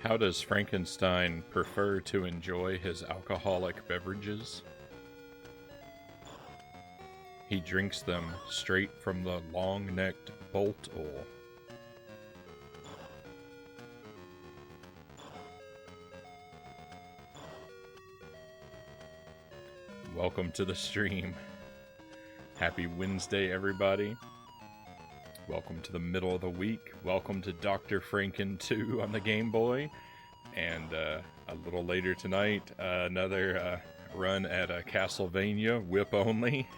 How does Frankenstein prefer to enjoy his alcoholic beverages? He drinks them straight from the long-necked bolt oil. Welcome to the stream. Happy Wednesday, everybody. Welcome to the middle of the week. Welcome to Dr. Franken II on the Game Boy. And a little later tonight, another run at Castlevania, whip only.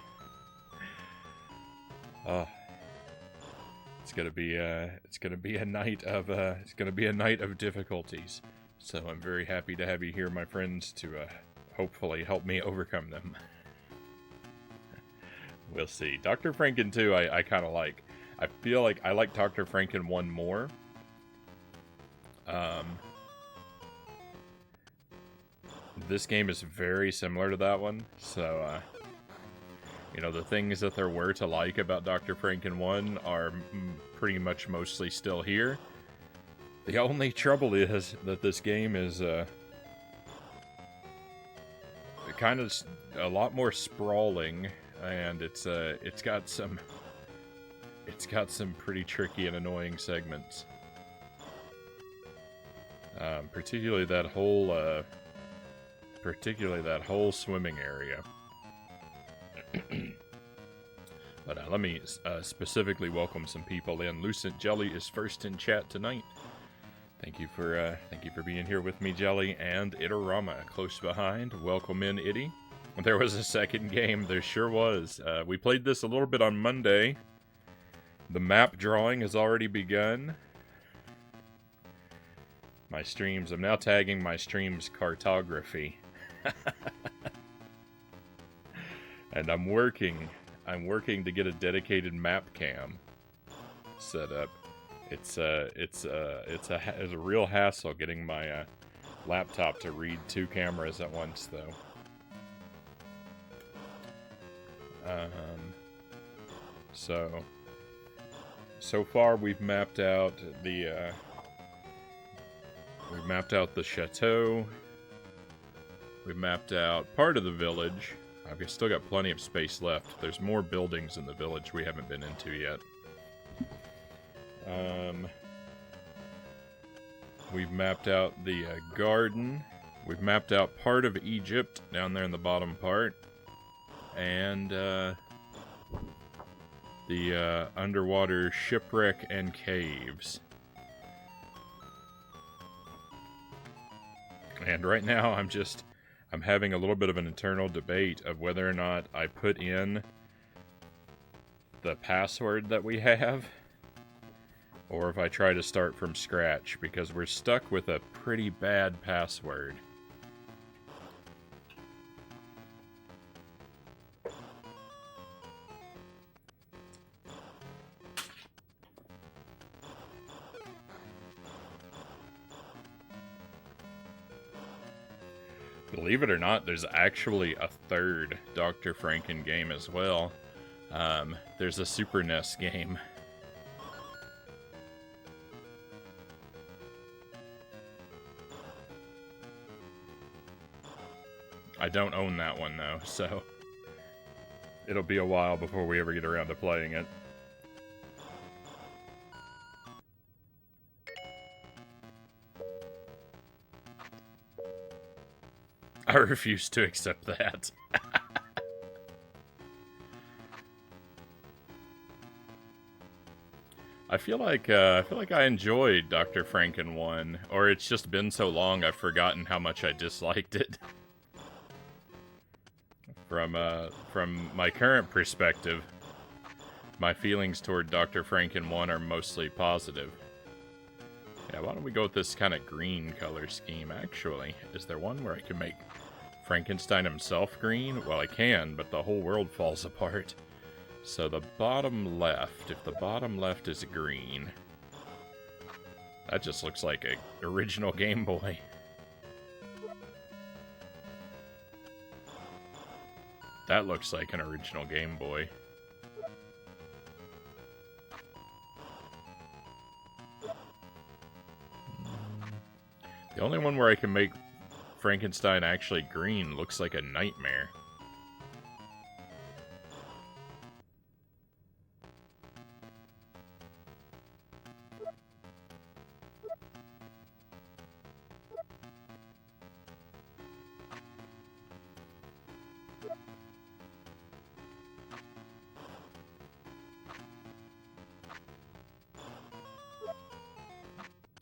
It's gonna be a night of difficulties. So I'm very happy to have you here, my friends, to hopefully help me overcome them. We'll see. Dr. Franken 2 I kind of like. I feel like I like Dr. Franken 1 more. This game is very similar to that one, so you know, the things that there were to like about Dr. Franken 1 are pretty much mostly still here. The only trouble is that this game is kind of a lot more sprawling, and it's got some pretty tricky and annoying segments. Particularly that whole swimming area. But let me specifically welcome some people in. Lucent Jelly is first in chat tonight. Thank you for being here with me, Jelly, and Itarama close behind. Welcome in, Itty. There was a second game. There sure was. We played this a little bit on Monday. The map drawing has already begun. My streams. I'm now tagging my streams cartography. And I'm working to get a dedicated map cam set up. It's a real hassle getting my laptop to read two cameras at once, though. So far we've mapped out the chateau. We've mapped out part of the village. I've still got plenty of space left. There's more buildings in the village we haven't been into yet. We've mapped out the garden. We've mapped out part of Egypt down there in the bottom part. And the underwater shipwreck and caves. And right now I'm having a little bit of an internal debate of whether or not I put in the password that we have, or if I try to start from scratch, because we're stuck with a pretty bad password. Believe it or not, there's actually a third Dr. Franken game as well. There's a Super NES game. I don't own that one, though, so it'll be a while before we ever get around to playing it. I refuse to accept that. I feel like I enjoyed Dr. Franken 1, or it's just been so long I've forgotten how much I disliked it. From my current perspective, my feelings toward Dr. Franken 1 are mostly positive. Yeah, why don't we go with this kind of green color scheme, actually? Is there one where I can make Frankenstein himself green? Well, I can, but the whole world falls apart. So the bottom left, if the bottom left is green, that just looks like an original Game Boy. That looks like an original Game Boy. The only one where I can make Frankenstein actually green looks like a nightmare.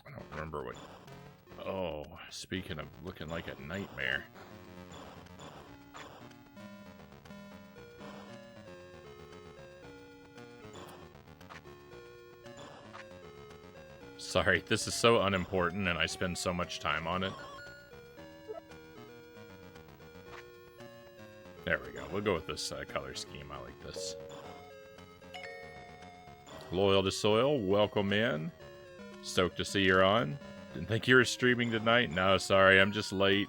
I don't remember what... Oh, speaking of looking like a nightmare. Sorry, this is so unimportant and I spend so much time on it. There we go. We'll go with this color scheme. I like this. Loyal to Soil, welcome in. Stoked to see you're on. Didn't think you were streaming tonight. No, sorry, I'm just late.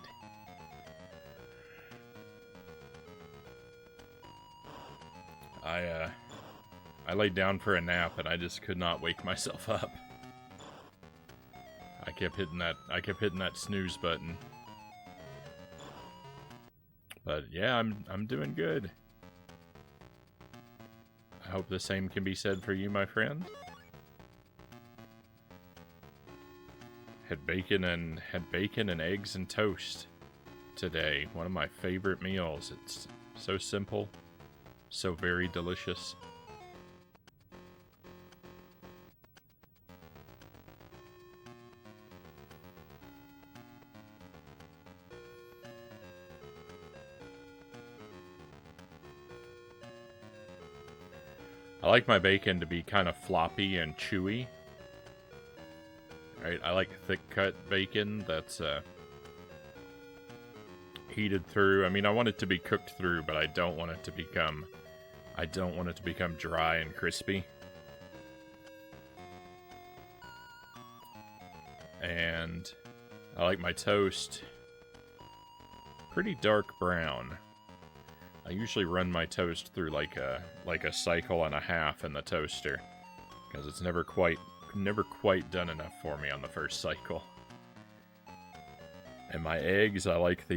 I laid down for a nap and I just could not wake myself up. I kept hitting that snooze button. But yeah, I'm doing good. I hope the same can be said for you, my friend. Had bacon and eggs and toast today. One of my favorite meals. It's so simple, so very delicious. I like my bacon to be kind of floppy and chewy. Right, I like thick-cut bacon that's heated through. I mean, I want it to be cooked through, but I don't want it to become dry and crispy. And I like my toast pretty dark brown. I usually run my toast through like a cycle and a half in the toaster, because it's never quite done enough for me on the first cycle. And my eggs, I like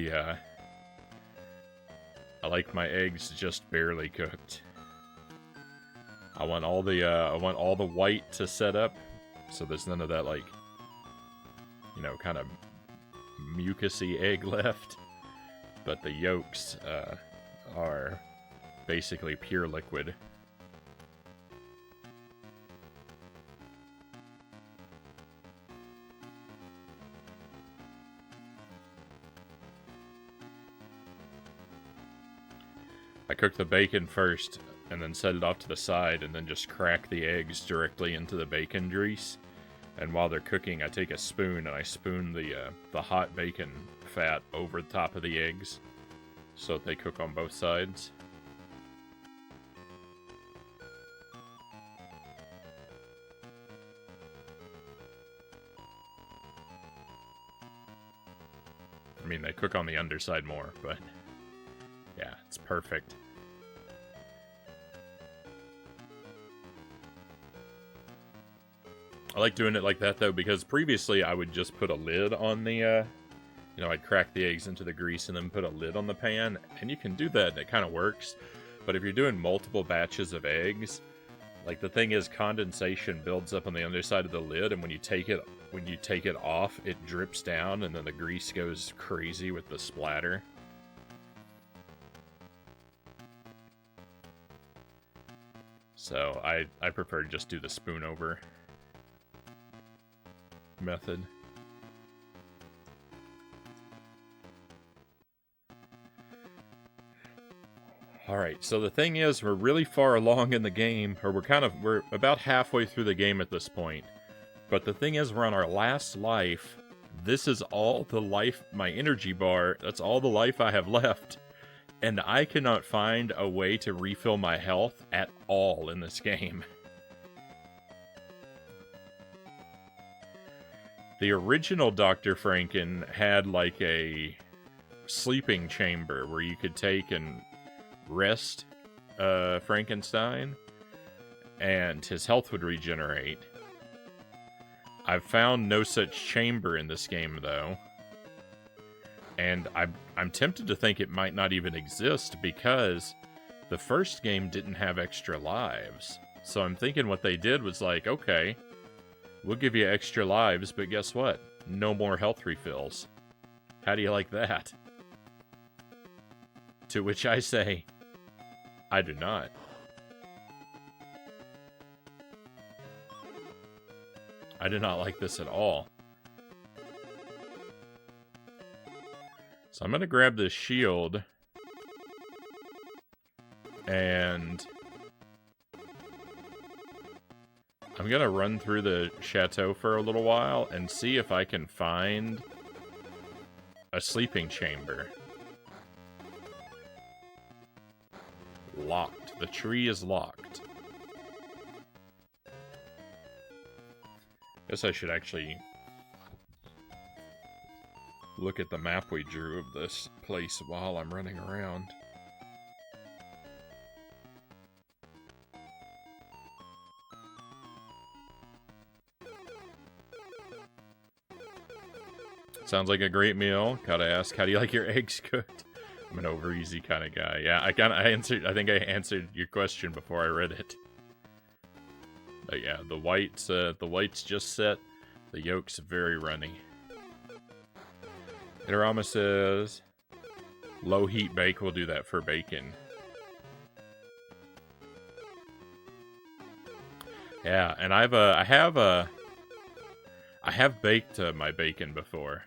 my eggs just barely cooked. I want all the white to set up, so there's none of that, like, you know, kind of mucusy egg left. But the yolks are basically pure liquid. I cook the bacon first, and then set it off to the side, and then just crack the eggs directly into the bacon grease. And while they're cooking, I take a spoon, and I spoon the hot bacon fat over the top of the eggs, so that they cook on both sides. I mean, they cook on the underside more, but yeah, it's perfect. I like doing it like that, though, because previously I would just put a lid on the, you know, I'd crack the eggs into the grease and then put a lid on the pan, and you can do that, and it kind of works. But if you're doing multiple batches of eggs, like, the thing is, condensation builds up on the underside of the lid, and when you take it off, it drips down, and then the grease goes crazy with the splatter. So I prefer to just do the spoon over method. Alright, so the thing is, we're really far along in the game, or we're about halfway through the game at this point. But the thing is, we're on our last life. This is all the life, my energy bar, that's all the life I have left. And I cannot find a way to refill my health at all in this game. The original Dr. Franken had like a sleeping chamber where you could take and rest Frankenstein, and his health would regenerate. I've found no such chamber in this game, though. And I'm tempted to think it might not even exist because the first game didn't have extra lives. So I'm thinking what they did was like, okay, we'll give you extra lives, but guess what? No more health refills. How do you like that? To which I say, I do not. I do not like this at all. So I'm going to grab this shield. And I'm going to run through the chateau for a little while and see if I can find a sleeping chamber. Locked. The tree is locked. Guess I should actually look at the map we drew of this place while I'm running around. Sounds like a great meal. Gotta ask, how do you like your eggs cooked? I'm an over easy kind of guy. Yeah, I think I answered your question before I read it. But yeah, the white's just set. The yolk's very runny. Itarama says, low heat bake will do that for bacon. Yeah, and I have baked my bacon before.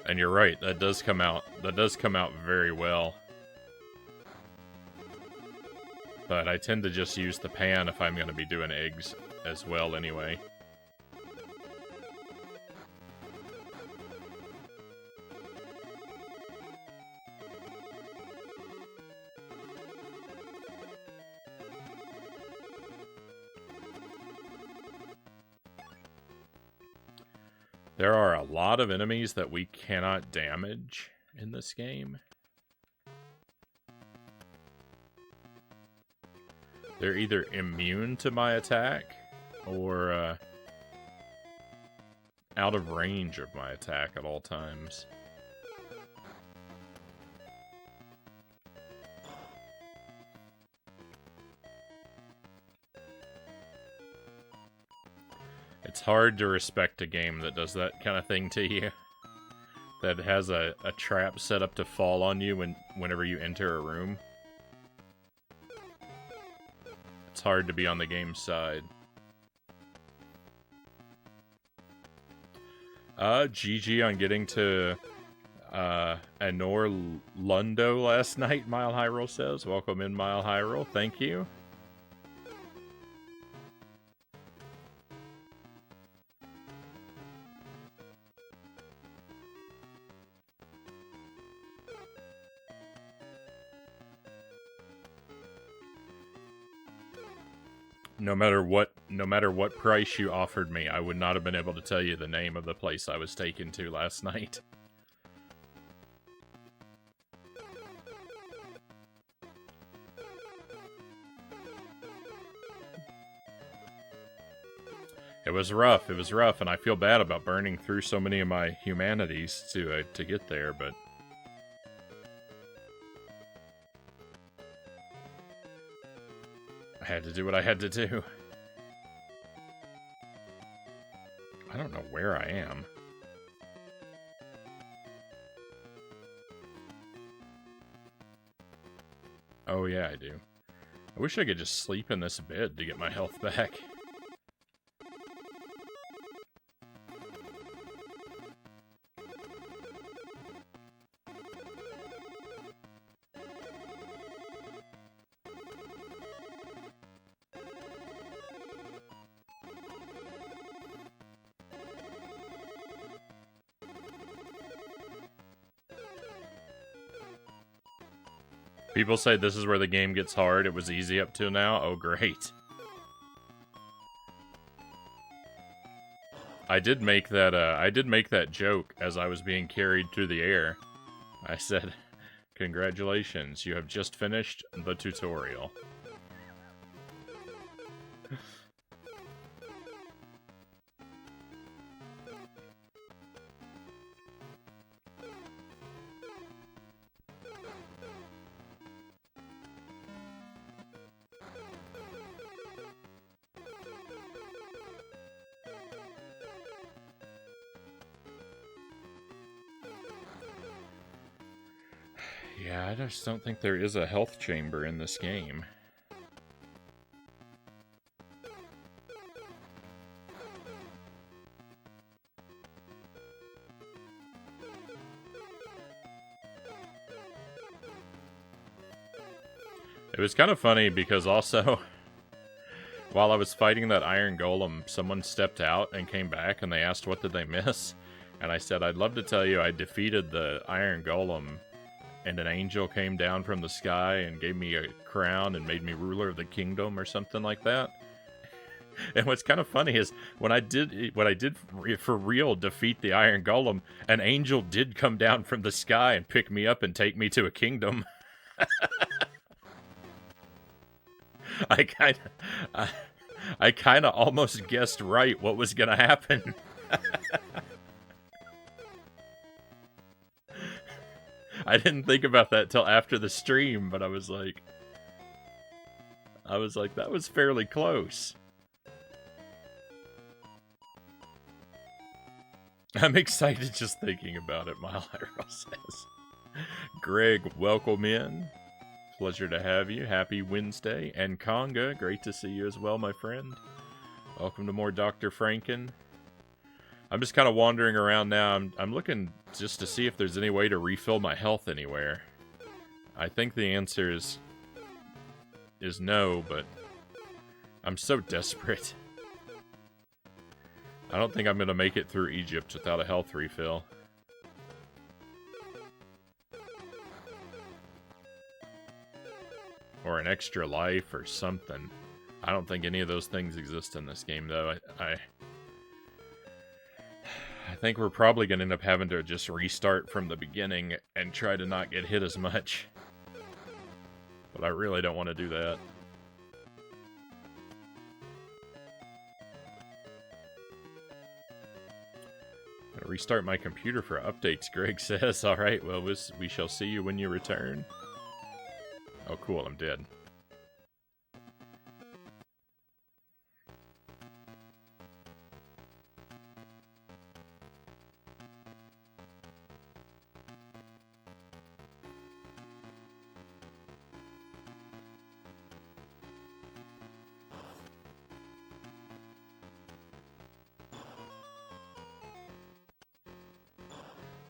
And you're right, that does come out very well. But I tend to just use the pan if I'm going to be doing eggs as well anyway. There are a lot of enemies that we cannot damage in this game. They're either immune to my attack or out of range of my attack at all times. It's hard to respect a game that does that kind of thing to you. That has a trap set up to fall on you whenever you enter a room. It's hard to be on the game's side. GG on getting to Anor Lundo last night, Mile Hyrule says. Welcome in, Mile Hyrule. Thank you. No matter what price you offered me, I would not have been able to tell you the name of the place I was taken to last night. It was rough, and I feel bad about burning through so many of my humanities to get there, but I had to do what I had to do. I don't know where I am. Oh yeah, I do. I wish I could just sleep in this bed to get my health back. People say this is where the game gets hard. It was easy up till now. Oh, great. I did make that joke as I was being carried through the air. I said, Congratulations, you have just finished the tutorial. Yeah, I just don't think there is a health chamber in this game. It was kind of funny because also, while I was fighting that iron golem, someone stepped out and came back and they asked what did they miss? And I said, I'd love to tell you I defeated the iron golem and an angel came down from the sky and gave me a crown and made me ruler of the kingdom or something like that. And what's kind of funny is when I did for real defeat the iron golem, an angel did come down from the sky and pick me up and take me to a kingdom. I kind of almost guessed right what was gonna happen. I didn't think about that till after the stream, but I was like, that was fairly close. I'm excited just thinking about it, Mile Hyrule says. Greg, welcome in. Pleasure to have you. Happy Wednesday. And Conga, great to see you as well, my friend. Welcome to more Dr. Franken. I'm just kind of wandering around now. I'm looking just to see if there's any way to refill my health anywhere. I think the answer is no, but I'm so desperate. I don't think I'm going to make it through Egypt without a health refill. Or an extra life or something. I don't think any of those things exist in this game, though. I think we're probably going to end up having to just restart from the beginning and try to not get hit as much. But I really don't want to do that. I'm gonna restart my computer for updates, Greg says. Alright, well, we shall see you when you return. Oh, cool, I'm dead.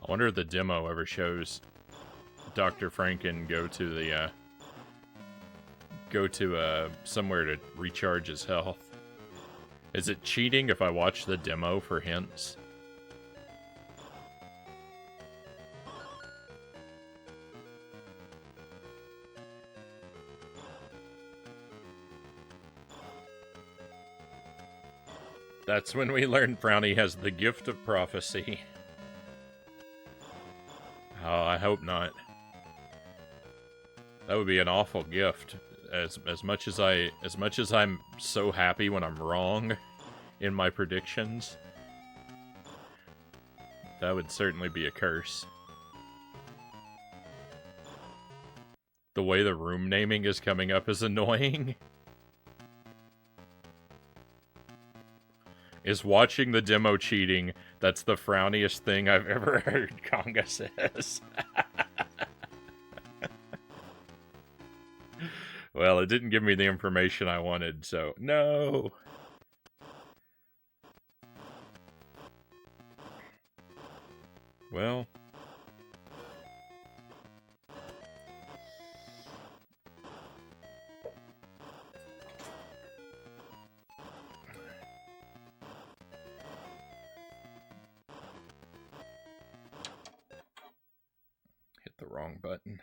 I wonder if the demo ever shows Dr. Franken go to somewhere to recharge his health. Is it cheating if I watch the demo for hints? That's when we learn Frownie has the gift of prophecy. Oh, I hope not. That would be an awful gift. As much as I'm so happy when I'm wrong in my predictions, that would certainly be a curse. The way the room naming is coming up is annoying. Is watching the demo cheating? That's the frowniest thing I've ever heard, Conga says. Well, it didn't give me the information I wanted, so no. Well. Hit the wrong button.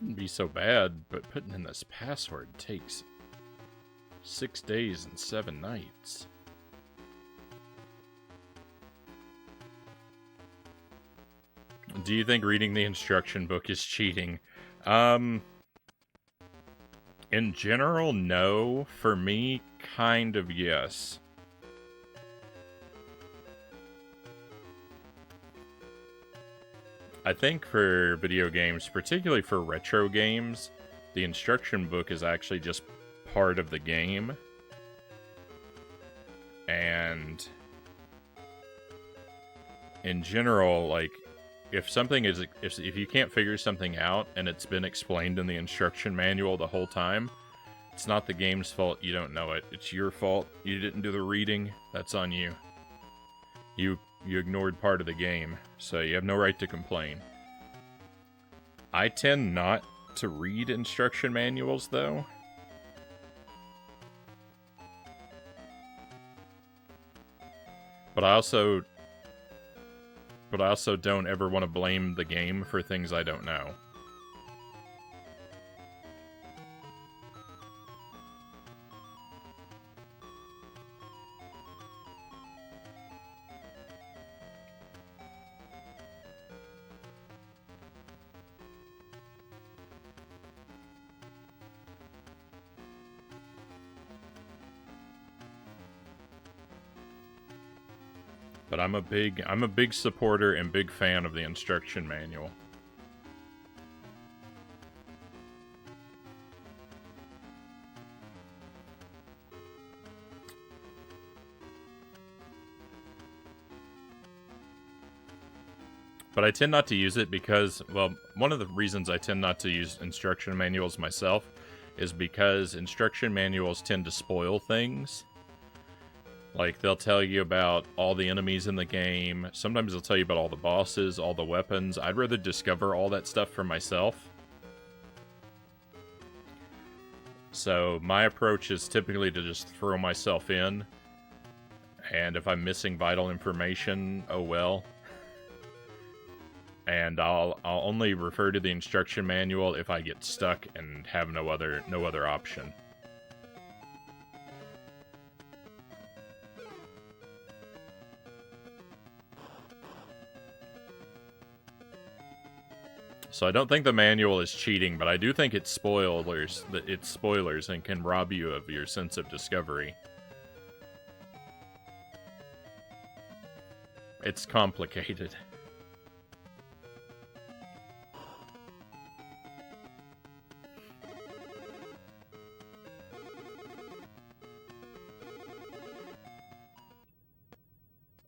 shouldn't be so bad, but putting in this password takes 6 days and 7 nights. Do you think reading the instruction book is cheating? In general, no. For me, kind of yes. I think for video games, particularly for retro games, the instruction book is actually just part of the game. And in general, like, if something is, if you can't figure something out and it's been explained in the instruction manual the whole time, it's not the game's fault you don't know it. It's your fault. You didn't do the reading. That's on you. You ignored part of the game, so you have no right to complain. I tend not to read instruction manuals, though. But I also don't ever want to blame the game for things I don't know. But I'm a big supporter and big fan of the instruction manual. But I tend not to use it because, well, one of the reasons I tend not to use instruction manuals myself is because instruction manuals tend to spoil things. Like, they'll tell you about all the enemies in the game. Sometimes they'll tell you about all the bosses, all the weapons. I'd rather discover all that stuff for myself. So my approach is typically to just throw myself in. And if I'm missing vital information, oh well. And I'll only refer to the instruction manual if I get stuck and have no other option. So I don't think the manual is cheating, but I do think it's spoilers and can rob you of your sense of discovery. It's complicated.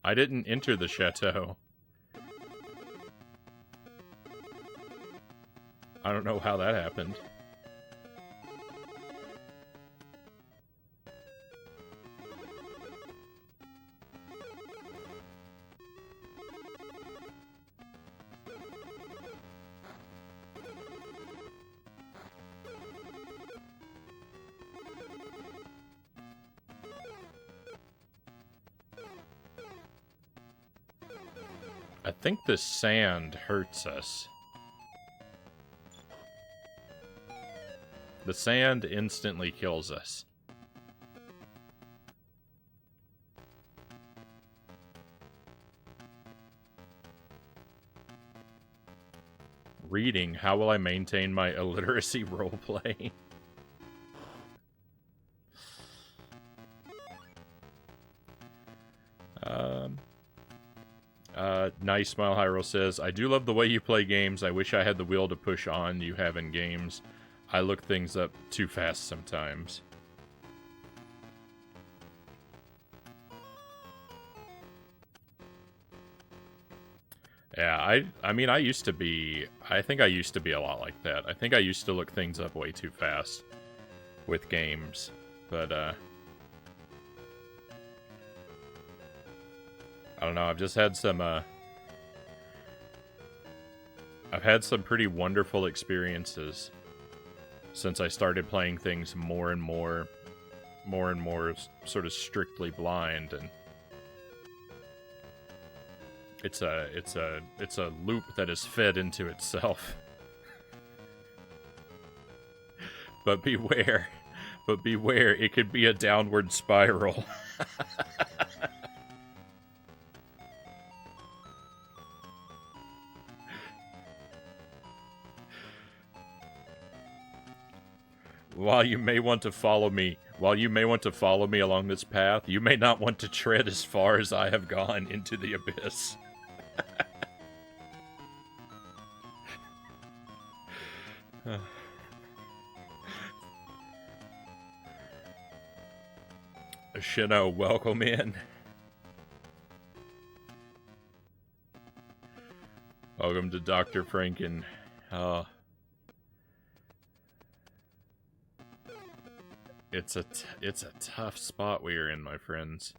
I didn't enter the chateau. I don't know how that happened. I think the sand hurts us. The sand instantly kills us. Reading, how will I maintain my illiteracy roleplay? Nice Smile Hyrule says, I do love the way you play games. I wish I had the will to push on you have in games. I look things up too fast sometimes. Yeah, I mean, I think I used to be a lot like that. I think I used to look things up way too fast with games, but, I don't know, I've just had some, I've had some pretty wonderful experiences since I started playing things more and more sort of strictly blind, and it's a loop that is fed into itself. But beware. But beware, it could be a downward spiral. While you may want to follow me along this path, you may not want to tread as far as I have gone into the abyss. Shino, welcome in. Welcome to Dr. Franken. It's a tough spot we are in, my friends.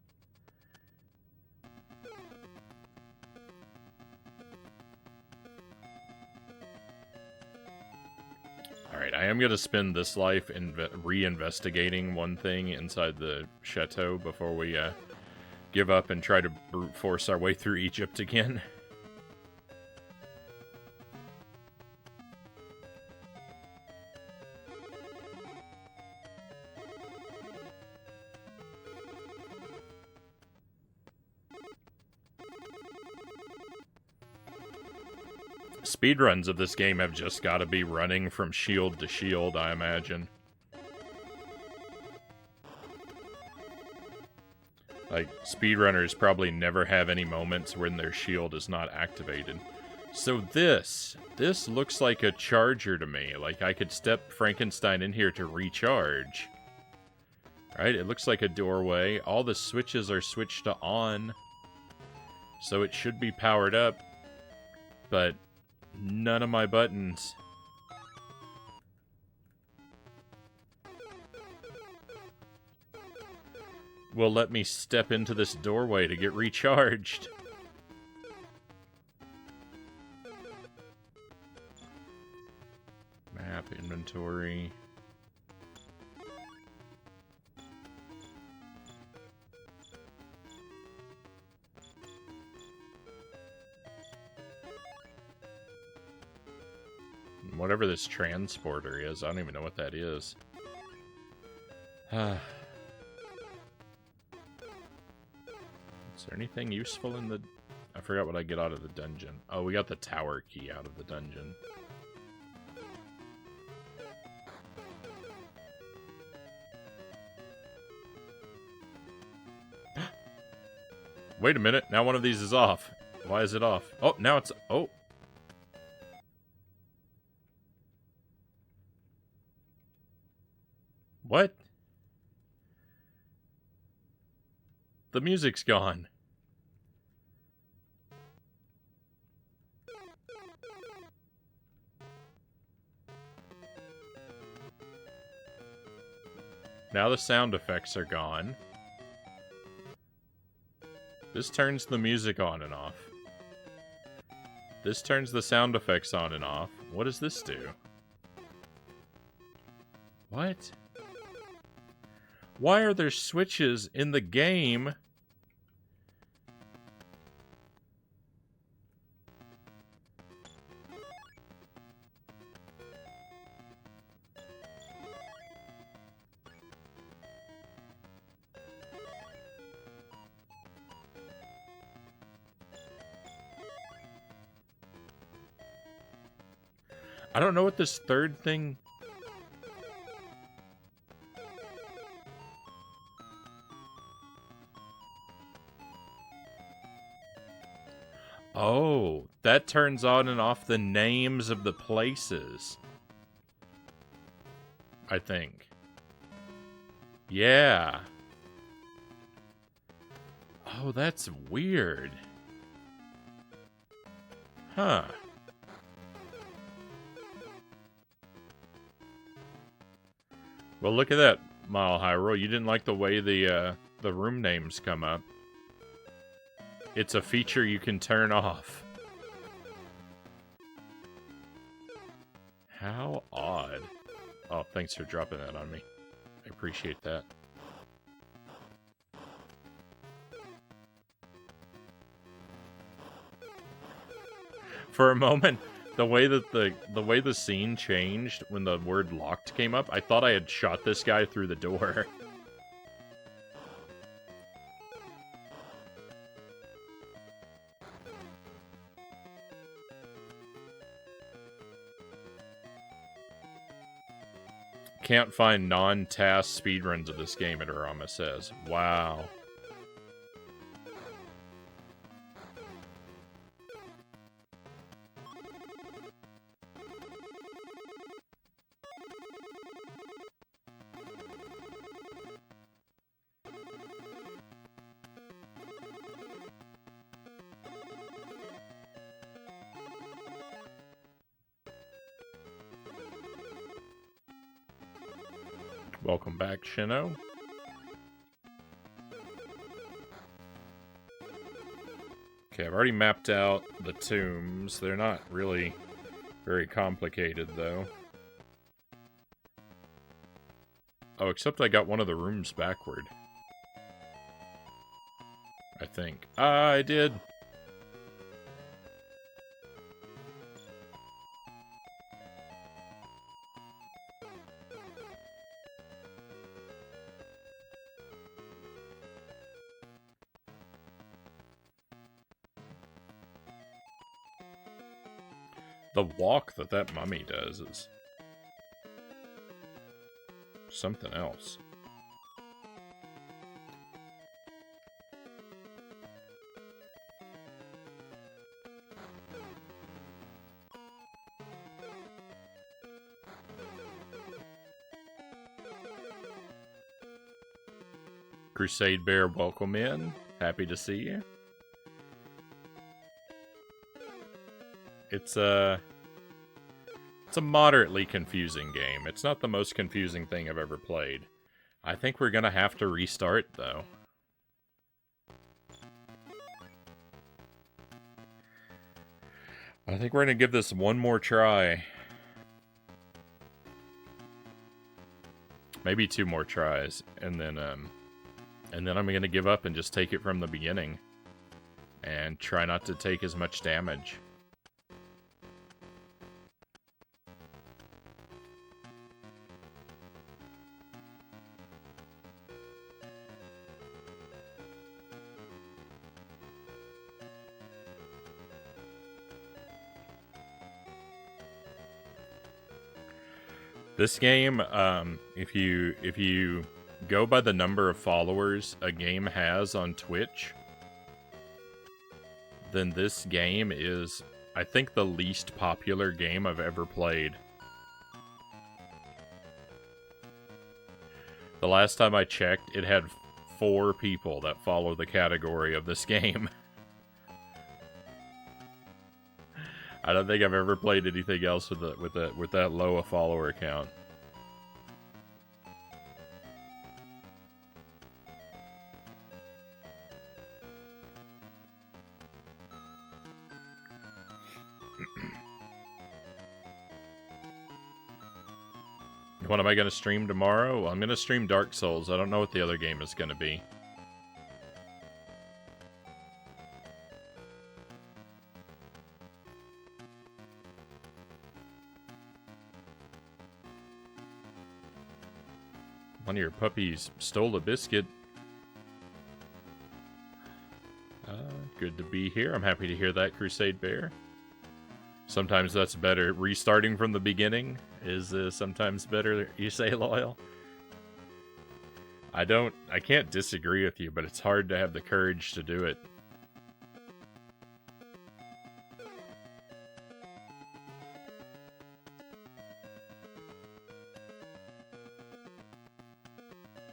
Alright, I am going to spend this life re-investigating one thing inside the chateau before we give up and try to brute force our way through Egypt again. Speedruns of this game have just got to be running from shield to shield, I imagine. Like, speedrunners probably never have any moments when their shield is not activated. So this looks like a charger to me. Like, I could step Frankenstein in here to recharge. Right, it looks like a doorway. All the switches are switched to on. So it should be powered up. But none of my buttons. Will let me step into this doorway to get recharged. Map, inventory. Whatever this transporter is, I don't even know what that is. Is there anything useful in the... I forgot what I get out of the dungeon. Oh, we got the tower key out of the dungeon. Wait a minute, now one of these is off. Why is it off? Oh, now it's... Oh! What? The music's gone. Now the sound effects are gone. This turns the music on and off. This turns the sound effects on and off. What does this do? What? Why are there switches in the game? I don't know what this third thing... Oh, that turns on and off the names of the places. I think. Yeah. Oh, that's weird. Huh. Well, look at that, Mile Hyrule. You didn't like the way the room names come up. It's a feature you can turn off. How odd. Oh, thanks for dropping that on me. I appreciate that. For a moment, the way that the way the scene changed when the word locked came up, I thought I had shot this guy through the door. Can't find non-task speedruns of this game, Adorama says. Wow. Welcome back, Shino. Okay, I've already mapped out the tombs. They're not really very complicated, though. Oh, except I got one of the rooms backward. I think. Ah, I did! The walk that mummy does is something else. Crusade Bear, welcome in. Happy to see you. It's a moderately confusing game. It's not the most confusing thing I've ever played. I think we're gonna have to restart, though. I think we're gonna give this one more try. Maybe 2 more tries, and then I'm gonna give up and just take it from the beginning. And try not to take as much damage. This game, if you go by the number of followers a game has on Twitch, then this game is, I think, the least popular game I've ever played. The last time I checked, it had 4 people that follow the category of this game. I don't think I've ever played anything else with that low a follower count. What am I going to stream tomorrow? Well, I'm going to stream Dark Souls. I don't know what the other game is going to be. One of your puppies stole a biscuit. Good to be here. I'm happy to hear that, Crusade Bear. Sometimes that's better. Restarting from the beginning is sometimes better, you say, Loyal? I can't disagree with you, but it's hard to have the courage to do it.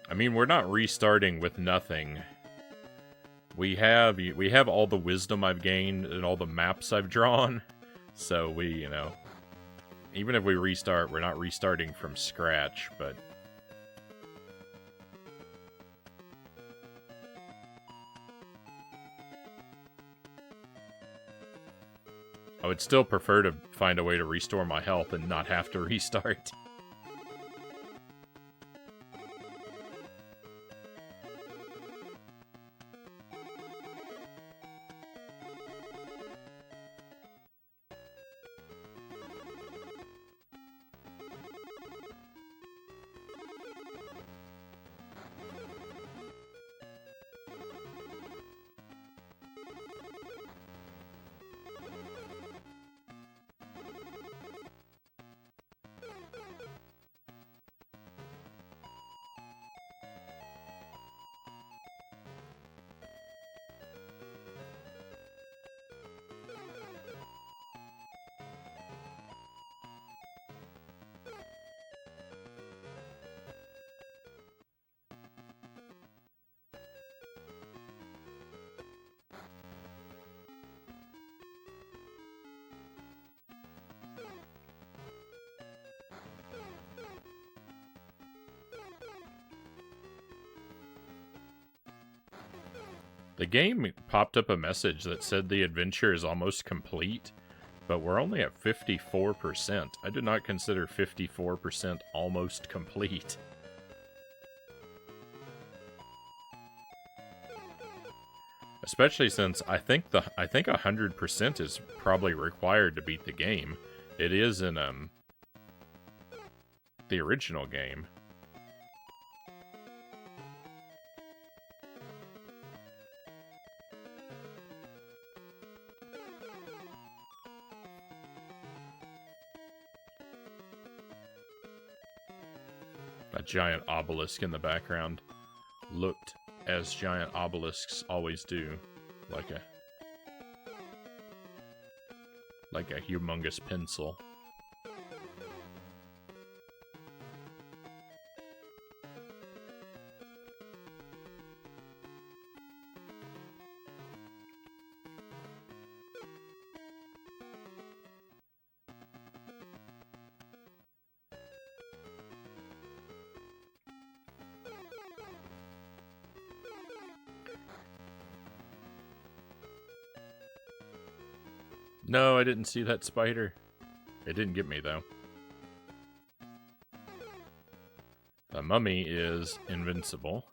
I mean, we're not restarting with nothing. We have all the wisdom I've gained and all the maps I've drawn. So we, you know, even if we restart, we're not restarting from scratch, but... I would still prefer to find a way to restore my health and not have to restart. The game popped up a message that said the adventure is almost complete, but we're only at 54%. I do not consider 54% almost complete. Especially since I think 100% is probably required to beat the game. It is in the original game. A giant obelisk in the background looked as giant obelisks always do, like a humongous pencil. No, I didn't see that spider. It didn't get me, though. The mummy is invincible.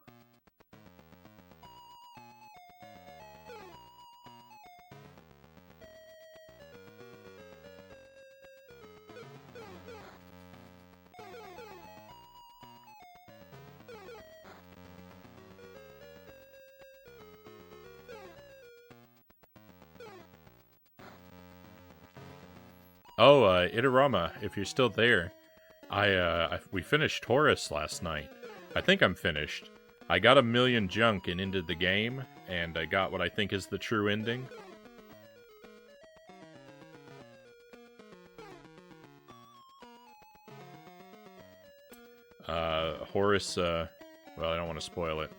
Oh, Itarama, if you're still there, we finished Taurus last night. I think I'm finished. I got 1,000,000 junk and ended the game, and I got what I think is the true ending. Horus, well, I don't want to spoil it.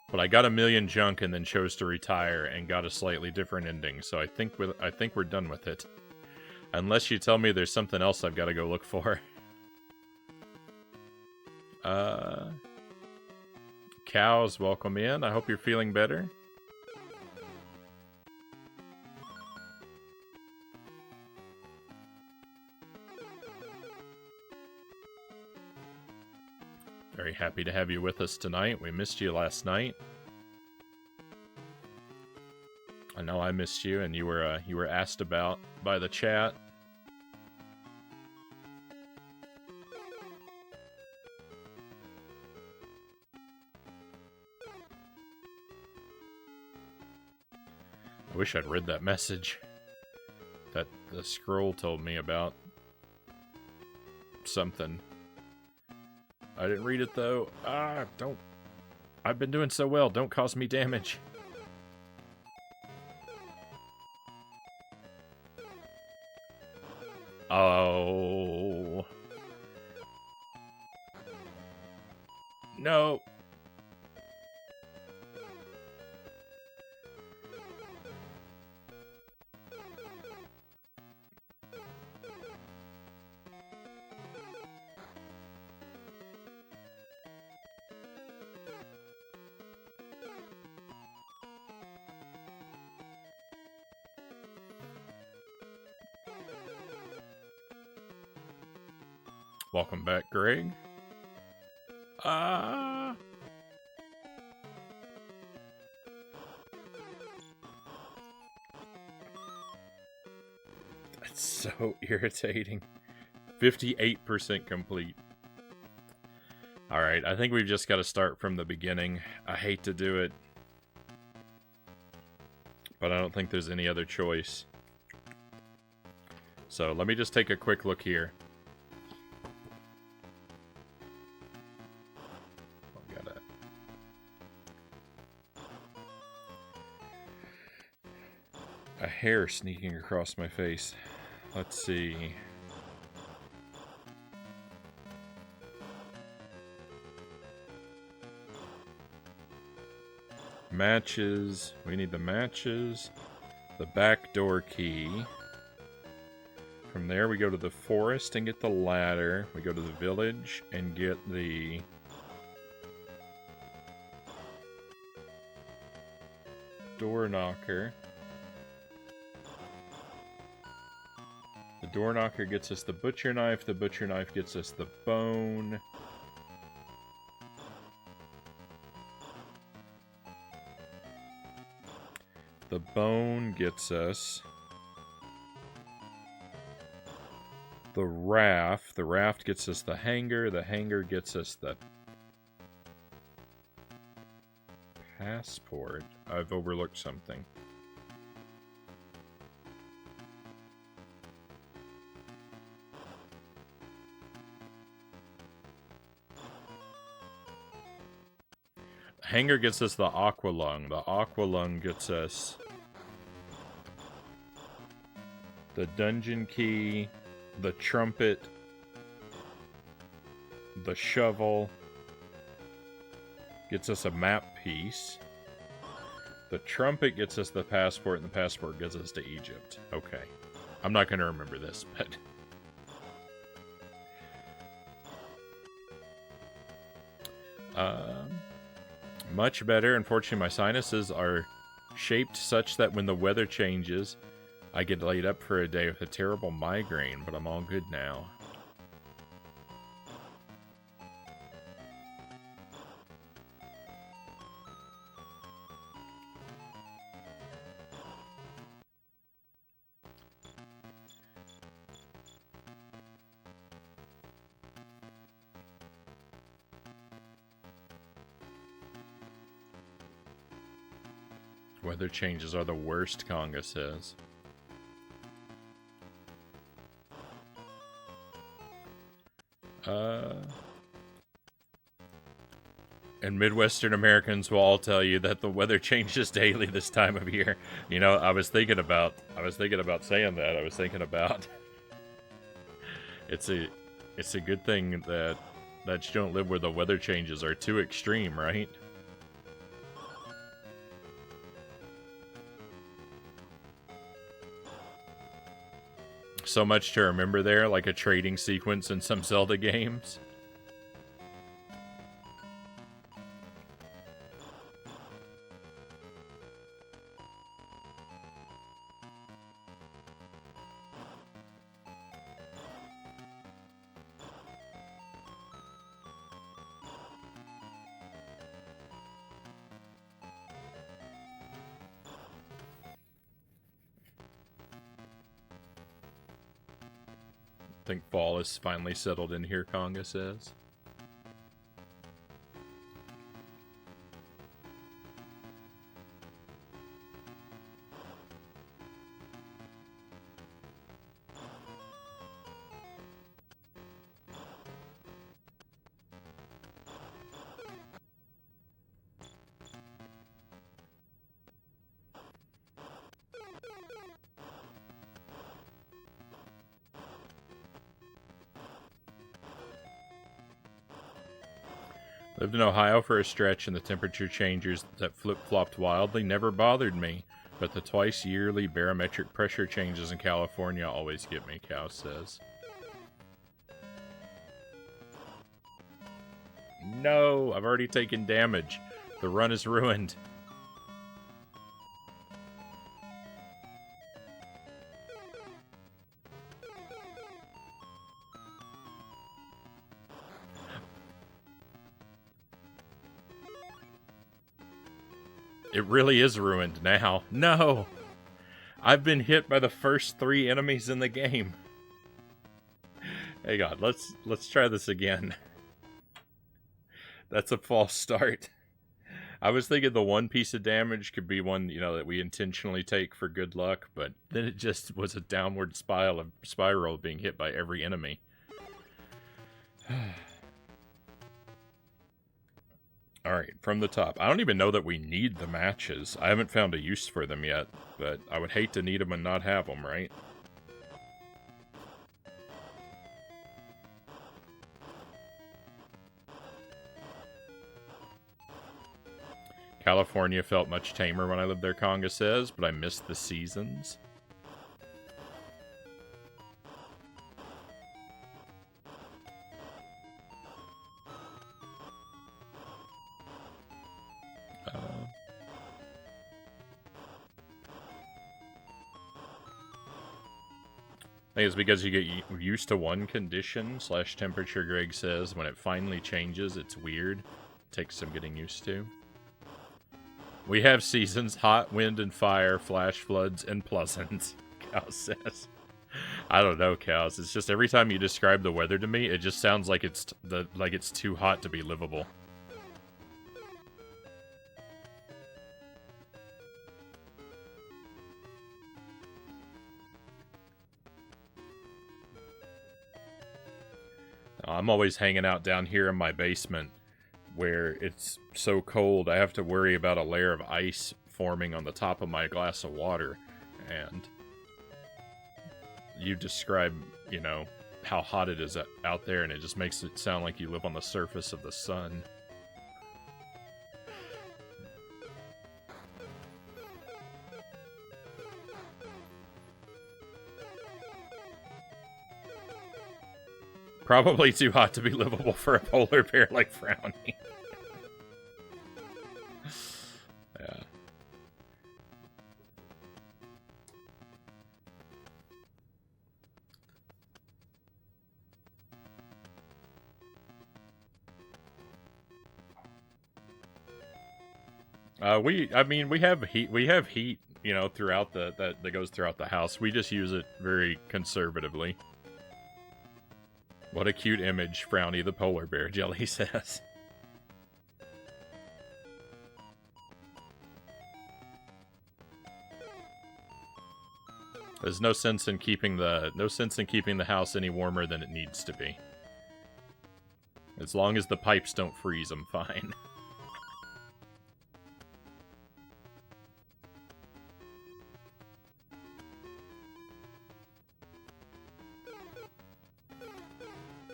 But I got 1,000,000 junk and then chose to retire and got a slightly different ending. So I think we're done with it. Unless you tell me there's something else I've got to go look for. Cows, welcome in. I hope you're feeling better. Very happy to have you with us tonight. We missed you last night. I know I missed you, and you were asked about by the chat. I wish I'd read that message that the scroll told me about something. I didn't read it, though. Don't. I've been doing so well. Don't cause me damage. Oh. No. Welcome back, Greg. That's so irritating. 58% complete. Alright, I think we've just got to start from the beginning. I hate to do it, but I don't think there's any other choice. So let me just take a quick look here. A hair sneaking across my face. Let's see. Matches. We need the matches. The back door key. From there we go to the forest and get the ladder. We go to the village and get the door knocker. The door knocker gets us the butcher knife. The butcher knife gets us the bone. The bone gets us the raft. The raft gets us the hanger. The hanger gets us the passport. I've overlooked something. Hanger gets us the aqua lung. The aqua lung gets us the dungeon key, the trumpet, the shovel, gets us a map piece. The trumpet gets us the passport, and the passport gets us to Egypt. Okay. I'm not going to remember this, but... much better. Unfortunately, my sinuses are shaped such that when the weather changes, I get laid up for a day with a terrible migraine, but I'm all good now. Weather changes are the worst, Conga says. And Midwestern Americans will all tell you that the weather changes daily this time of year. You know, I was thinking about saying that. I was thinking about it's a good thing that you don't live where the weather changes are too extreme, right? So much to remember there, like a trading sequence in some Zelda games. I think fall is finally settled in here, Conga says. Lived in Ohio for a stretch, and the temperature changes that flip-flopped wildly never bothered me. But the twice-yearly barometric pressure changes in California always get me, Cow says. No, I've already taken damage. The run is ruined. It really is ruined now. No! I've been hit by the first 3 enemies in the game. Hey God, let's try this again. That's a false start. I was thinking the one piece of damage could be one, you know, that we intentionally take for good luck, but then it just was a downward spiral of being hit by every enemy. Alright, from the top. I don't even know that we need the matches. I haven't found a use for them yet, but I would hate to need them and not have them, right? California felt much tamer when I lived there, Conga says, but I missed the seasons. think it's because you get used to one condition / temperature, Greg says. When it finally changes, it's weird. Takes some getting used to. We have seasons: hot, wind, and fire, flash floods, and pleasant, Cal says. I don't know, Cows. It's just every time you describe the weather to me, it just sounds like it's too hot to be livable. I'm always hanging out down here in my basement where it's so cold I have to worry about a layer of ice forming on the top of my glass of water. And you describe, you know, how hot it is out there, and it just makes it sound like you live on the surface of the sun. Probably too hot to be livable for a polar bear like Frownie. Yeah. We have heat. We have heat, you know, throughout that goes throughout the house. We just use it very conservatively. What a cute image, Frownie the polar bear, Jelly says. There's no sense in keeping the house any warmer than it needs to be. As long as the pipes don't freeze, I'm fine.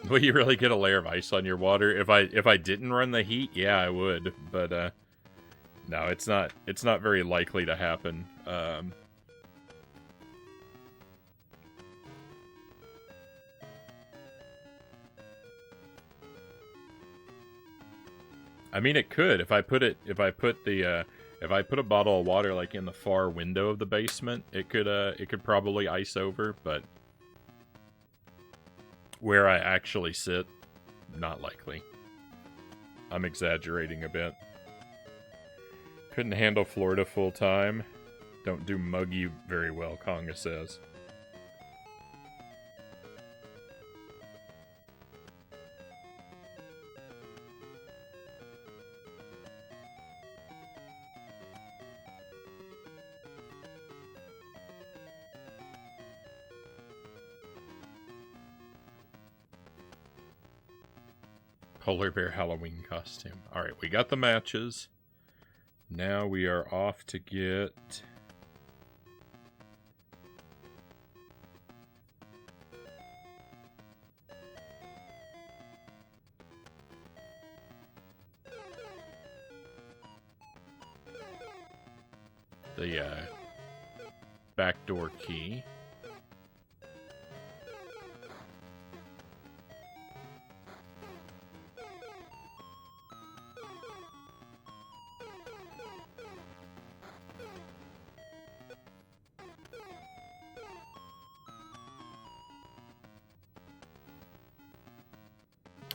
Will you really get a layer of ice on your water? If I didn't run the heat, yeah, I would. But no, it's not very likely to happen. I mean, it could if I put a bottle of water like in the far window of the basement, it could probably ice over, but where I actually sit, not likely. I'm exaggerating a bit. Couldn't handle Florida full time. Don't do muggy very well, Conga says. Polar bear Halloween costume. Alright, we got the matches. Now we are off to get... the backdoor key.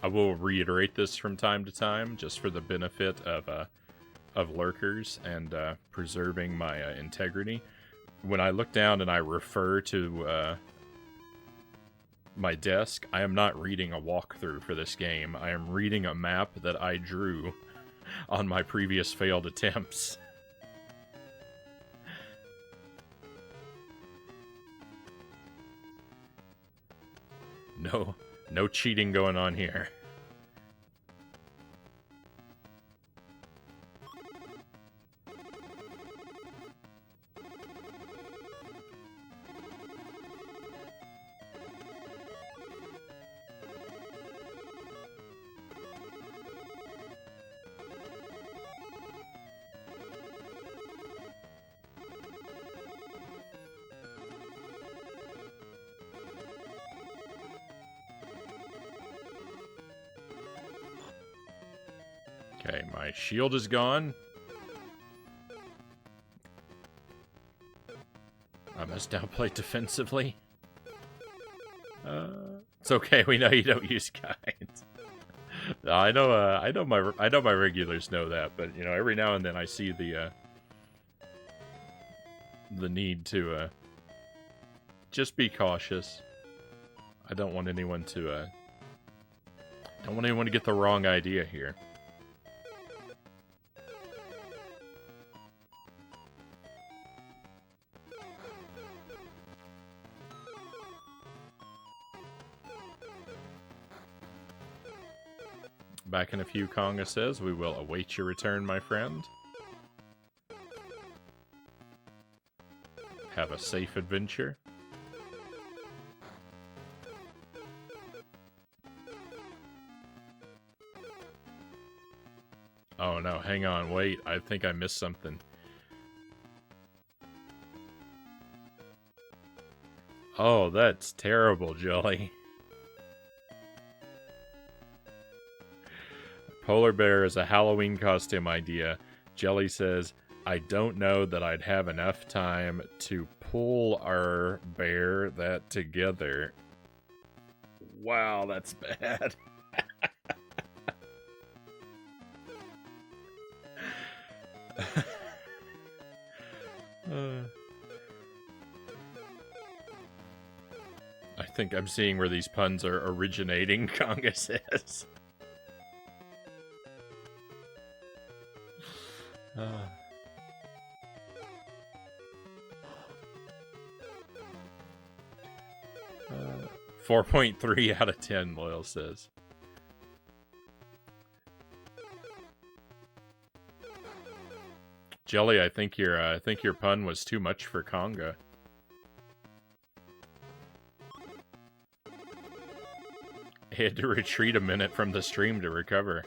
I will reiterate this from time to time, just for the benefit of lurkers and preserving my integrity. When I look down and I refer to my desk, I am not reading a walkthrough for this game. I am reading a map that I drew on my previous failed attempts. No cheating going on here. Okay, my shield is gone. I must now play defensively. It's okay. We know you don't use kinds. No, I know my regulars know that, but you know, every now and then I see the need to just be cautious. I don't want anyone to get the wrong idea here. Back in a few, Konga says, we will await your return, my friend. Have a safe adventure. Oh no, hang on, wait, I think I missed something. Oh, that's terrible, Jelly. Polar bear is a Halloween costume idea. Jelly says, I don't know that I'd have enough time to pull our bear that together. Wow, that's bad. I think I'm seeing where these puns are originating, Konga says. 4.3 out of 10, Loyal says. Jelly, I think your pun was too much for Konga. He had to retreat a minute from the stream to recover.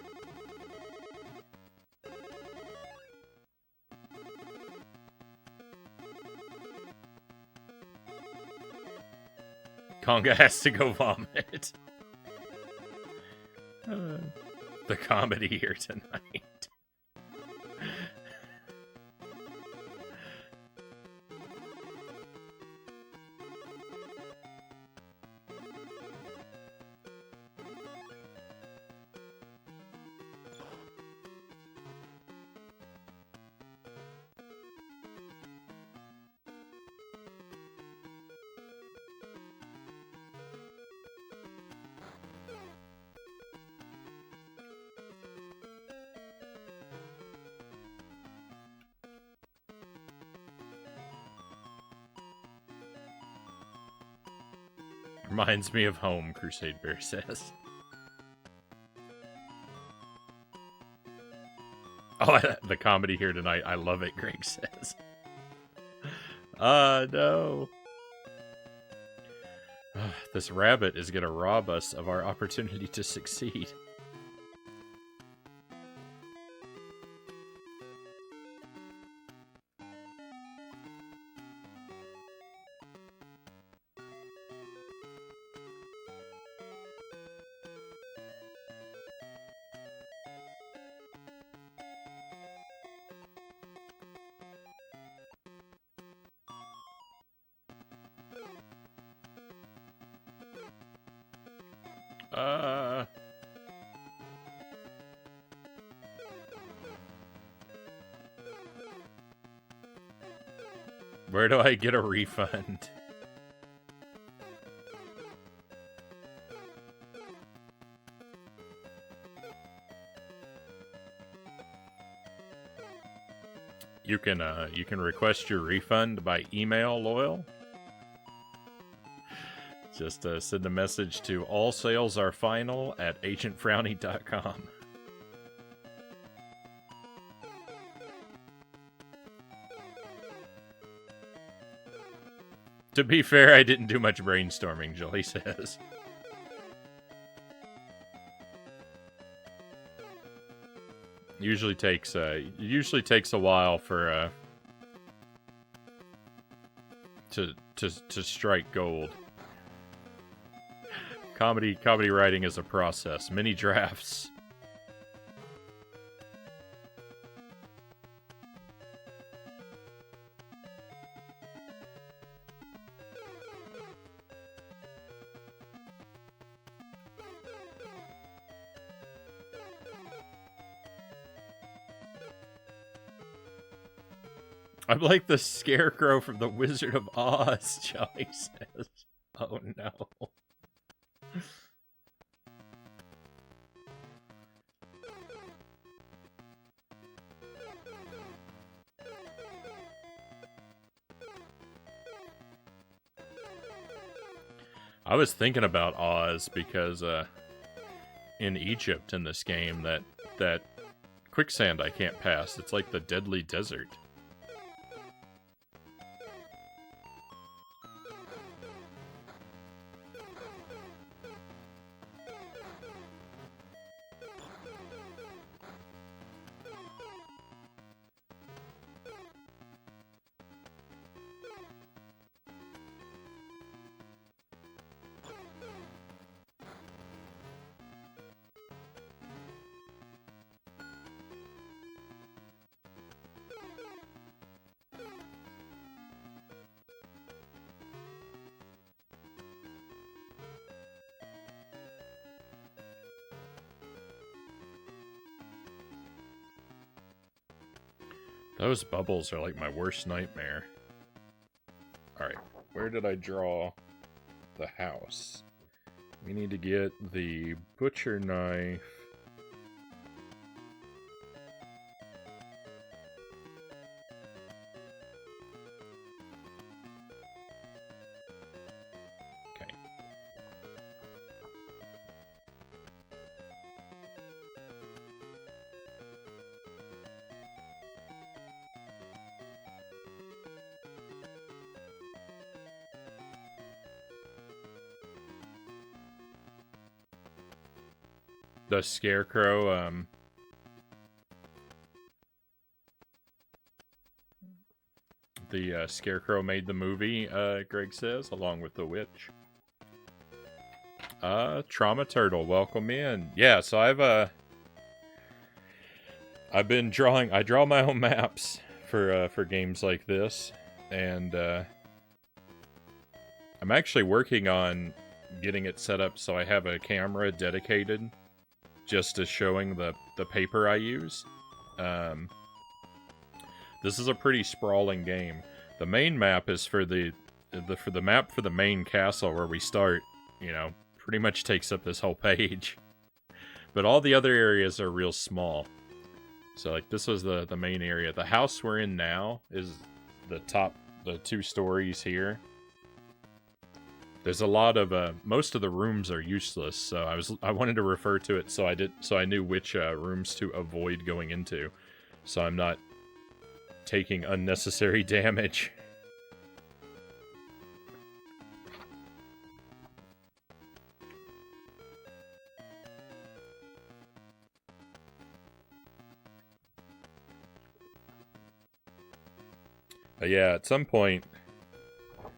Konga has to go vomit. The comedy here tonight. Reminds me of home, Crusade Bear says. Oh, the comedy here tonight. I love it, Greg says. No. This rabbit is going to rob us of our opportunity to succeed. Where do I get a refund? You can request your refund by email, Loyal. Just send a message to allsalesAreFinal@agentfrownie.com. To be fair, I didn't do much brainstorming, Jolly says. Usually takes a while for to strike gold. Comedy writing is a process. Many drafts. I'm like the scarecrow from the Wizard of Oz, Johnny says. Oh no. I was thinking about Oz because in Egypt in this game that quicksand I can't pass. It's like the deadly desert. Those bubbles are like my worst nightmare. Alright, where did I draw the house? We need to get the butcher knife. Okay. The scarecrow, the scarecrow made the movie, Greg says, along with the witch. Trauma Turtle, welcome in. Yeah, so I've been drawing, I draw my own maps for games like this, and, I'm actually working on getting it set up so I have a camera dedicated just to showing the paper I use. This is a pretty sprawling game. The main map is for the map for the main castle where we start, you know, pretty much takes up this whole page. But all the other areas are real small. So like this was the main area. The house we're in now is the 2 stories here. There's a lot of most of the rooms are useless, so I wanted to refer to it so I knew which rooms to avoid going into, so I'm not taking unnecessary damage. Yeah, at some point,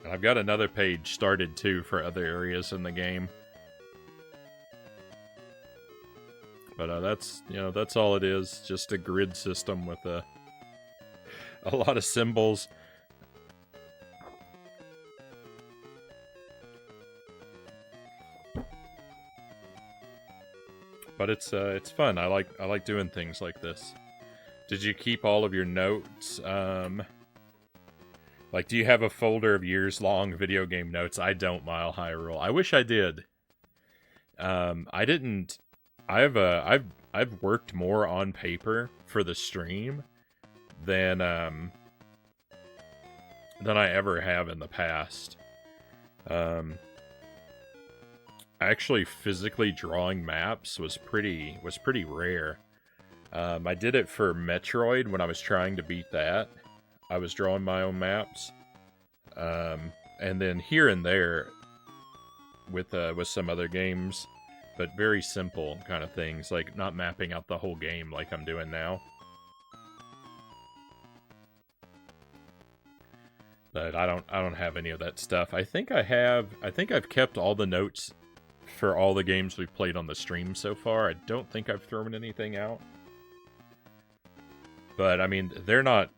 I've got another page started too for other areas in the game. But that's, you know, that's all it is, just a grid system with a lot of symbols. But it's fun. I like doing things like this. Did you keep all of your notes? Like, do you have a folder of years-long video game notes? I don't, Mile High Rule. I wish I did. I didn't. I've worked more on paper for the stream than I ever have in the past. Actually, physically drawing maps was pretty rare. I did it for Metroid when I was trying to beat that. I was drawing my own maps, and then here and there with some other games, but very simple kind of things, like not mapping out the whole game like I'm doing now. But I don't have any of that stuff. I think I've kept all the notes for all the games we've played on the stream so far. I don't think I've thrown anything out. But I mean, they're not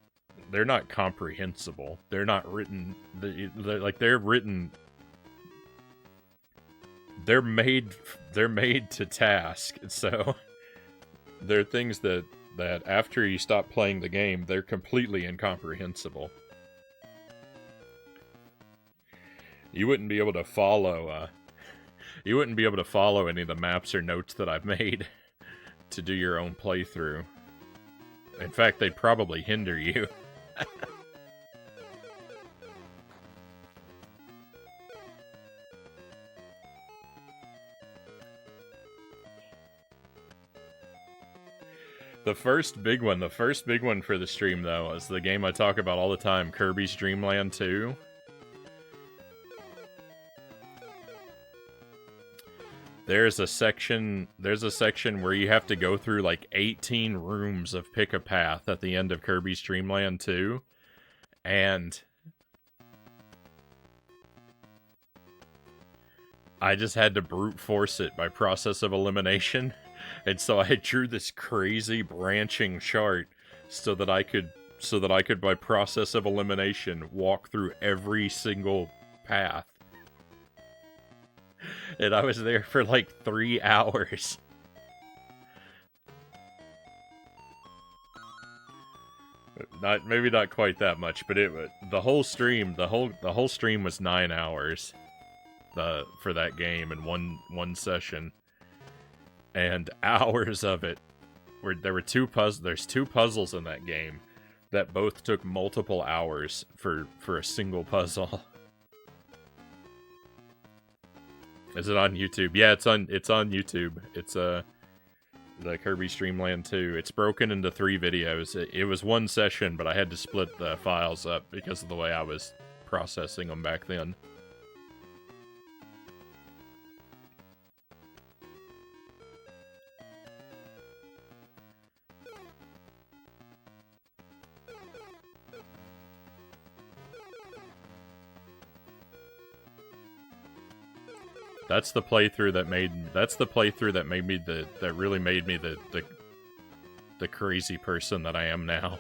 comprehensible. They're not written. They're written. They're made to task. So they're things that that after you stop playing the game, they're completely incomprehensible. You wouldn't be able to follow, you wouldn't be able to follow any of the maps or notes that I've made to do your own playthrough. In fact, they'd probably hinder you. The first big one for the stream, though, is the game I talk about all the time, Kirby's Dream Land 2. There's a section where you have to go through like 18 rooms of Pick a Path at the end of Kirby's Dream Land 2. And I just had to brute force it by process of elimination. And so I drew this crazy branching chart so that I could by process of elimination walk through every single path. And I was there for like 3 hours. Maybe not quite that much, but the whole stream was 9 hours for that game in one session. And hours of it there's two puzzles in that game that both took multiple hours for a single puzzle. Is it on YouTube? Yeah, it's on YouTube. It's the Kirby's Dream Land 2. It's broken into 3 videos. It was one session, but I had to split the files up because of the way I was processing them back then. That's the playthrough that really made me the crazy person that I am now.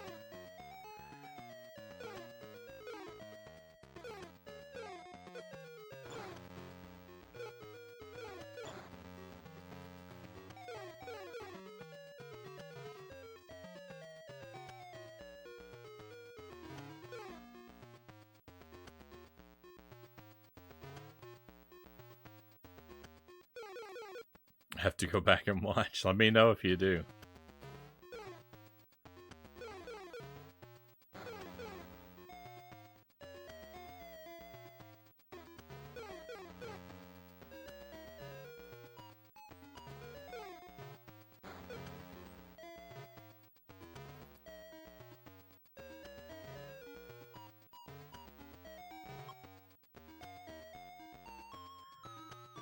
Have to go back and watch. Let me know if you do.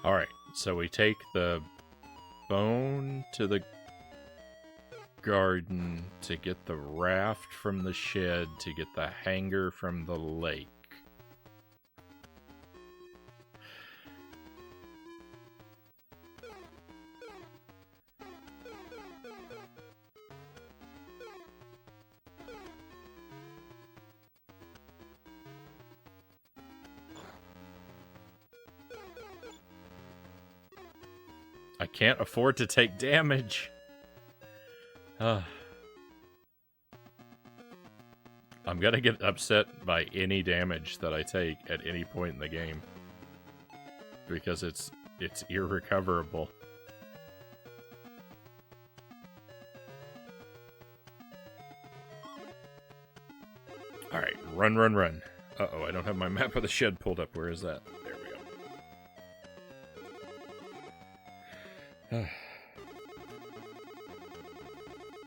Alright, so we take the bone to the garden to get the raft from the shed to get the hanger from the lake. I can't afford to take damage. I'm gonna get upset by any damage that I take at any point in the game. Because it's irrecoverable. Alright, run, run, run. Uh-oh, I don't have my map of the shed pulled up. Where is that? There we go.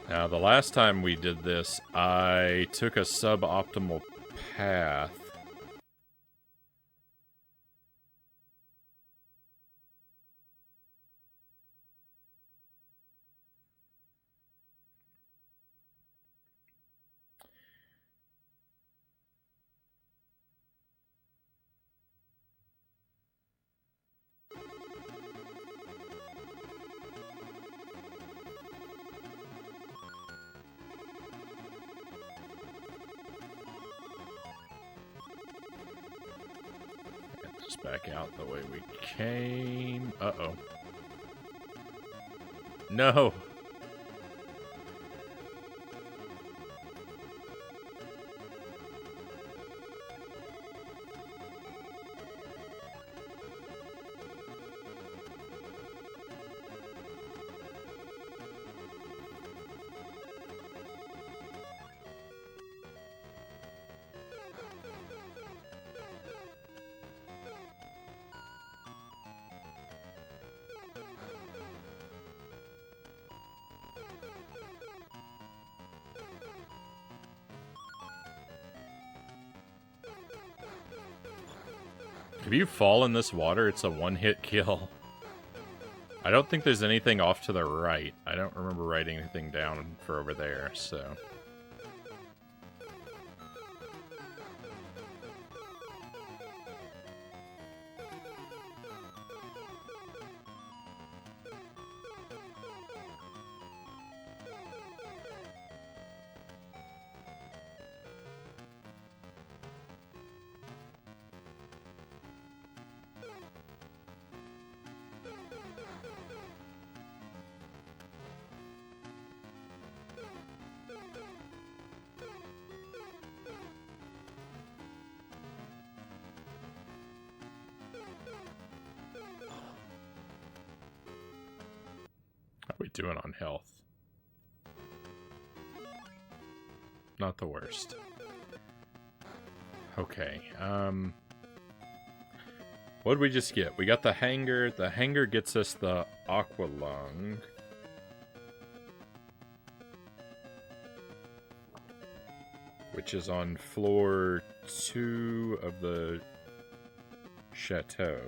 Now, the last time we did this, I took a suboptimal path. Just back out the way we came. Uh-oh. No! If you fall in this water, it's a one-hit kill. I don't think there's anything off to the right. I don't remember writing anything down for over there, so... How are we doing on health? Not the worst. Okay, what did we just get? We got the hanger. The hanger gets us the aqua lung. Which is on floor 2 of the chateau.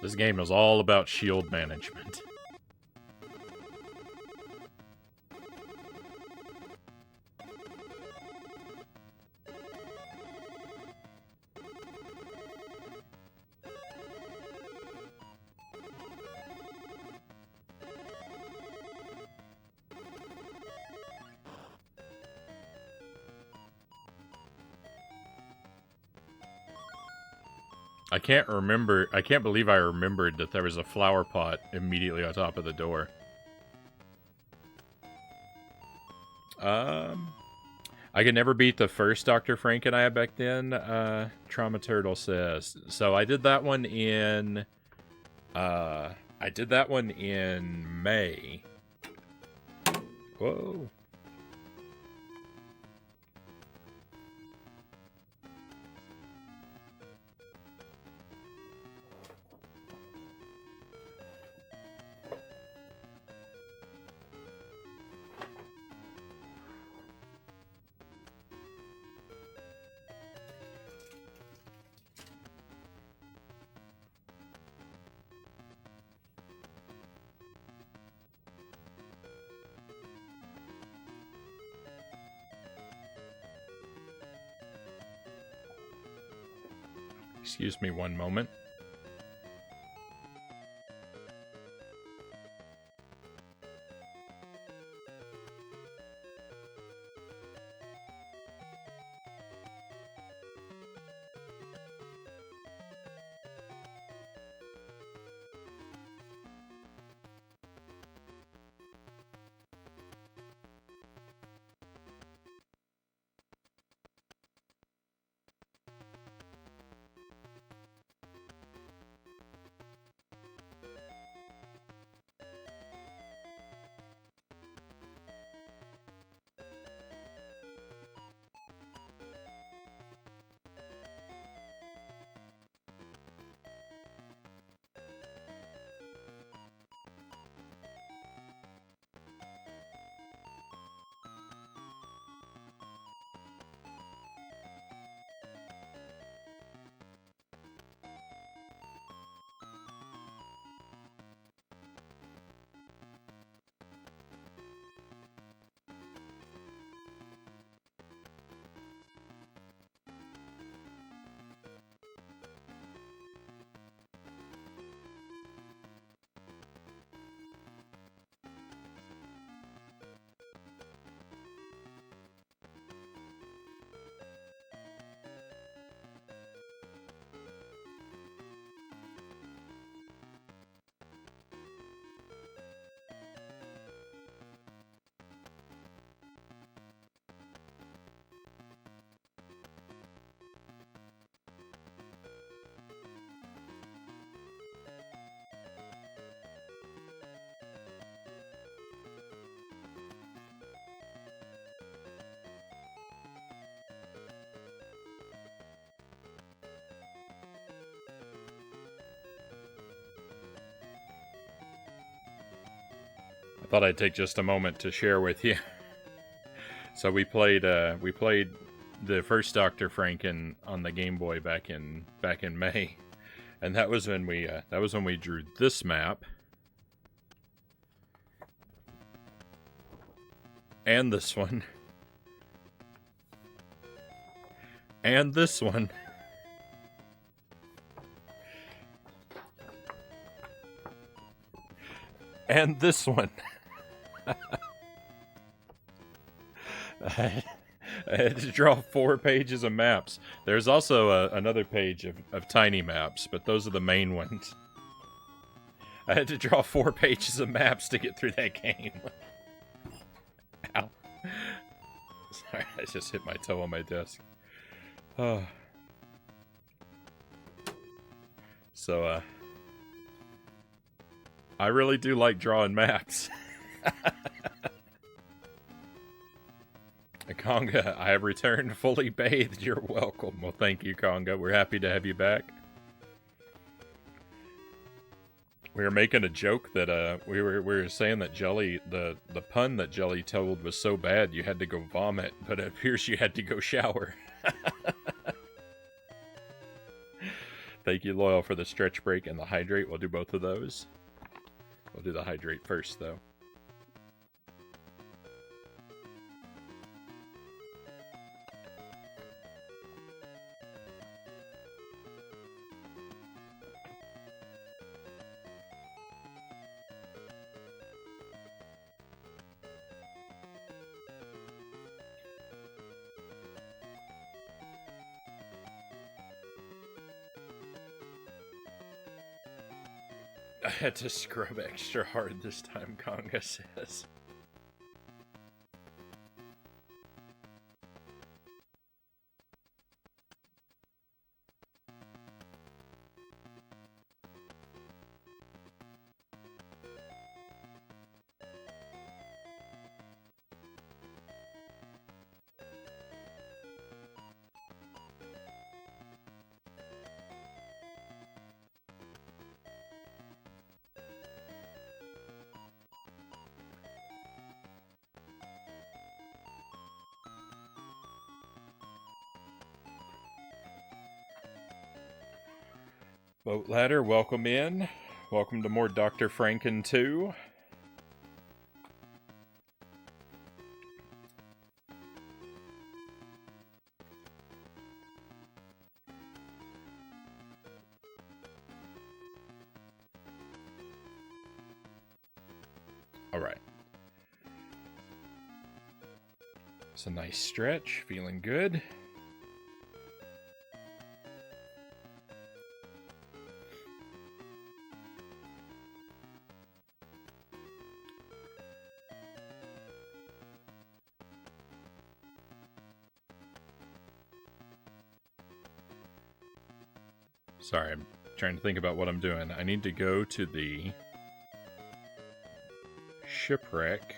This game is all about shield management. I can't believe I remembered that there was a flower pot immediately on top of the door. I could never beat the first Dr. Franken I had back then, Trauma Turtle says. So I did that one in, May. Whoa. Excuse me one moment. thought I'd take just a moment to share with you. So we played the first Dr. Franken on the Game Boy back in May, and that was when we drew this map and this one and this one. And this one. I had to draw 4 pages of maps. There's also another page of tiny maps, but those are the main ones. I had to draw 4 pages of maps to get through that game. Ow. Sorry, I just hit my toe on my desk. Oh. So, I really do like drawing maps. Conga, I have returned fully bathed. You're welcome. Well, thank you, Conga. We're happy to have you back. We were making a joke that we were saying that Jelly, the pun that Jelly told was so bad you had to go vomit, but it appears you had to go shower. Thank you, Loyal, for the stretch break and the hydrate. We'll do both of those. We'll do the hydrate first, though. I had to scrub extra hard this time, Conga says. Boat Ladder, welcome in. Welcome to more Dr. Franken II. All right. It's a nice stretch, feeling good. Sorry, I'm trying to think about what I'm doing. I need to go to the shipwreck.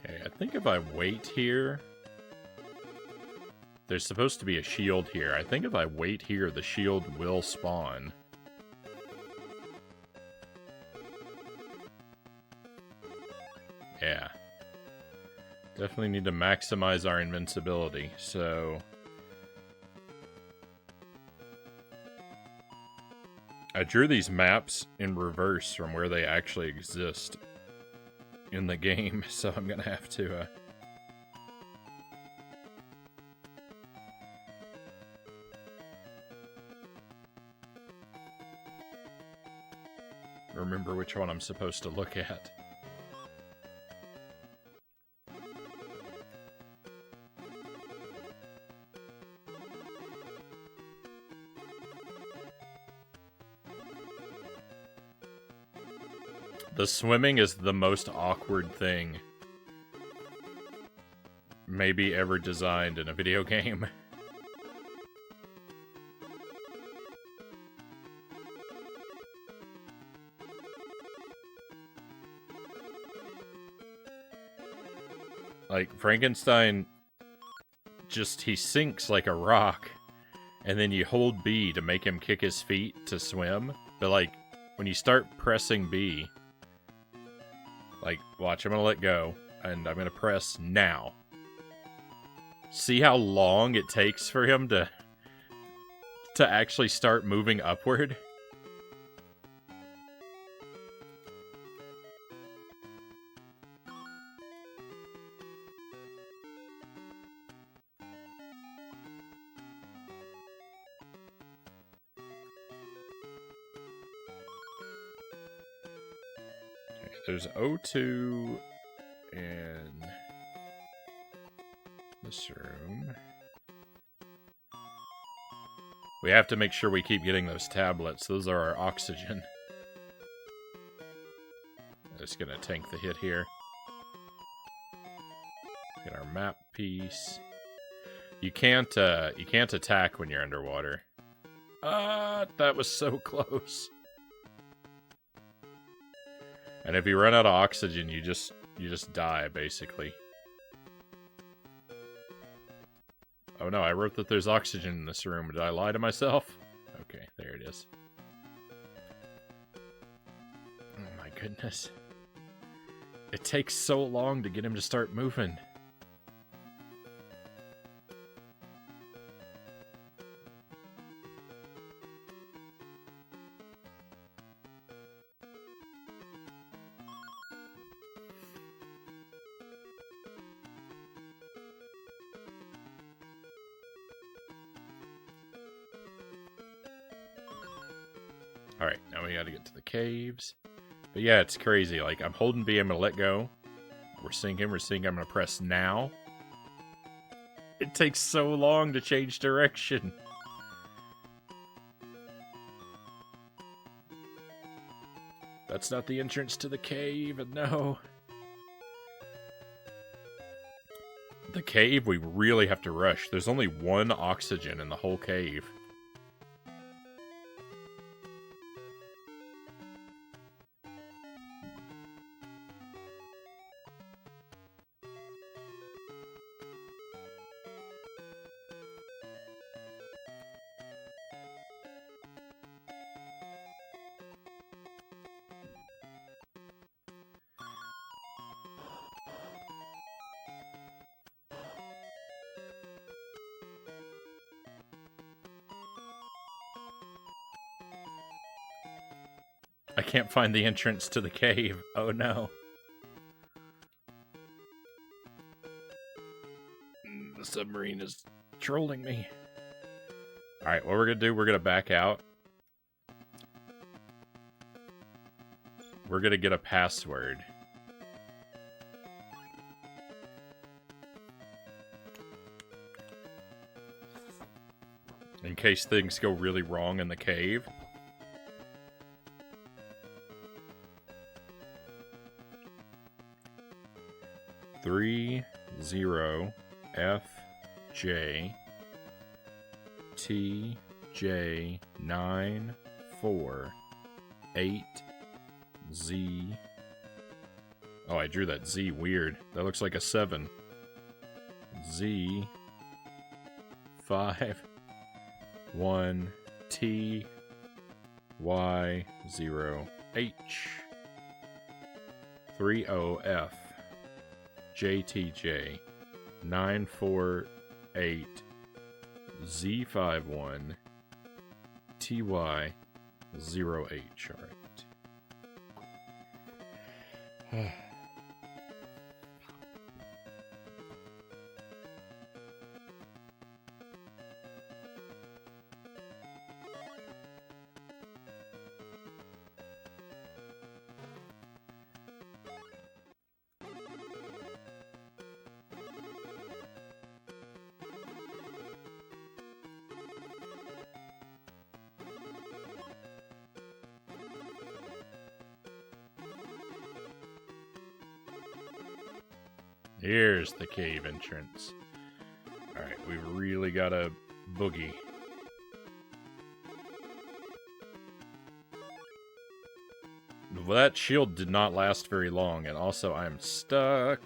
Okay, I think if I wait here... There's supposed to be a shield here. I think if I wait here, the shield will spawn. Yeah. Definitely need to maximize our invincibility, so... I drew these maps in reverse from where they actually exist in the game, so I'm gonna have to remember which one I'm supposed to look at. The swimming is the most awkward thing maybe ever designed in a video game. Like, Frankenstein, he sinks like a rock, and then you hold B to make him kick his feet to swim. But, like, when you start pressing B, like, watch, I'm gonna let go, and I'm gonna press now. See how long it takes for him to actually start moving upward? There's O2 in this room. We have to make sure we keep getting those tablets. Those are our oxygen. Just gonna tank the hit here. Get our map piece. You can't attack when you're underwater. That was so close. And if you run out of oxygen, you just die, basically. Oh no, I wrote that there's oxygen in this room. Did I lie to myself? Okay, there it is. Oh my goodness. It takes so long to get him to start moving. Alright, now we gotta get to the caves. But yeah, it's crazy. Like, I'm holding B, I'm gonna let go. We're sinking, I'm gonna press now. It takes so long to change direction. That's not the entrance to the cave, no. The cave, we really have to rush. There's only one oxygen in the whole cave. I can't find the entrance to the cave. Oh no. The submarine is trolling me. Alright, what we're gonna do, we're gonna back out. We're gonna get a password. In case things go really wrong in the cave. Three 0 FJ TJ 9 4 8 Z. Oh, I drew that Z weird. That looks like a 7. Z 5 1 T Y 0 H 3 O F JTJ 948 Z51 TY 0H, alright. Here's the cave entrance. Alright, we've really got a boogie. Well, that shield did not last very long, and also I'm stuck.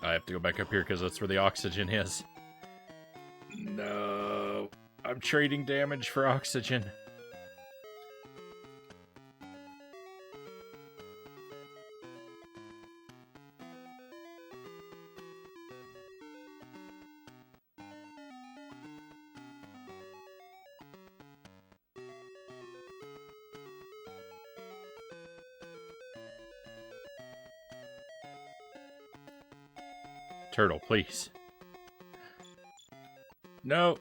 I have to go back up here because that's where the oxygen is. No. I'm trading damage for oxygen. Turtle, please. No.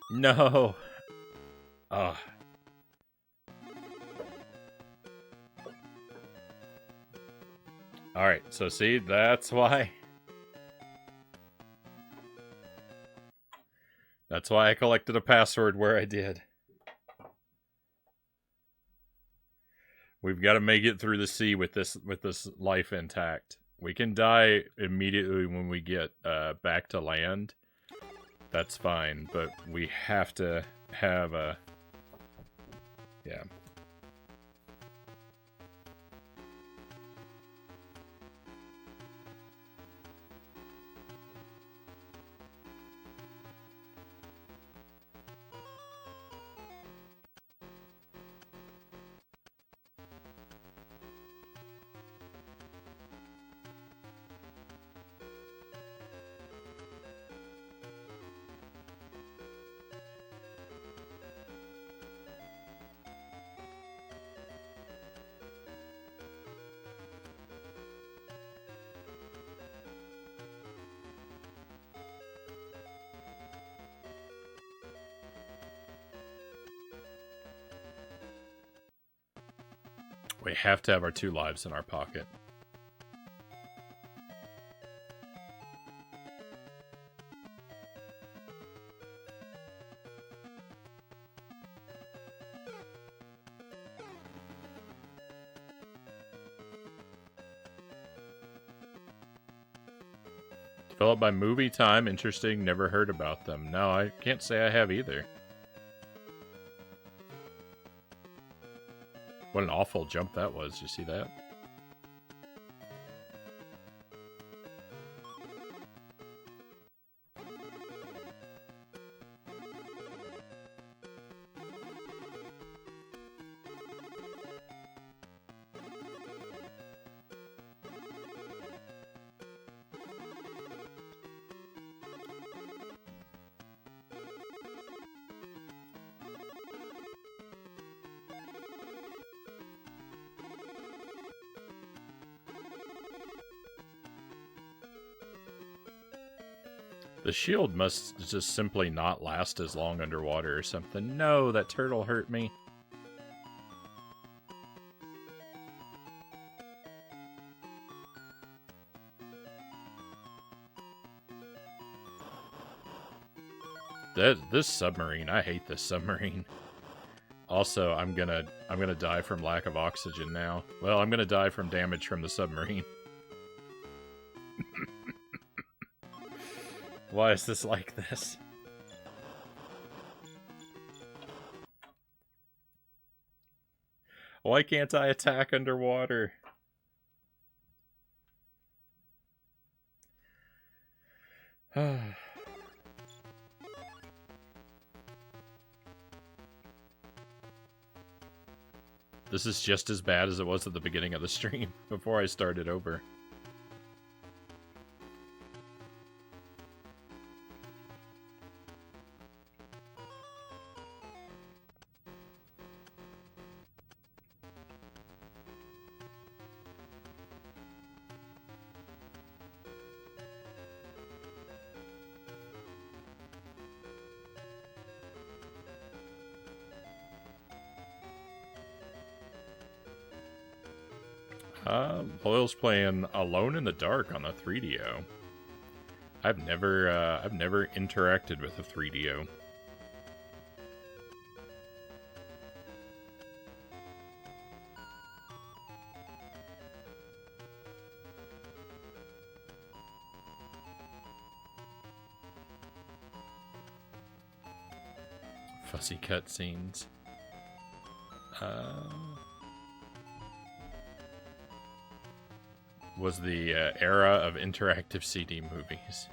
No. Ugh. Alright, so see, that's why. That's why I collected a password where I did. We've got to make it through the sea with this life intact. We can die immediately when we get back to land. That's fine, but we have to have a... Yeah. We have to have our 2 lives in our pocket. Developed by Movie Time. Interesting. Never heard about them. No, I can't say I have either. What an awful jump that was. You see that? The shield must just simply not last as long underwater or something. No, that turtle hurt me. This submarine, I hate this submarine. Also, I'm gonna die from lack of oxygen now. Well, I'm gonna die from damage from the submarine. Why is this like this? Why can't I attack underwater? This is just as bad as it was at the beginning of the stream, before I started over. Loyal's playing Alone in the Dark on the 3DO. I've never interacted with a 3DO. Fussy cutscenes. Was the era of interactive CD movies.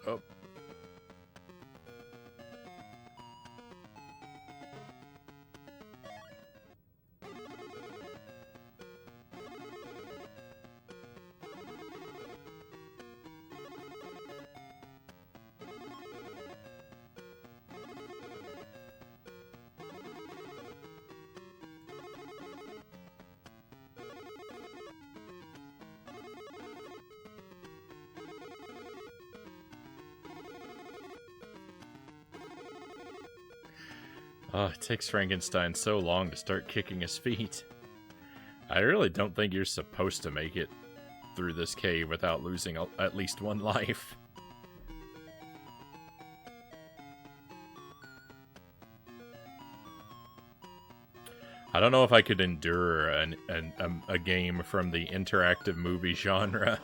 Oh. Oh, it takes Frankenstein so long to start kicking his feet. I really don't think you're supposed to make it through this cave without losing at least one life. I don't know if I could endure a game from the interactive movie genre.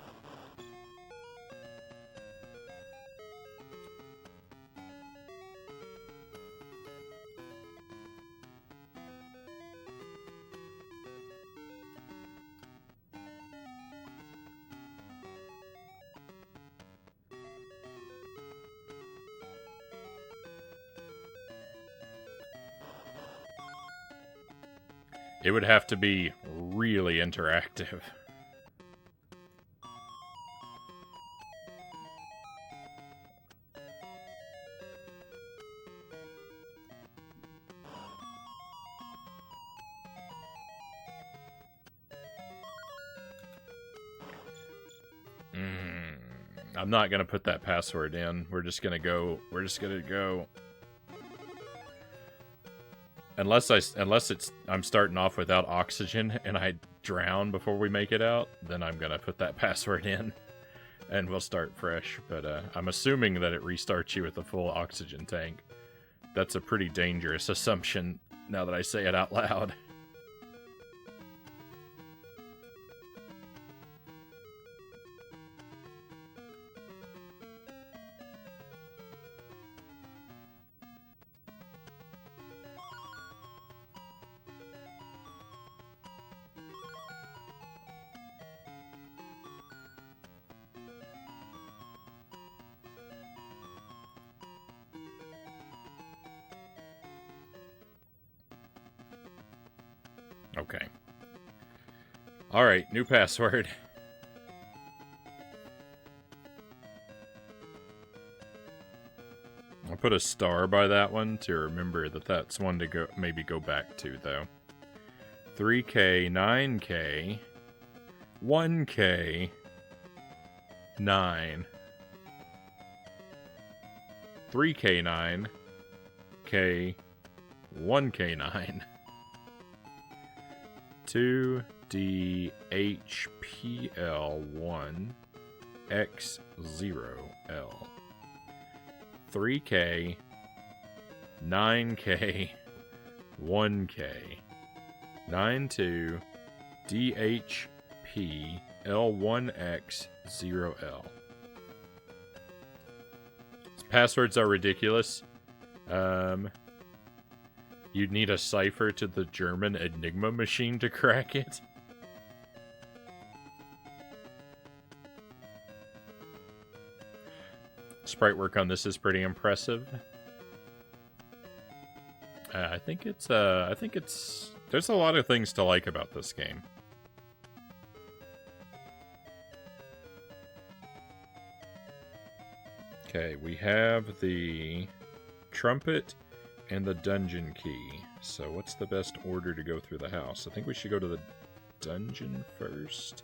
It would have to be really interactive. I'm not gonna put that password in. We're just gonna go. Unless I'm starting off without oxygen and I drown before we make it out, then I'm gonna put that password in, and we'll start fresh. But I'm assuming that it restarts you with a full oxygen tank. That's a pretty dangerous assumption now that I say it out loud. Okay. Alright, new password. I'll put a star by that one to remember that that's one to maybe go back to, though. 3K, 9K, 1K, 9. 3K9. K. 1K9. 2DHPL1 X0L. 3K. 9K. 1K. 92 DHP L1X0L. Passwords are ridiculous. You'd need a cipher to the German Enigma machine to crack it. Sprite work on this is pretty impressive. I think it's there's a lot of things to like about this game. Okay, we have the trumpet and the dungeon key. So what's the best order to go through the house? I think we should go to the dungeon first.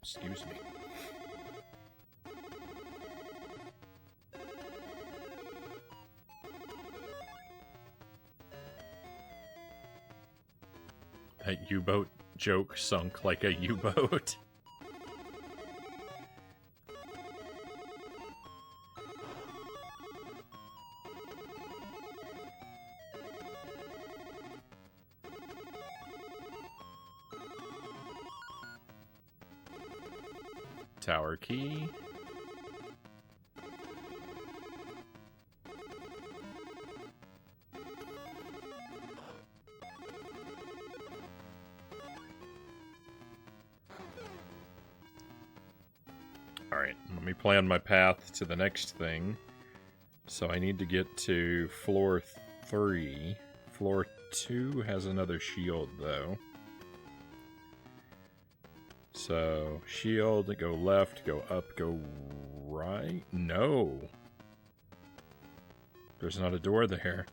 Excuse me. That U-boat joke sunk like a U-boat. Tower key. Alright, let me plan my path to the next thing. So I need to get to floor 3. Floor 2 has another shield, though. So, shield, go left, go up, go right. No! There's not a door there.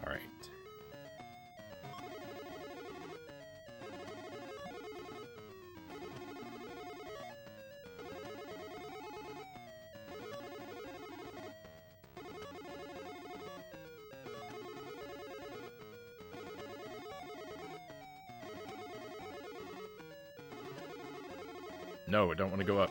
Alright. No, I don't want to go up.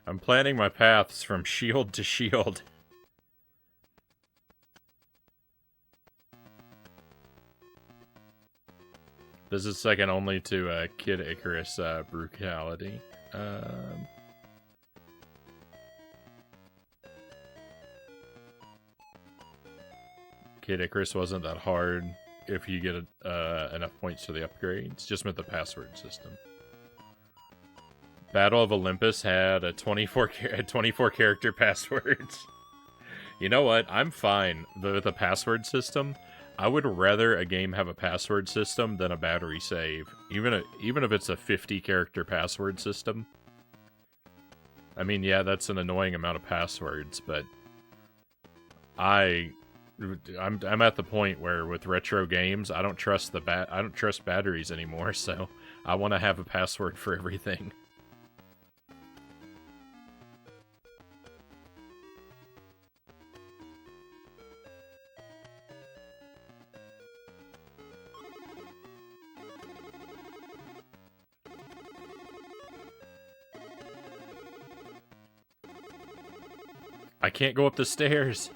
I'm planning my paths from shield to shield. This is second only to Kid Icarus brutality. Kid Icarus wasn't that hard. If you get enough points for the upgrades, just meant the password system. Battle of Olympus had a 24 character passwords. You know what? I'm fine with a password system. I would rather a game have a password system than a battery save, even if it's a 50 character password system. I mean, yeah, that's an annoying amount of passwords, but I'm at the point where with retro games, I don't trust batteries anymore, so I want to have a password for everything. I can't go up the stairs.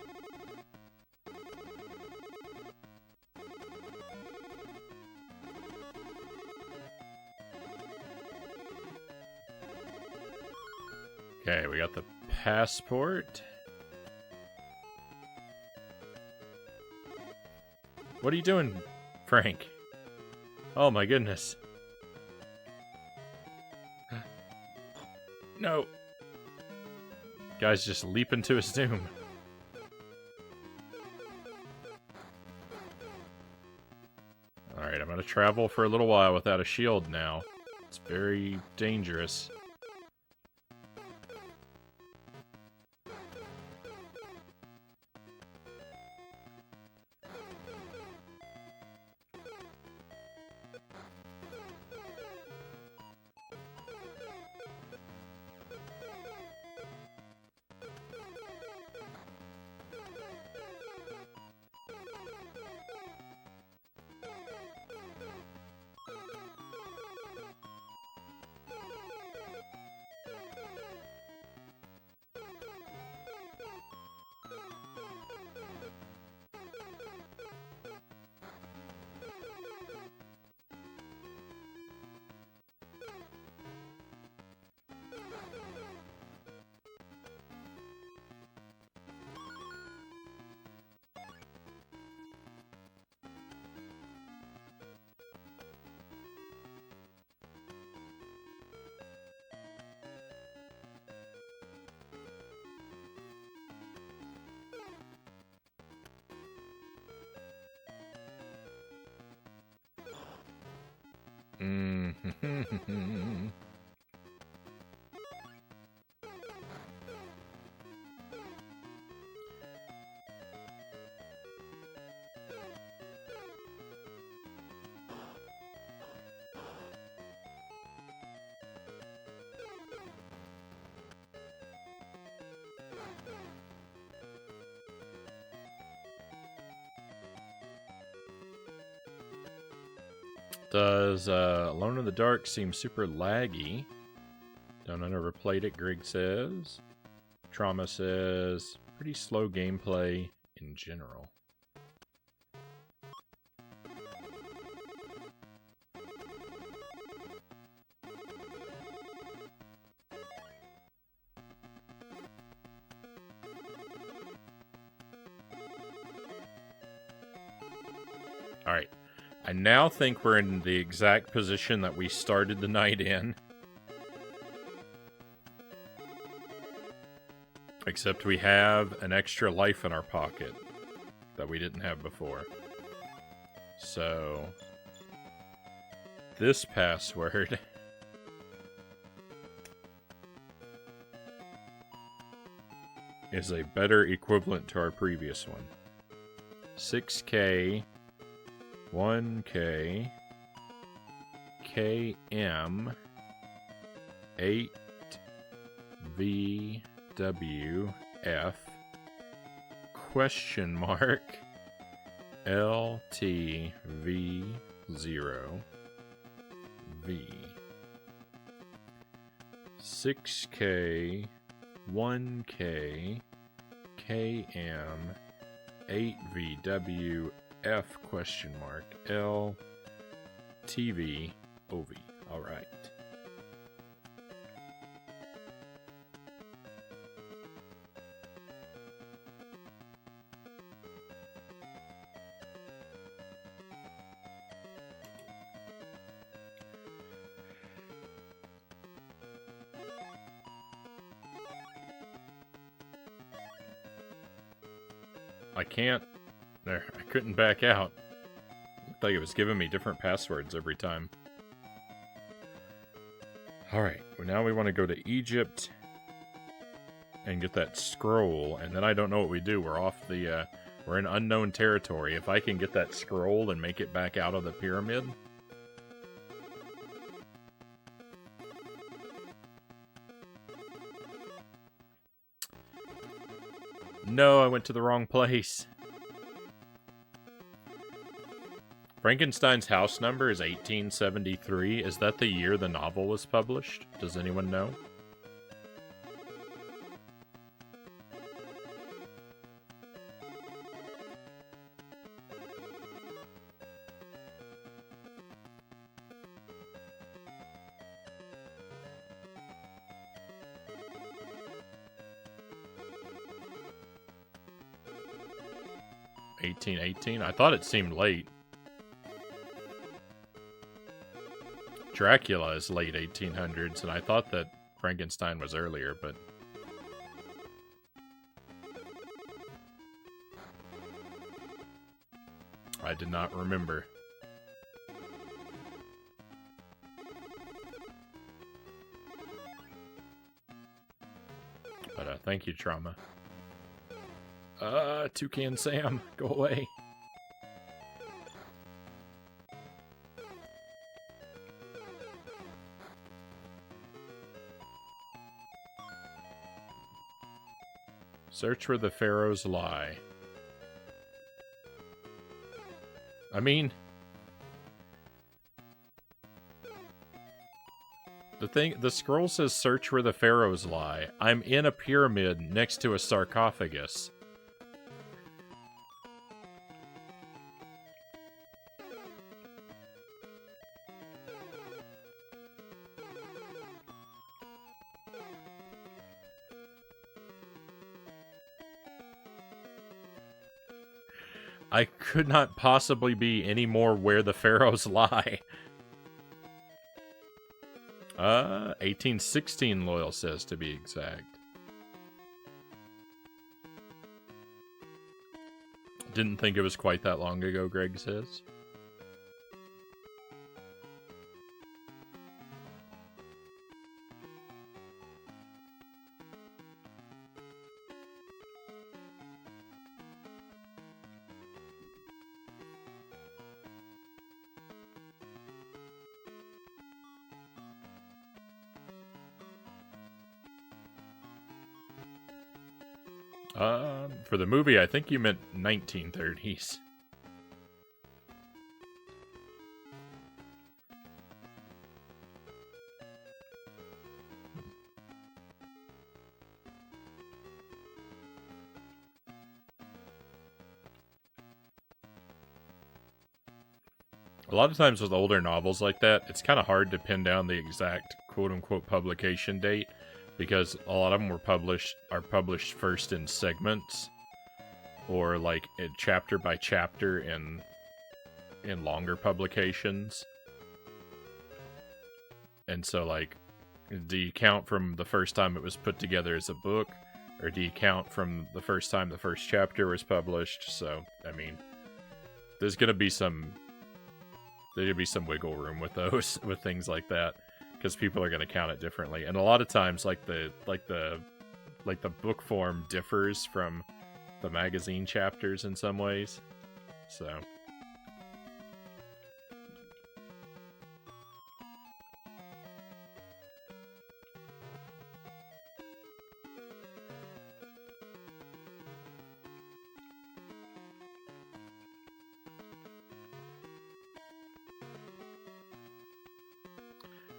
Okay, we got the passport. What are you doing, Frank? Oh my goodness. No. Guy's just leaping to his doom. Alright, I'm gonna travel for a little while without a shield now. It's very dangerous. Does Alone in the Dark seem super laggy? Don't I never played it, Greg says. Trauma says pretty slow gameplay in general. Alright. I now think we're in the exact position that we started the night in. Except we have an extra life in our pocket that we didn't have before. So, this password is a better equivalent to our previous one. 6K, 1K, KM, 8VWF, question mark, LTV0, V. 6K, 1K, KM, 8VWF, question mark, LTV, OV. All right. I can't. There, I couldn't back out. Looked like it was giving me different passwords every time. Alright, well now we want to go to Egypt and get that scroll, and then I don't know what we do. We're off the, we're in unknown territory. If I can get that scroll and make it back out of the pyramid. No, I went to the wrong place. Frankenstein's house number is 1873. Is that the year the novel was published? Does anyone know? I thought it seemed late. Dracula is late 1800s, and I thought that Frankenstein was earlier, but... I did not remember. But, thank you, Trauma. Toucan Sam, go away. Search where the pharaohs lie. I mean... The scroll says search where the pharaohs lie. I'm in a pyramid next to a sarcophagus. I could not possibly be any more where the pharaohs lie. 1816 Loyal says, to be exact. Didn't think it was quite that long ago, Greg says. For the movie, I think you meant 1930s. A lot of times with older novels like that, it's kind of hard to pin down the exact quote-unquote publication date, because a lot of them are published first in segments, or like chapter by chapter in longer publications. And so, like, do you count from the first time it was put together as a book, or do you count from the first time the first chapter was published? So, I mean, there's gonna be some wiggle room with those, with things like that, because people are gonna count it differently. And a lot of times, like the book form differs from the magazine chapters in some ways. So,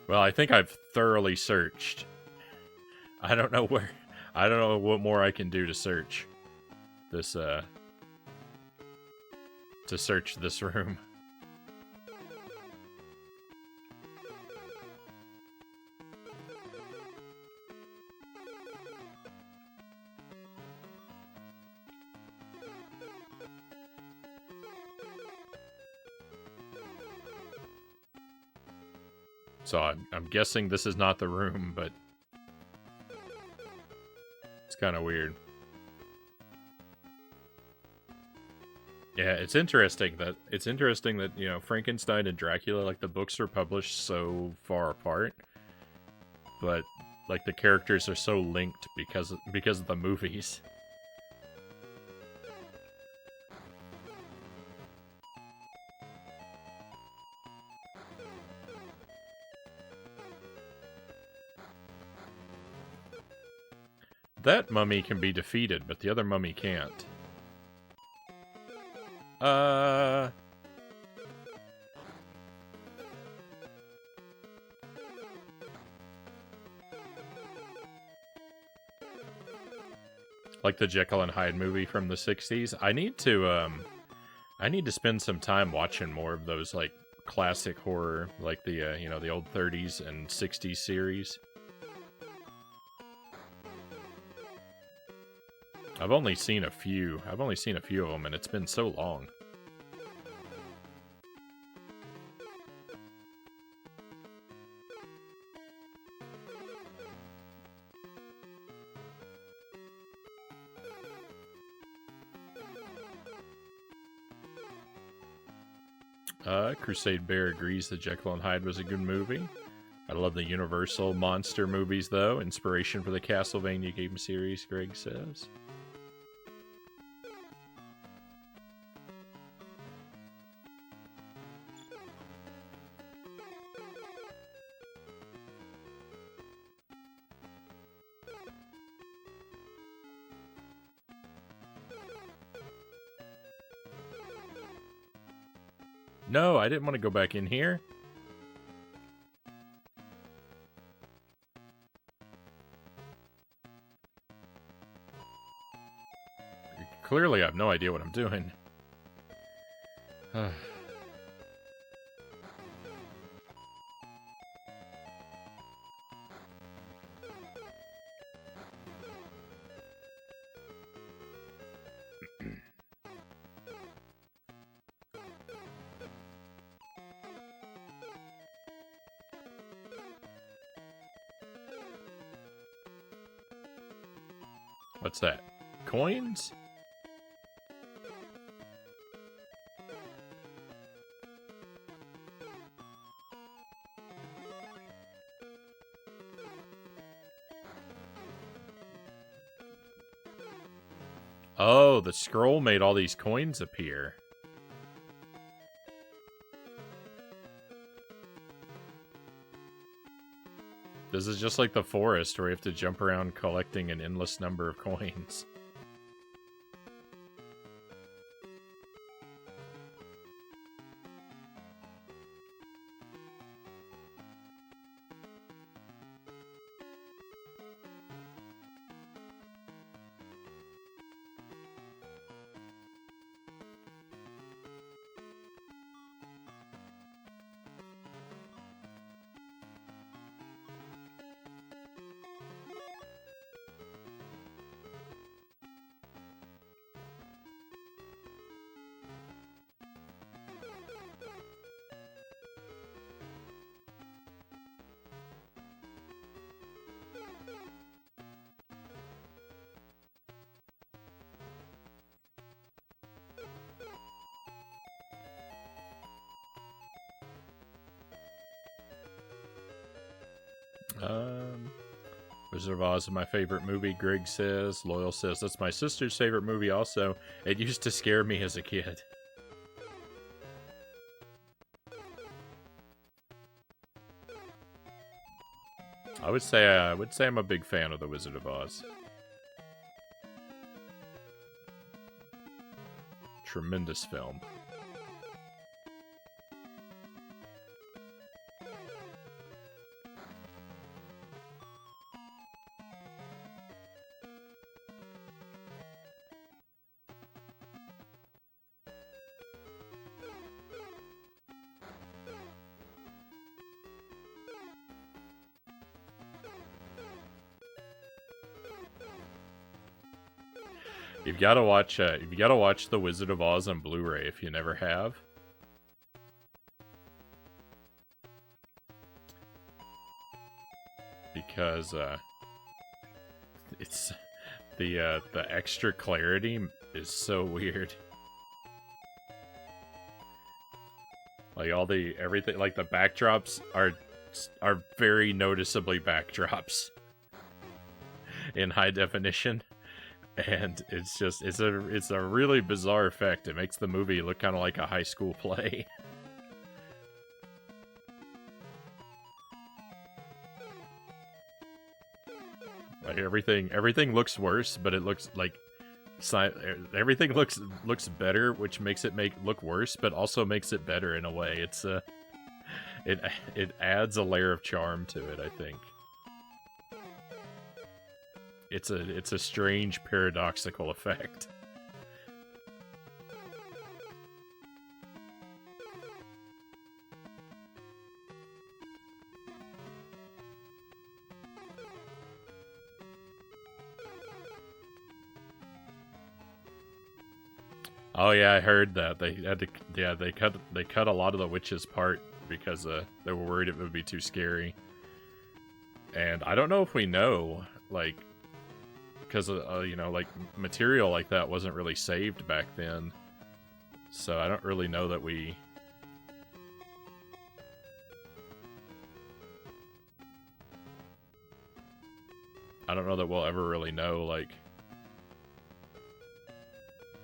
well, I think I've thoroughly searched. I don't know what more I can do to search this, to search this room. So I'm guessing this is not the room, but it's kind of weird. Yeah, it's interesting that you know, Frankenstein and Dracula, like, the books are published so far apart, but like the characters are so linked because of the movies. That mummy can be defeated, but the other mummy can't. Like the Jekyll and Hyde movie from the 60s. I need to spend some time watching more of those, like, classic horror, like the you know, the old 30s and 60s series. I've only seen a few of them, and it's been so long. Crusade Bear agrees that Jekyll and Hyde was a good movie. I love the Universal monster movies, though. Inspiration for the Castlevania game series, Greg says. No, I didn't want to go back in here. Clearly, I have no idea what I'm doing. What's that? Coins? Oh, the scroll made all these coins appear. This is just like the forest where you have to jump around collecting an endless number of coins. Wizard of Oz is my favorite movie, Greg says. Loyal says, that's my sister's favorite movie also. It used to scare me as a kid. I would say I'm a big fan of The Wizard of Oz. Tremendous film. You've got to watch The Wizard of Oz on Blu-ray if you never have. Because it's the extra clarity is so weird. Like everything, like the backdrops are very noticeably backdrops in high definition. And it's a really bizarre effect. It makes the movie look kind of like a high school play. Like everything looks worse, but it looks like everything looks better, which makes it look worse, but also makes it better in a way. It's it adds a layer of charm to it, I think. It's a strange paradoxical effect. Oh yeah, I heard that they had to. Yeah, they cut a lot of the witch's part because they were worried it would be too scary. And I don't know if we know, like, because you know, like material like that wasn't really saved back then. So I don't really know that we don't know that we'll ever really know, like,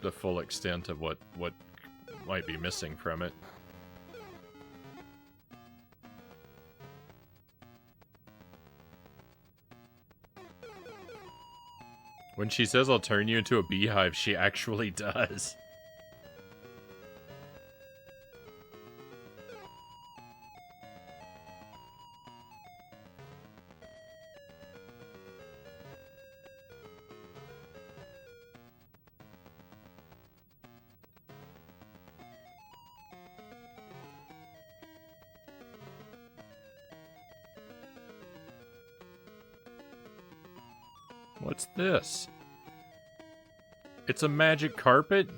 the full extent of what might be missing from it. When she says I'll turn you into a beehive, she actually does. What's this? It's a magic carpet?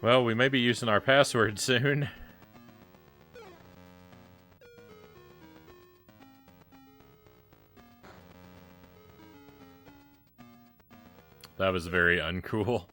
Well, we may be using our password soon. That was very uncool.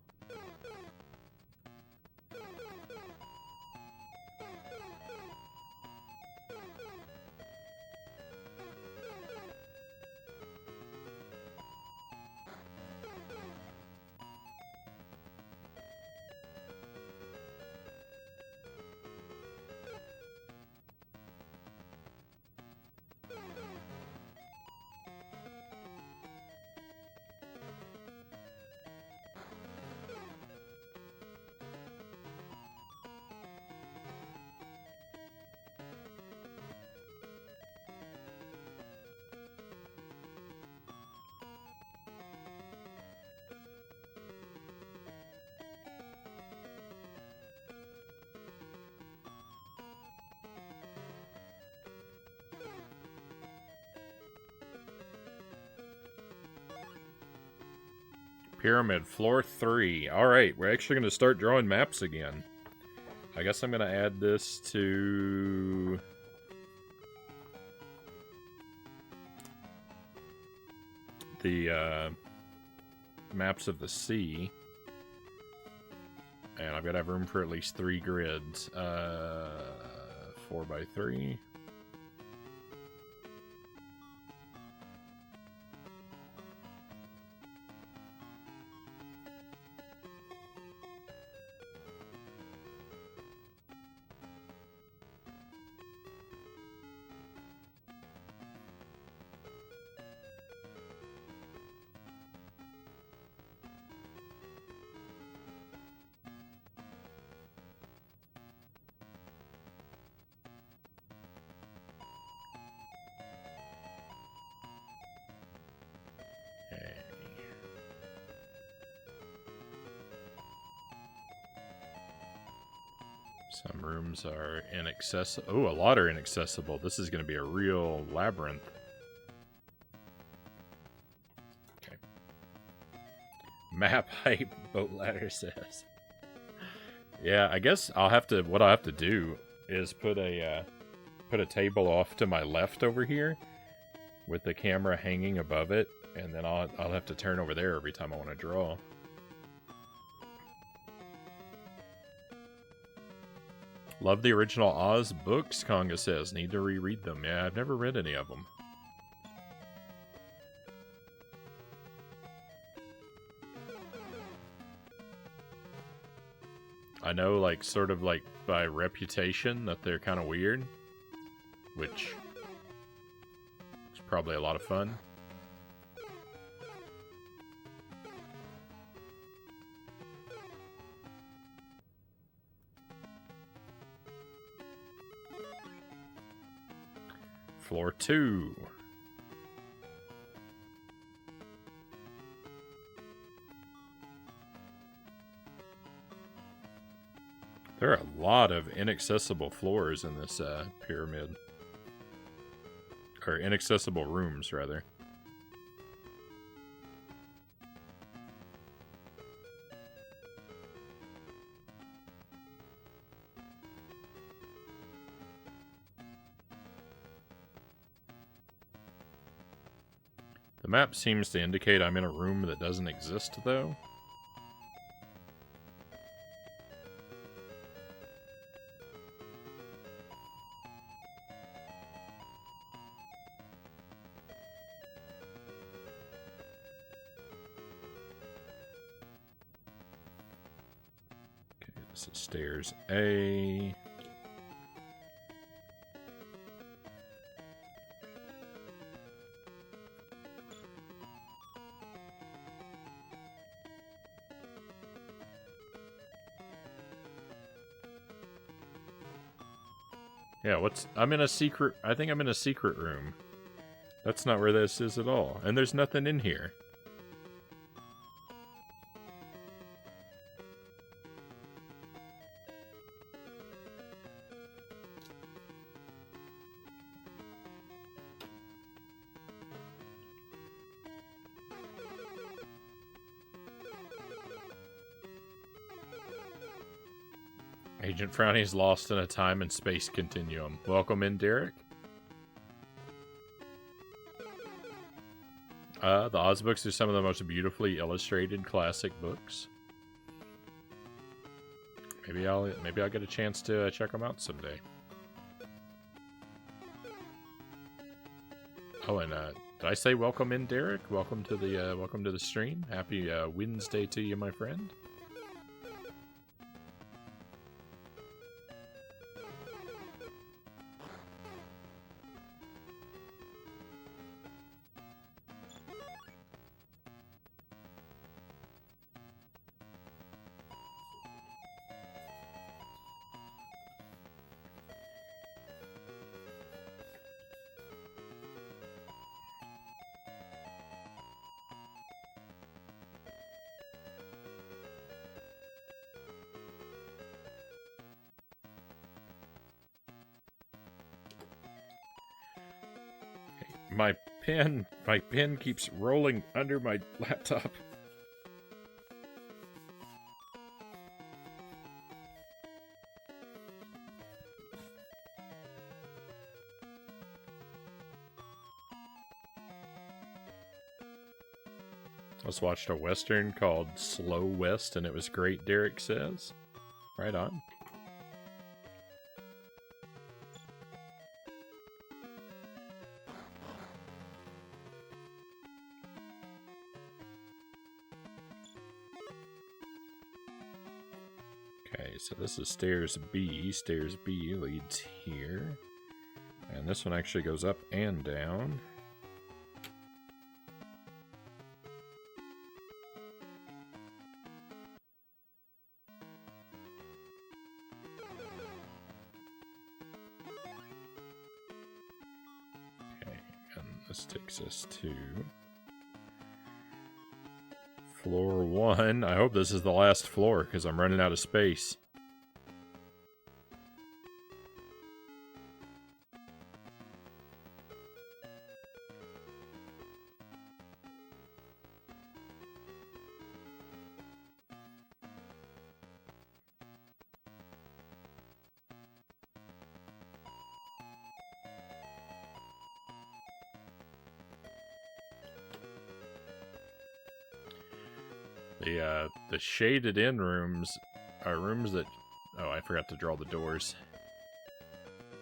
Pyramid, floor 3. Alright, we're actually going to start drawing maps again. I guess I'm going to add this to... the maps of the sea. And I've got to have room for at least 3 grids. 4x3. Some rooms are inaccessible. Oh, a lot are inaccessible. This is going to be a real labyrinth. Okay. Map height, boat ladder says. Yeah, I guess I'll have to. What I'll have to do is put a table off to my left over here, with the camera hanging above it, and then I'll have to turn over there every time I want to draw. Love the original Oz books, Conga says. Need to reread them. Yeah, I've never read any of them. I know, like, sort of like by reputation that they're kind of weird, which is probably a lot of fun. Floor 2. There are a lot of inaccessible floors in this pyramid. Or inaccessible rooms, rather. The map seems to indicate I'm in a room that doesn't exist, though. Okay, this is stairs A. Yeah, I'm in a secret... I think I'm in a secret room. That's not where this is at all. And there's nothing in here. Agent Frownie is lost in a time and space continuum. Welcome in, Derek. The Oz books are some of the most beautifully illustrated classic books. Maybe I'll get a chance to check them out someday. Oh, and did I say welcome in, Derek? Welcome to the stream. Happy Wednesday to you, my friend. My pen keeps rolling under my laptop. I just watched a Western called Slow West, and it was great, Derek says. Right on. Okay, so this is stairs B. Stairs B leads here. And this one actually goes up and down. Okay, and this takes us to floor 1. I hope this is the last floor, because I'm running out of space. The shaded in rooms are rooms that... Oh, I forgot to draw the doors.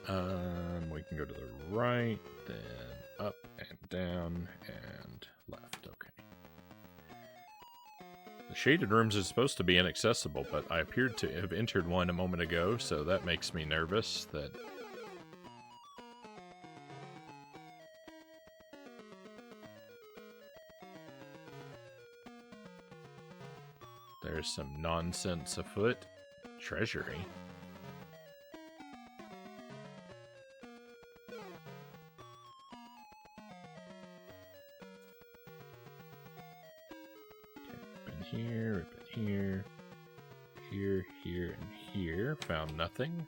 We can go to the right, then up and down and left. Okay. The shaded rooms are supposed to be inaccessible, but I appeared to have entered one a moment ago, so that makes me nervous that... There's some nonsense afoot. Treasury. Okay, been here, been here, here, and here. Found nothing.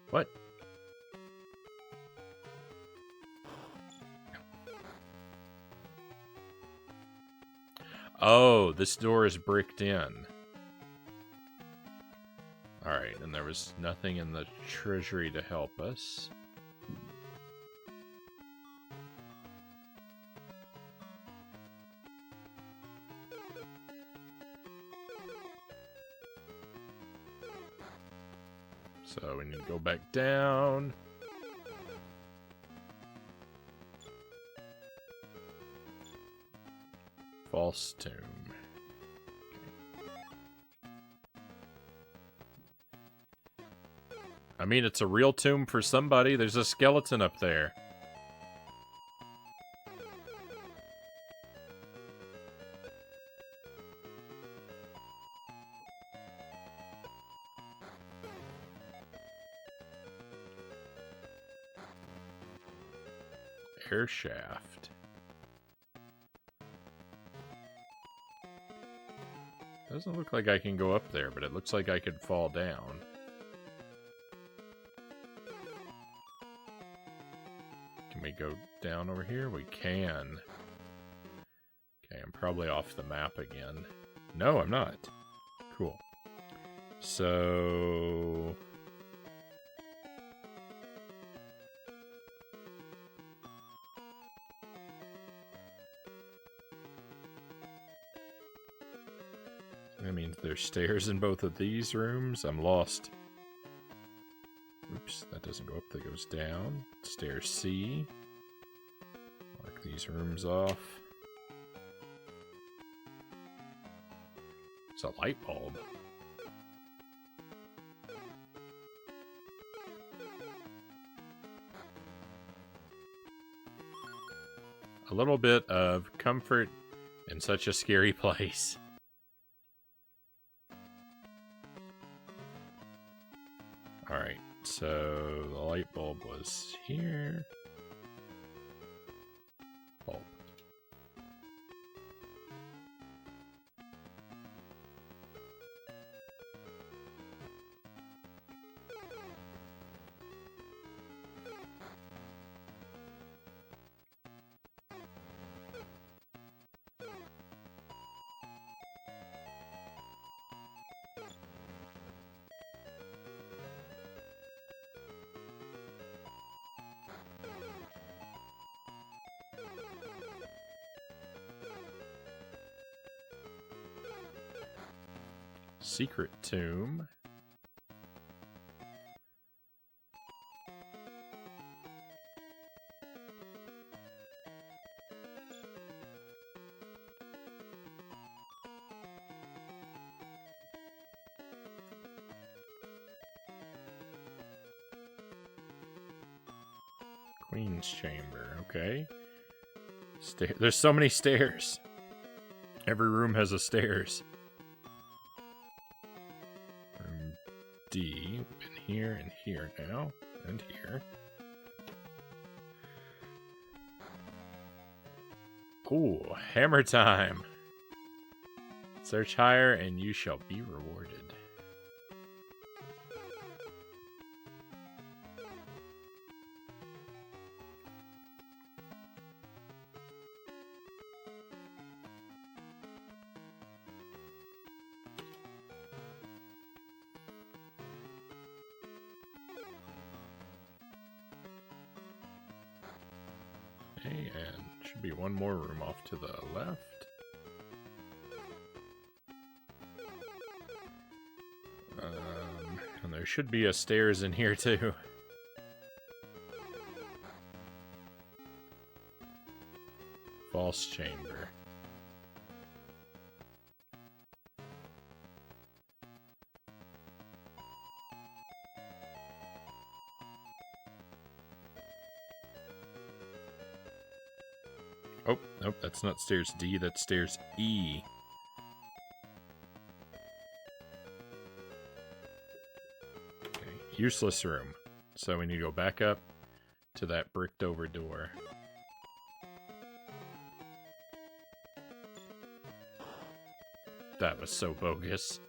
What? Oh, this door is bricked in. Alright, and there was nothing in the treasury to help us. So we need to go back down. False tomb. I mean, it's a real tomb for somebody. There's a skeleton up there. Air shaft. Doesn't look like I can go up there, but it looks like I could fall down. Can we go down over here? We can. Okay, I'm probably off the map again. No, I'm not. Cool. So... that means there's stairs in both of these rooms. I'm lost. Oops, that doesn't go up, that goes down. Stairs C. Mark these rooms off. It's a light bulb. A little bit of comfort in such a scary place. Alright, so the light bulb was here. Bulb. Secret tomb. Queen's chamber, okay. There's so many stairs. Every room has a stairs. Room D, and here now, and here. Ooh, hammer time! Search higher and you shall be rewarded. Okay, and should be one more room off to the left. And there should be a stairs in here too. False chamber. Oh, nope, that's not stairs D, that's stairs E. Okay, useless room. So we need to go back up to that bricked over door. That was so bogus.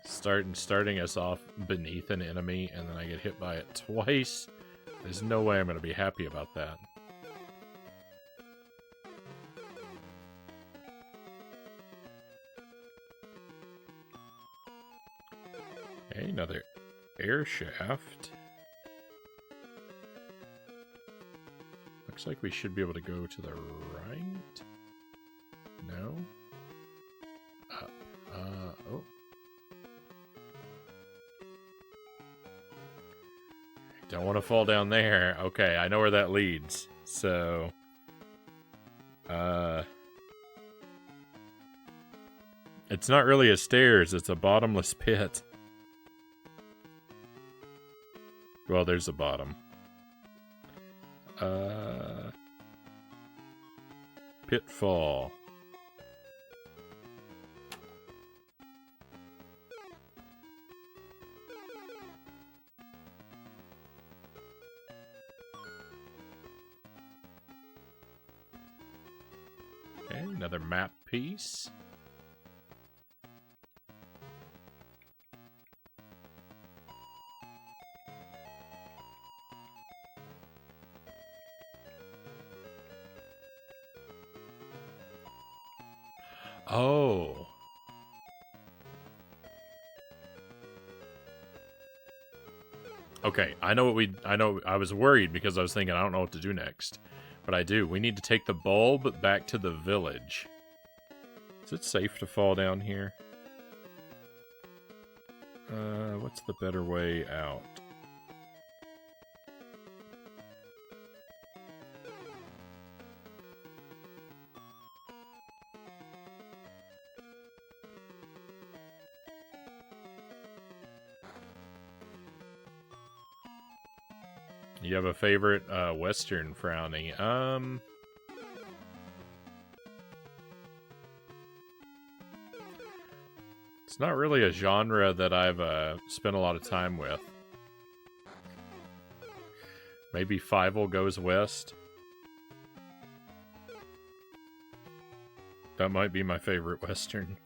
Starting us off beneath an enemy, and then I get hit by it twice. There's no way I'm going to be happy about that. Okay, another air shaft. Looks like we should be able to go to the right. No? Up. Oh. Don't want to fall down there. Okay, I know where that leads. So, it's not really a stairs, it's a bottomless pit. Well, there's a bottom. Pitfall. Okay, another map piece. Oh. Okay, I know I was worried because I was thinking I don't know what to do next. But I do. We need to take the bulb back to the village. Is it safe to fall down here? What's the better way out? You have a favorite Western, Frownie? It's not really a genre that I've spent a lot of time with. Maybe Fievel Goes West. That might be my favorite Western.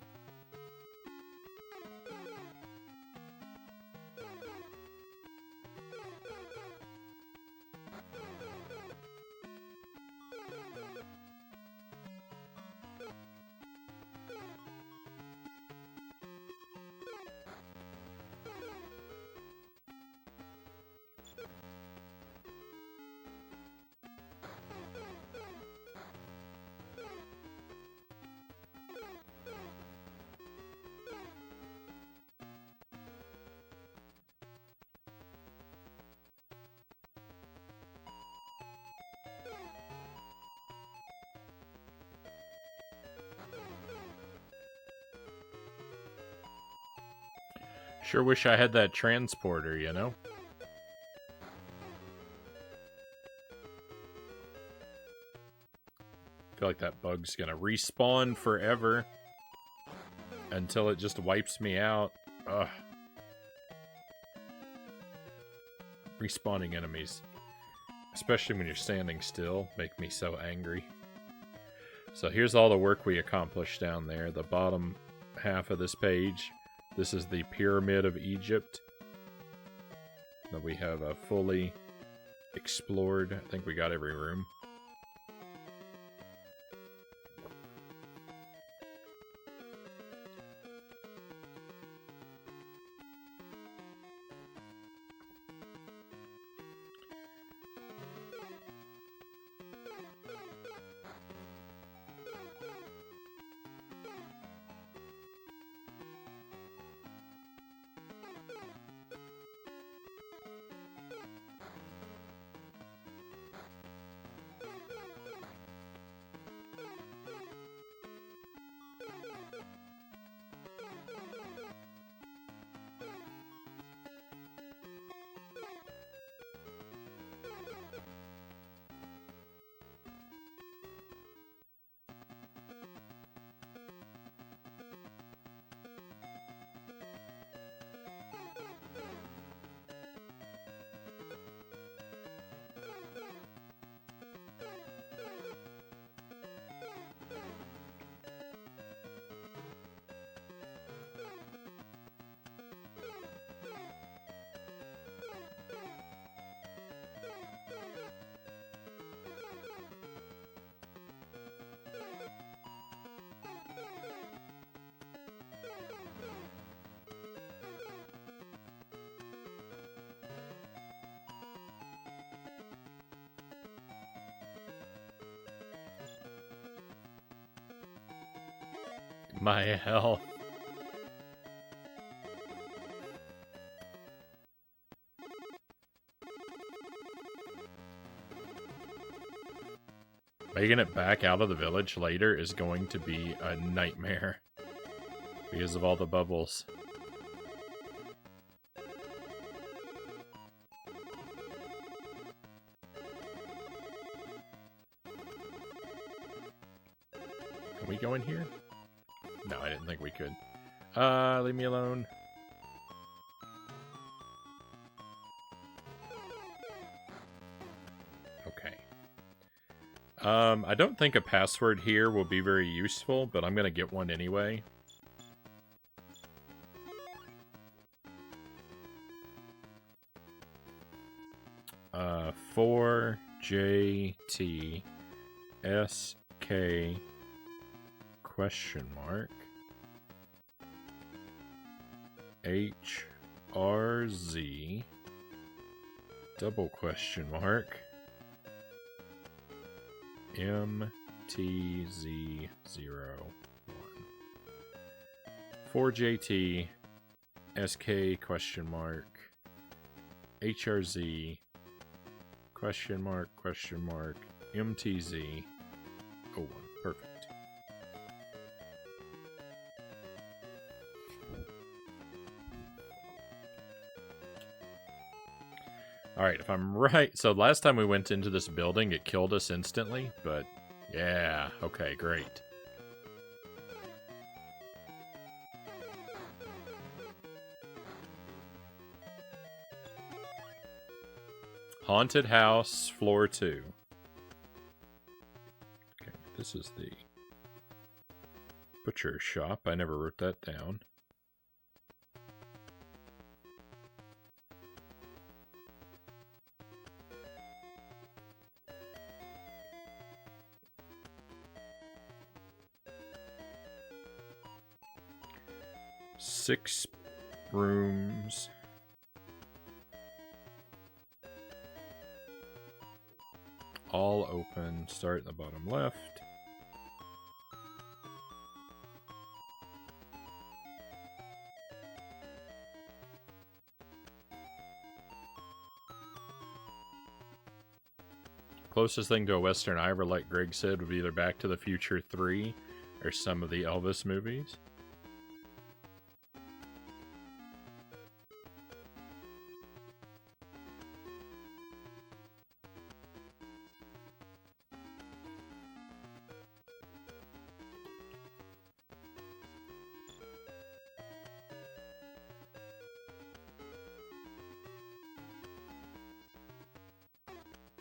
Sure wish I had that transporter, you know? Feel like that bug's gonna respawn forever until it just wipes me out. Ugh. Respawning enemies, especially when you're standing still, make me so angry. So here's all the work we accomplished down there. The bottom half of this page. This is the Pyramid of Egypt that we have fully explored. I think we got every room. My health. Making it back out of the village later is going to be a nightmare because of all the bubbles. Can we go in here? No, I didn't think we could. Leave me alone. Okay. I don't think a password here will be very useful, but I'm gonna get one anyway. Uh, 4JTSK question mark HRZ double question mark MTZ01 4JT SK question mark HRZ question mark MTZ 01. Perfect. Alright, if I'm right... So last time we went into this building, it killed us instantly, but... Yeah, okay, great. Haunted House, Floor 2. Okay, this is the butcher shop. I never wrote that down. Six rooms. All open. Start in the bottom left. Closest thing to a Western Ivor, like Greg said, would be either Back to the Future 3 or some of the Elvis movies.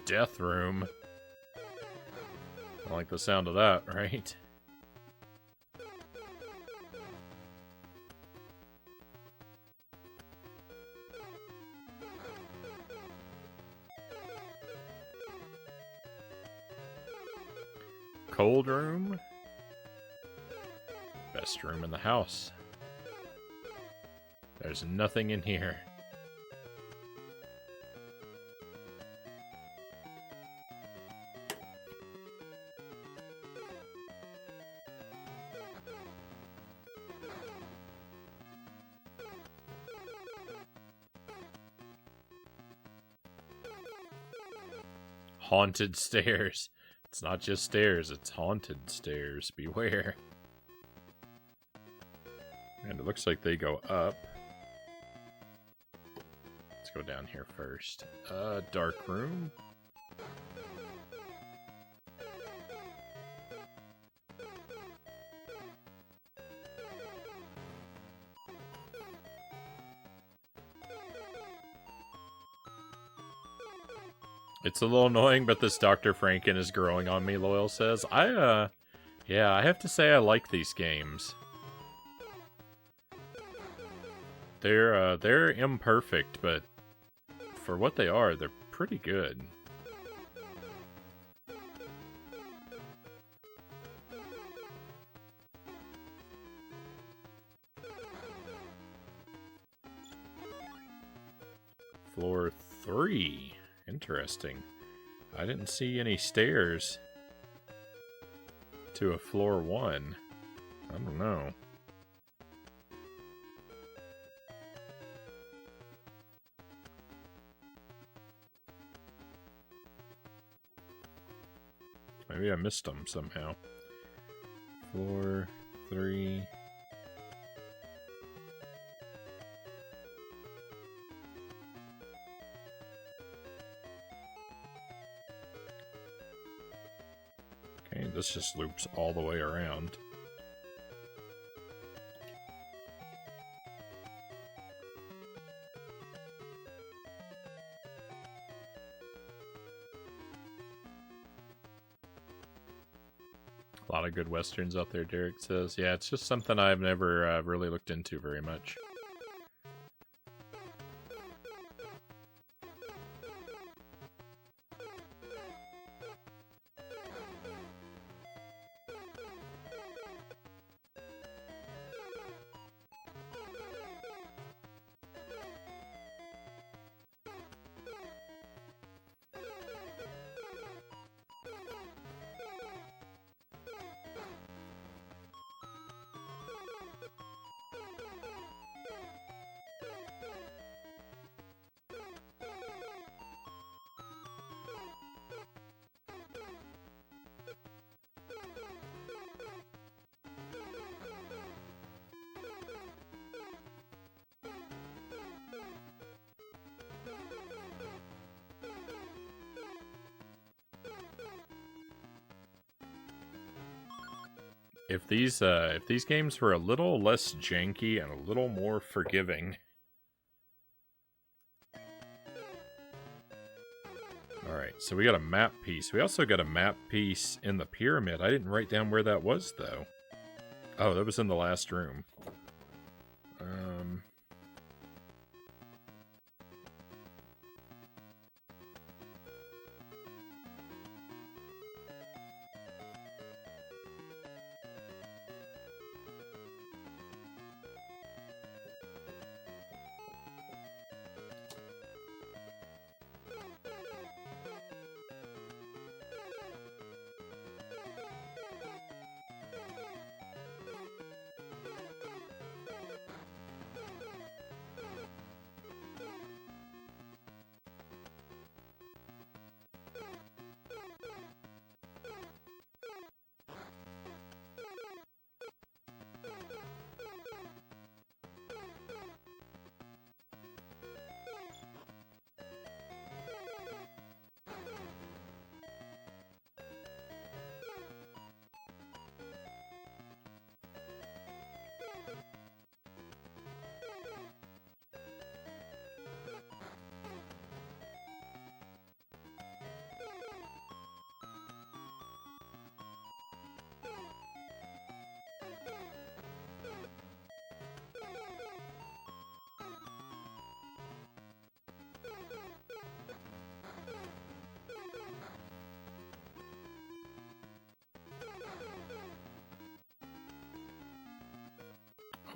Death room. I like the sound of that, right? Cold room. Best room in the house. There's nothing in here. Haunted stairs. It's not just stairs, it's haunted stairs. Beware. And it looks like they go up. Let's go down here first. Dark room. It's a little annoying, but this Dr. Franken is growing on me, Loyal says. Yeah, I have to say I like these games. They're imperfect, but for what they are, they're pretty good. Floor 3. Interesting. I didn't see any stairs to a floor 1. I don't know. Maybe I missed them somehow. 4, 3... Okay, this just loops all the way around. A lot of good westerns out there, Derek says. Yeah, it's just something I've never really looked into very much. If these games were a little less janky and a little more forgiving. Alright, so we got a map piece. We also got a map piece in the pyramid. I didn't write down where that was, though. Oh, that was in the last room.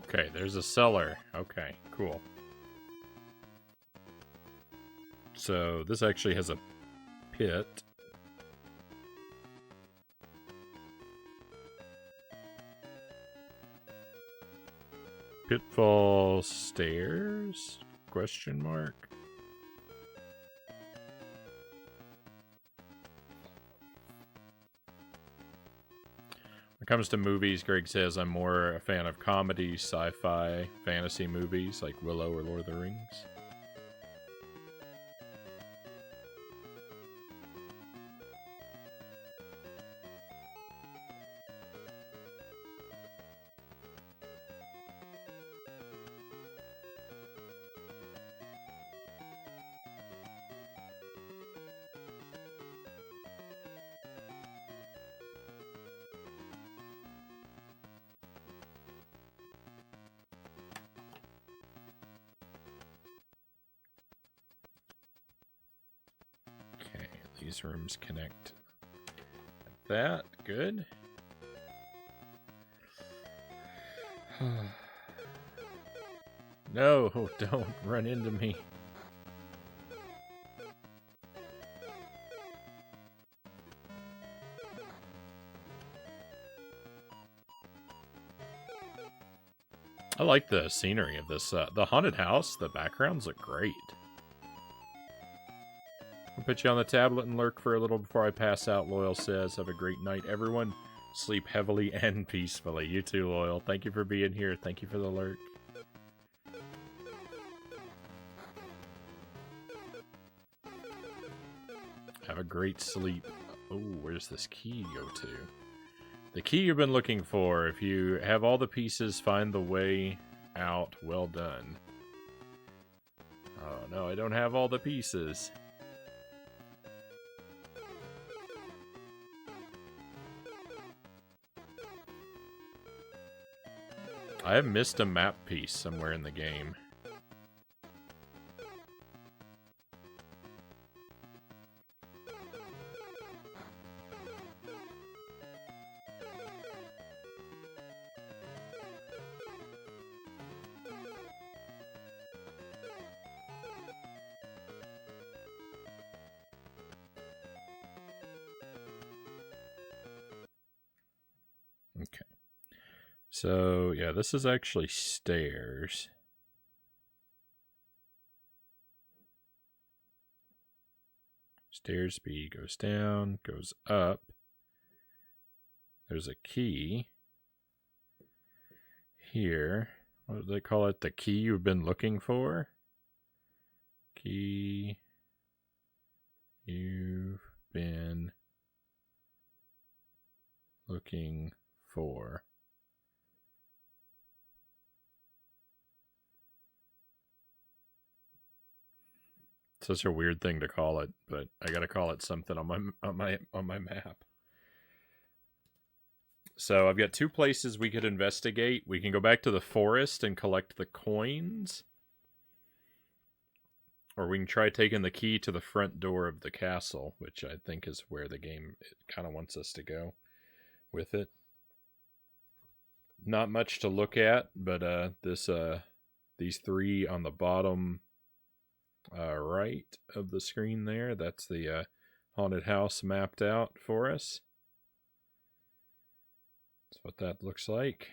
Okay, there's a cellar. Okay, cool. So this actually has a pit. Pitfall stairs? Question mark. When it comes to movies, Greg says I'm more a fan of comedy, sci-fi, fantasy movies like Willow or Lord of the Rings. These rooms connect like that. Good. No, don't run into me. I like the scenery of this. The haunted house, the backgrounds look great. I'll put you on the tablet and lurk for a little before I pass out, Loyal says. Have a great night, everyone. Sleep heavily and peacefully. You too, Loyal. Thank you for being here. Thank you for the lurk. Have a great sleep. Oh, where's this key go to? The key you've been looking for. If you have all the pieces, find the way out. Well done. Oh, no, I don't have all the pieces. I have missed a map piece somewhere in the game. Okay. So, yeah, this is actually stairs. Stairs B goes down, goes up. There's a key here. What do they call it? The key you've been looking for? Key you've been looking for. Such a weird thing to call it, but I gotta call it something on my map. So I've got two places we could investigate. We can go back to the forest and collect the coins, or we can try taking the key to the front door of the castle, which I think is where the game kind of wants us to go with it. Not much to look at, but these three on the bottom right of the screen there, that's the haunted house mapped out for us. That's what that looks like.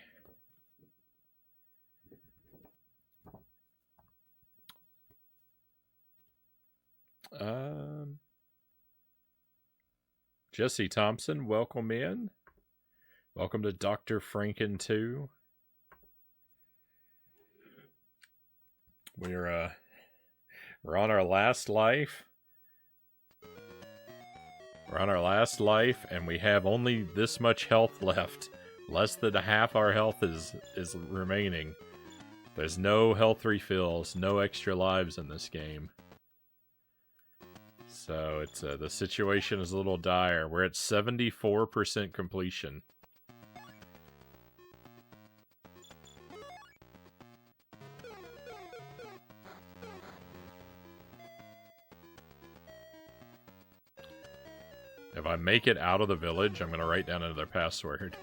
Jesse Thompson, welcome in. Welcome to Dr. Franken II. We're on our last life. We're on our last life, and we have only this much health left. Less than half our health is remaining. There's no health refills, no extra lives in this game. So it's the situation is a little dire. We're at 74% completion. If I make it out of the village, I'm going to write down another password.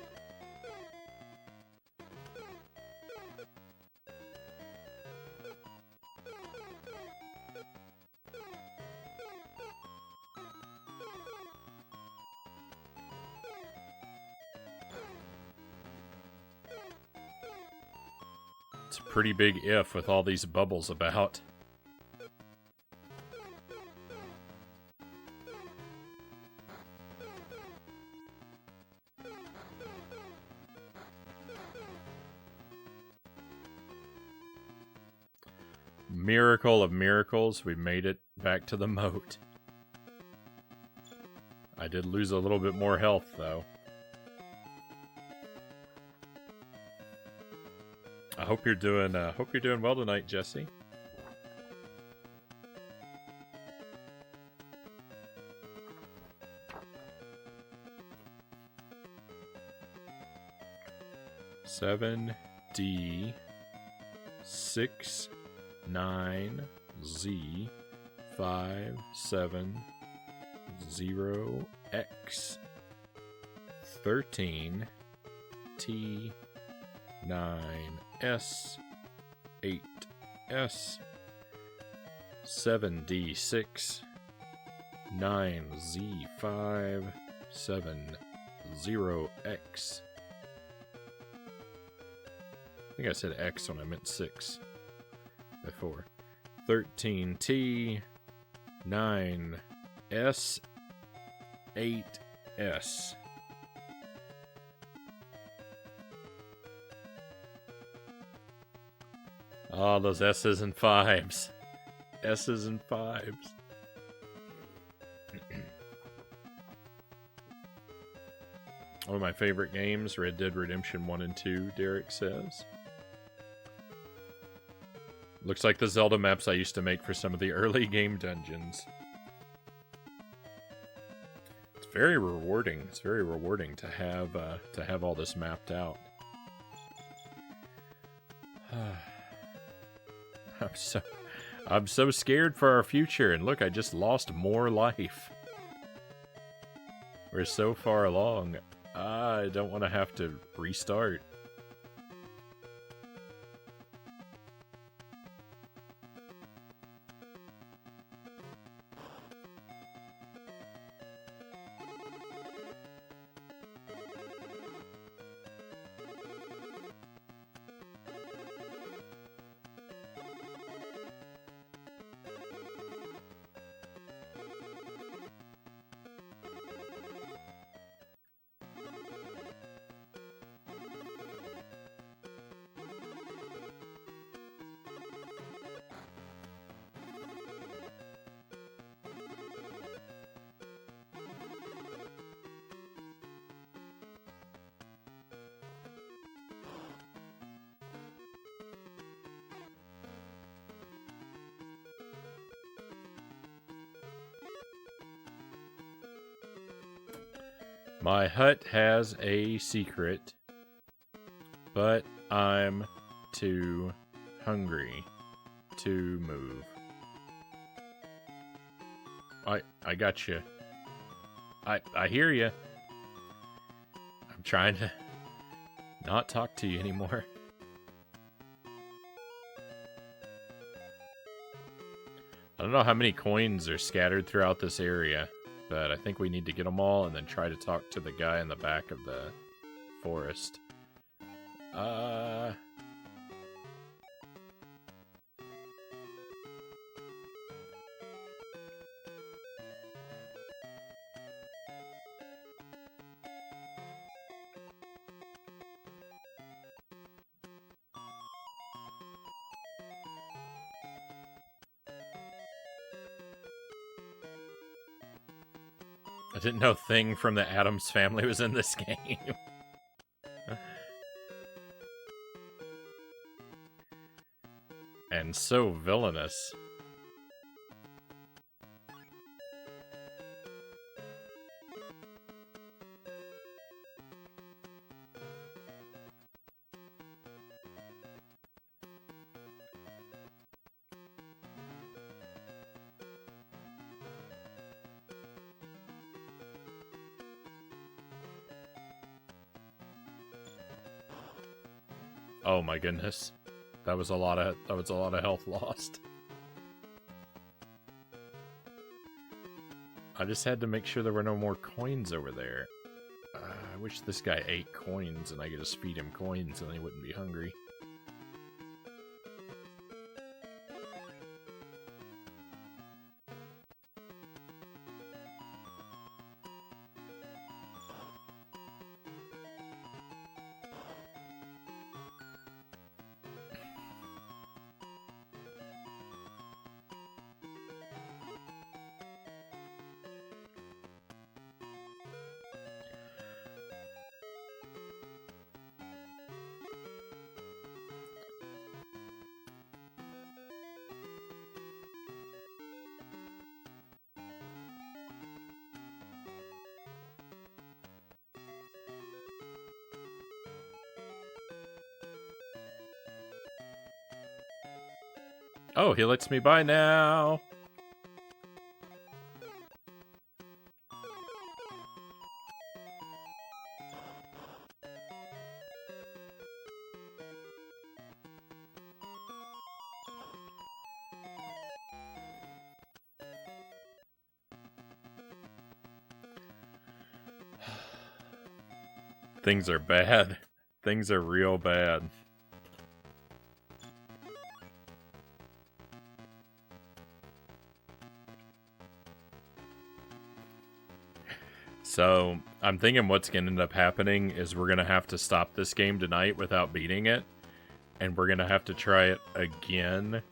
It's a pretty big if with all these bubbles about. Miracle of miracles, we made it back to the moat. I did lose a little bit more health, though. I hope you're doing well tonight, Jesse. Seven D 6 9 Z 5 7 0 X 13 T 9 S 8 S 7 D 6 9 Z 5 7 0 X. I think I said X when I meant 6 before. 13T 9 S8S. Oh, those S's and 5s. S's and 5s. One of my favorite games, Red Dead Redemption 1 and 2, Derek says. Looks like the Zelda maps I used to make for some of the early game dungeons. It's very rewarding. It's very rewarding to have all this mapped out. I'm so scared for our future, and look, I just lost more life. We're so far along. I don't want to have to restart. My hut has a secret, but I'm too hungry to move. I got you. I hear you. I'm trying to not talk to you anymore. I don't know how many coins are scattered throughout this area, but I think we need to get them all and then try to talk to the guy in the back of the forest. I didn't know Thing from the Addams Family was in this game. And so villainous. Oh my goodness. That was a lot of health lost. I just had to make sure there were no more coins over there. I wish this guy ate coins and I could just feed him coins and he wouldn't be hungry. Oh, he lets me by now. Things are bad. Things are real bad. So, I'm thinking what's going to end up happening is we're going to have to stop this game tonight without beating it. And we're going to have to try it again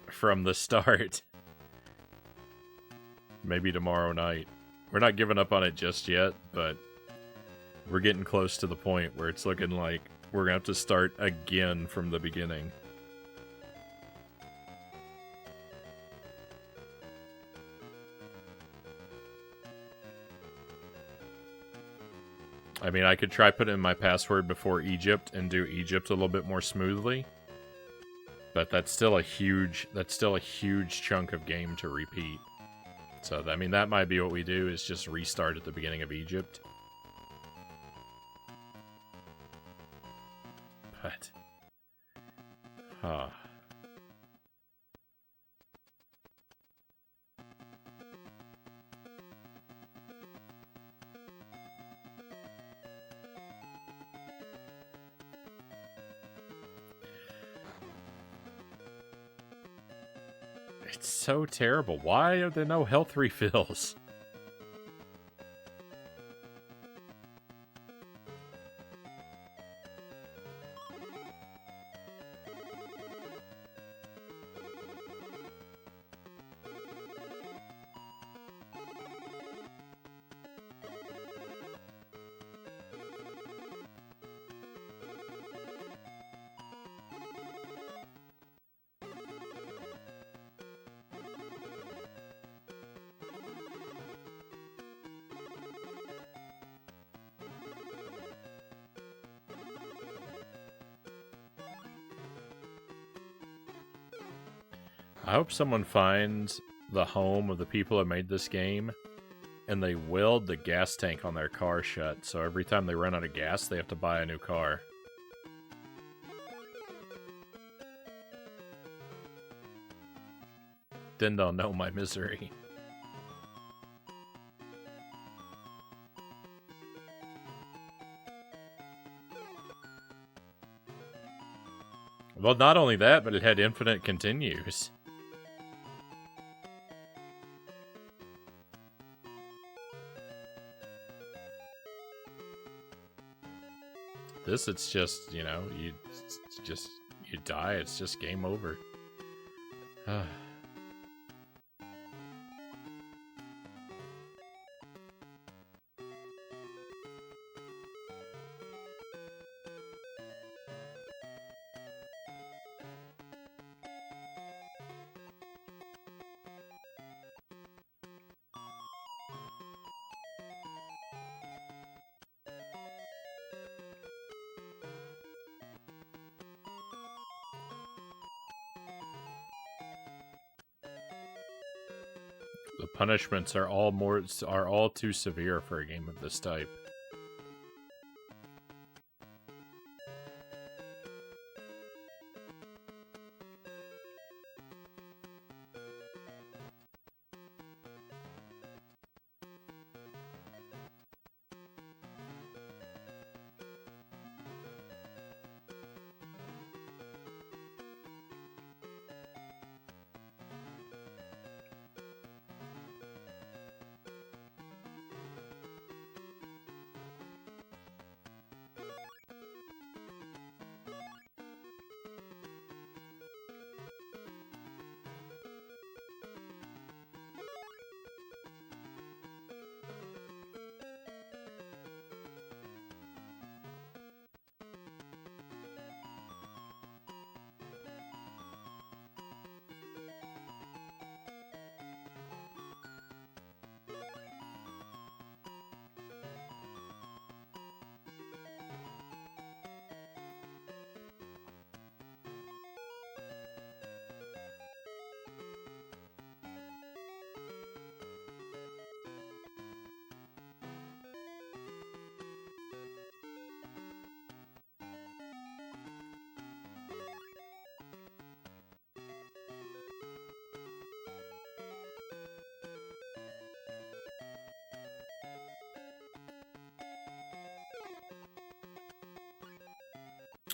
from the start. Maybe tomorrow night. We're not giving up on it just yet, but we're getting close to the point where it's looking like we're going to have to start again from the beginning. I mean, I could try putting in my password before Egypt and do Egypt a little bit more smoothly. But that's still a huge chunk of game to repeat. So, I mean, that might be what we do, is just restart at the beginning of Egypt. But... It's so terrible. Why are there no health refills? I hope someone finds the home of the people that made this game, and they weld the gas tank on their car shut, so every time they run out of gas, they have to buy a new car. Then they'll know my misery. Well, not only that, but it had infinite continues. This, it's just, you know, you die, it's just game over. The punishments are all too severe for a game of this type.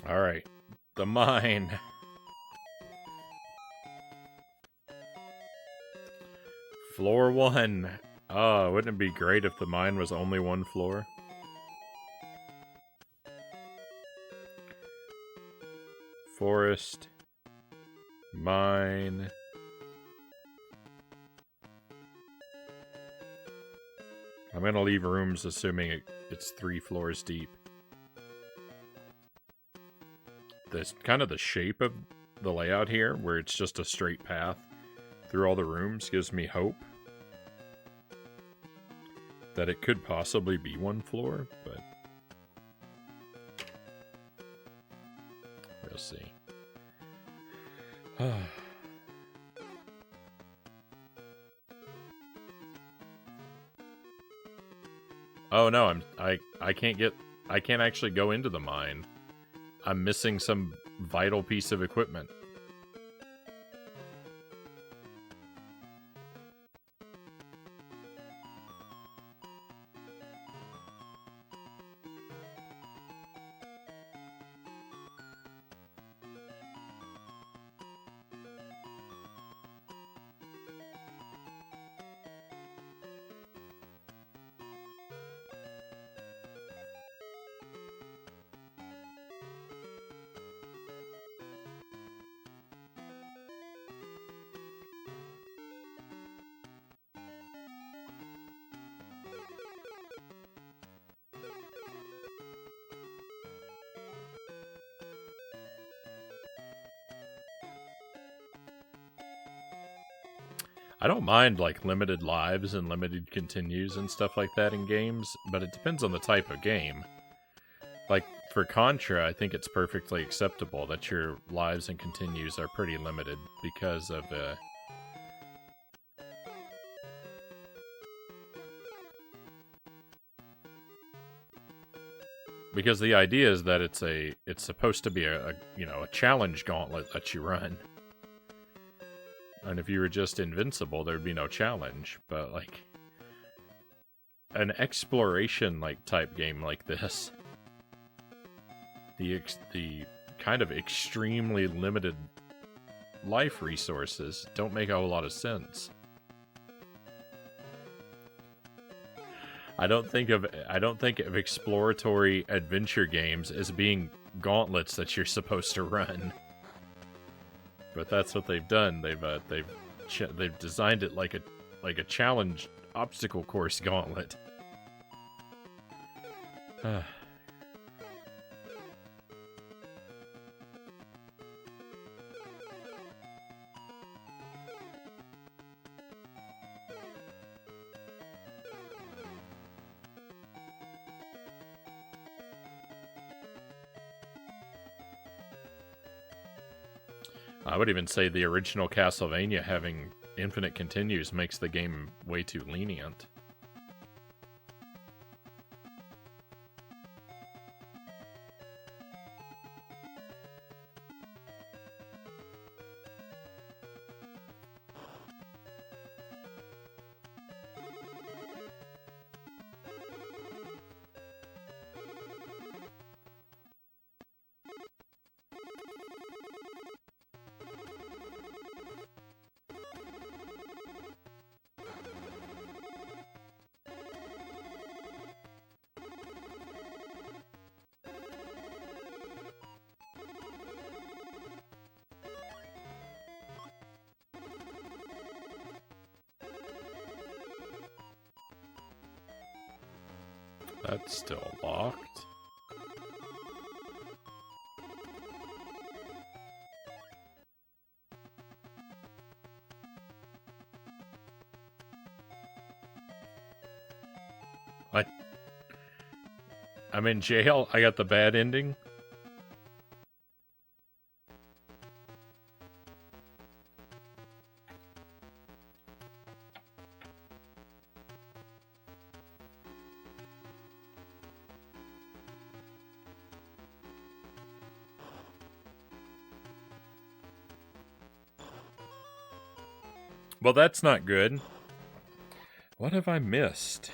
Alright, the mine. Floor 1. Oh, wouldn't it be great if the mine was only one floor? Forest. Mine. I'm gonna leave rooms assuming it's 3 floors deep. This kind of the shape of the layout here, where it's just a straight path through all the rooms, gives me hope that it could possibly be 1 floor, but we'll see. Oh no, I can't actually go into the mine. I'm missing some vital piece of equipment. I don't mind, like, limited lives and limited continues and stuff like that in games, but it depends on the type of game. Like, for Contra, I think it's perfectly acceptable that your lives and continues are pretty limited because of, because the idea is that it's supposed to be a challenge gauntlet that you run. And if you were just invincible, there'd be no challenge. But, like, an exploration, like, type game like this, the kind of extremely limited life resources don't make a whole lot of sense. I don't think of exploratory adventure games as being gauntlets that you're supposed to run. But that's what they've done. They've designed it like a challenge obstacle course gauntlet. I would even say the original Castlevania having infinite continues makes the game way too lenient. That's still locked. What? I'm in jail? I got the bad ending? Well, that's not good. What have I missed?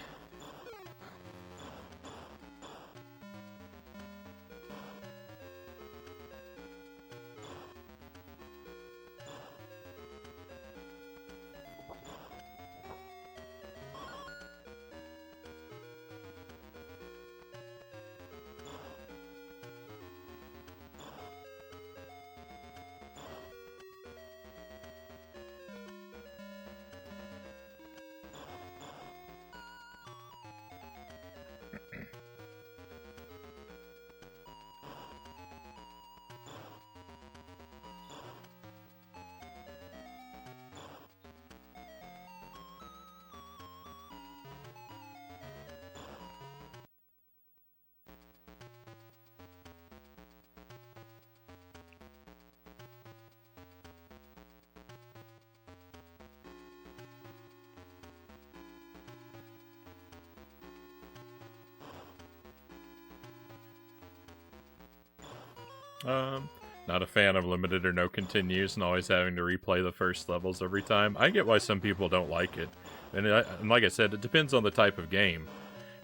Not a fan of limited or no continues and always having to replay the first levels every time. I get why some people don't like it. And like I said, it depends on the type of game.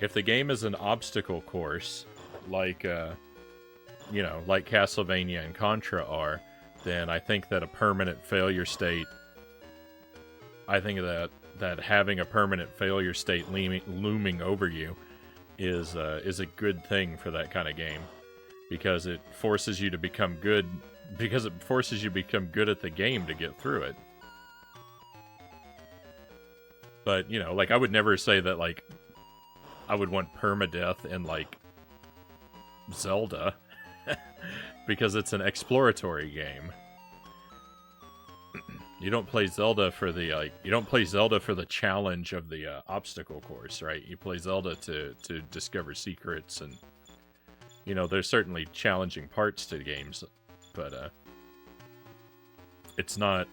If the game is an obstacle course, like, like Castlevania and Contra are, then I think that a permanent failure state... I think that having a permanent failure state looming over you is a good thing for that kind of game. Because it forces you to become good... Because it forces you to become good at the game to get through it. But, like, I would never say that, like, I would want permadeath in, like, Zelda. Because it's an exploratory game. You don't play Zelda for the, you don't play Zelda for the challenge of the obstacle course, right? You play Zelda to discover secrets and... there's certainly challenging parts to the games, but it's not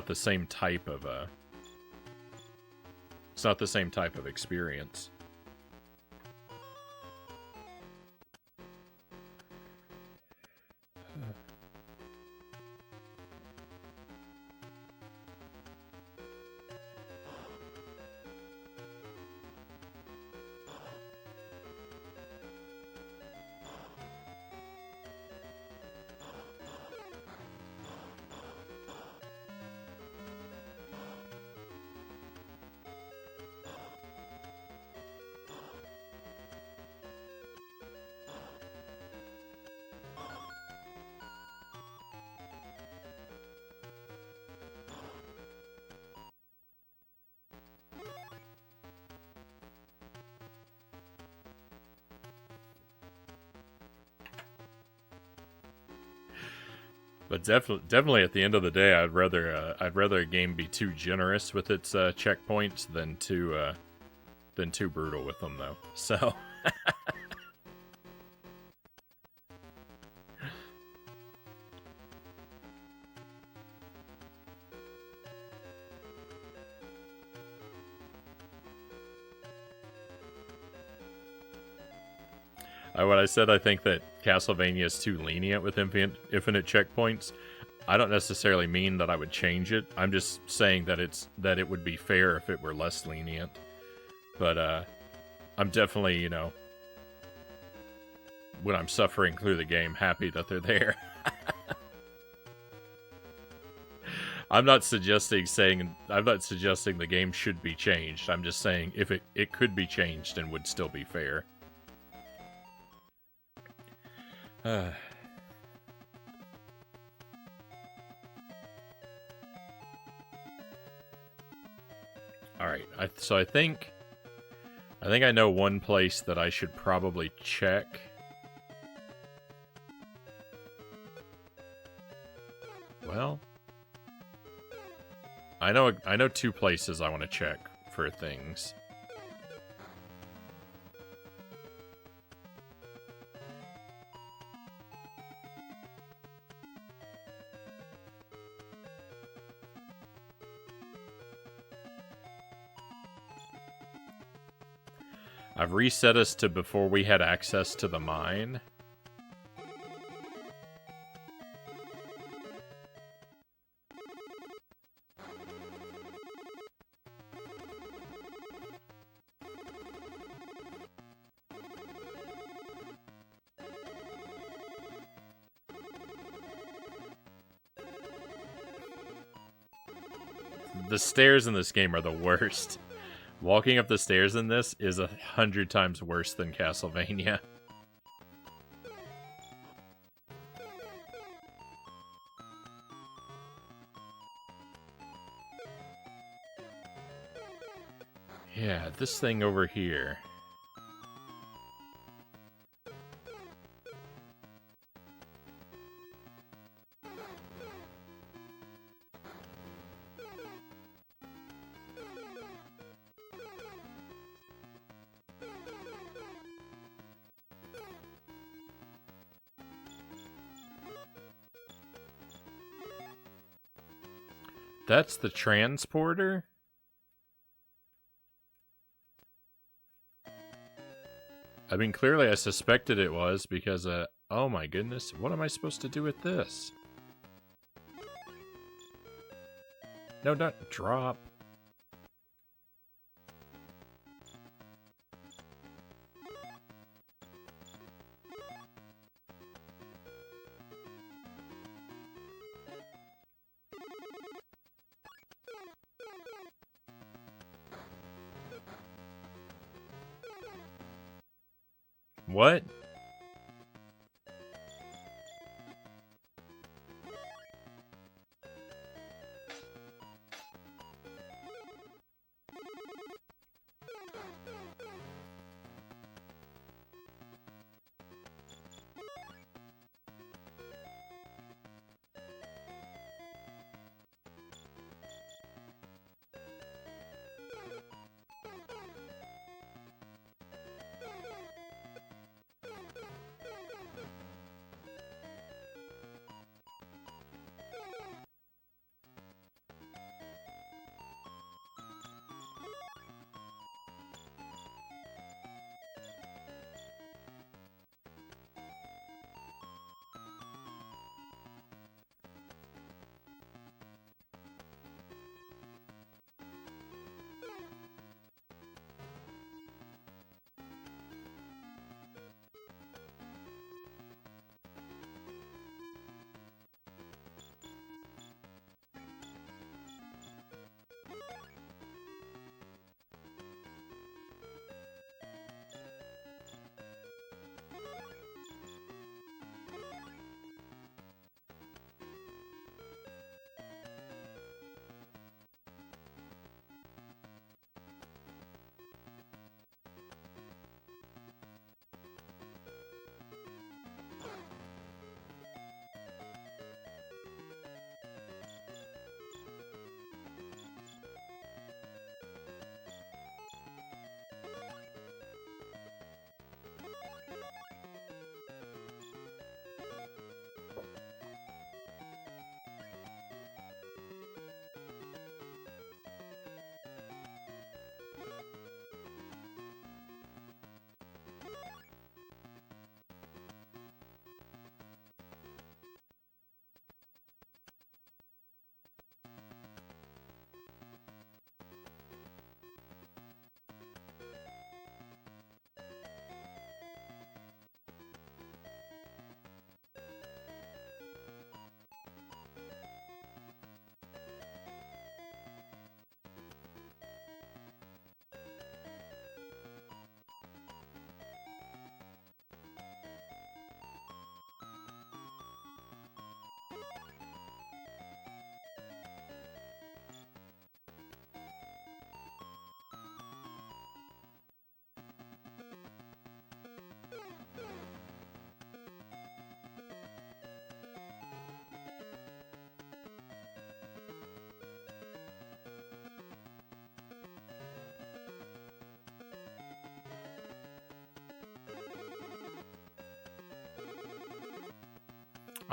the same type of it's not the same type of experience. But definitely at the end of the day, I'd rather a game be too generous with its checkpoints than too brutal with them, though. So. When I said I think that Castlevania is too lenient with infinite checkpoints, I don't necessarily mean that I would change it. I'm just saying that it would be fair if it were less lenient. But I'm definitely, when I'm suffering through the game, happy that they're there. I'm not suggesting the game should be changed. I'm just saying if it could be changed and would still be fair. Alright, so I think I know one place that I should probably check. Well, I know two places I want to check for things. I've reset us to before we had access to the mine. The stairs in this game are the worst. Walking up the stairs in this is 100 times worse than Castlevania. Yeah, this thing over here. That's the transporter? I mean, clearly I suspected it was because Oh my goodness, what am I supposed to do with this? No, not drop. What?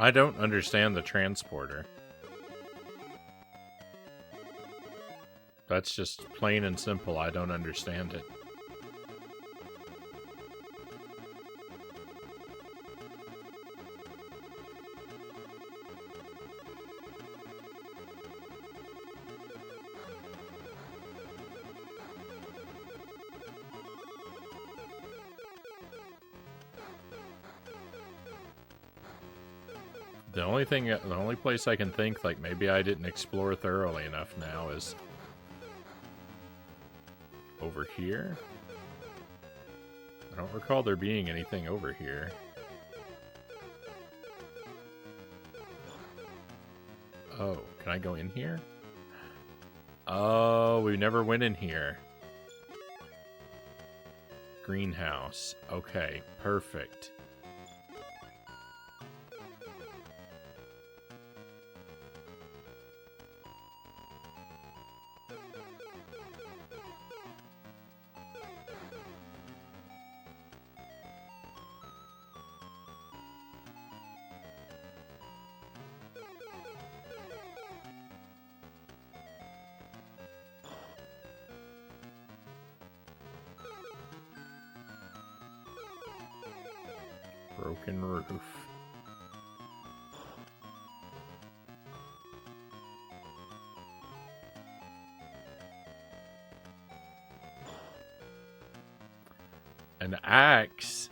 I don't understand the transporter. That's just plain and simple. I don't understand it. The only place I can think, like, maybe I didn't explore thoroughly enough now is over here. I don't recall there being anything over here. Oh, can I go in here? Oh, we never went in here. Greenhouse. Okay, perfect. Broken roof. An axe.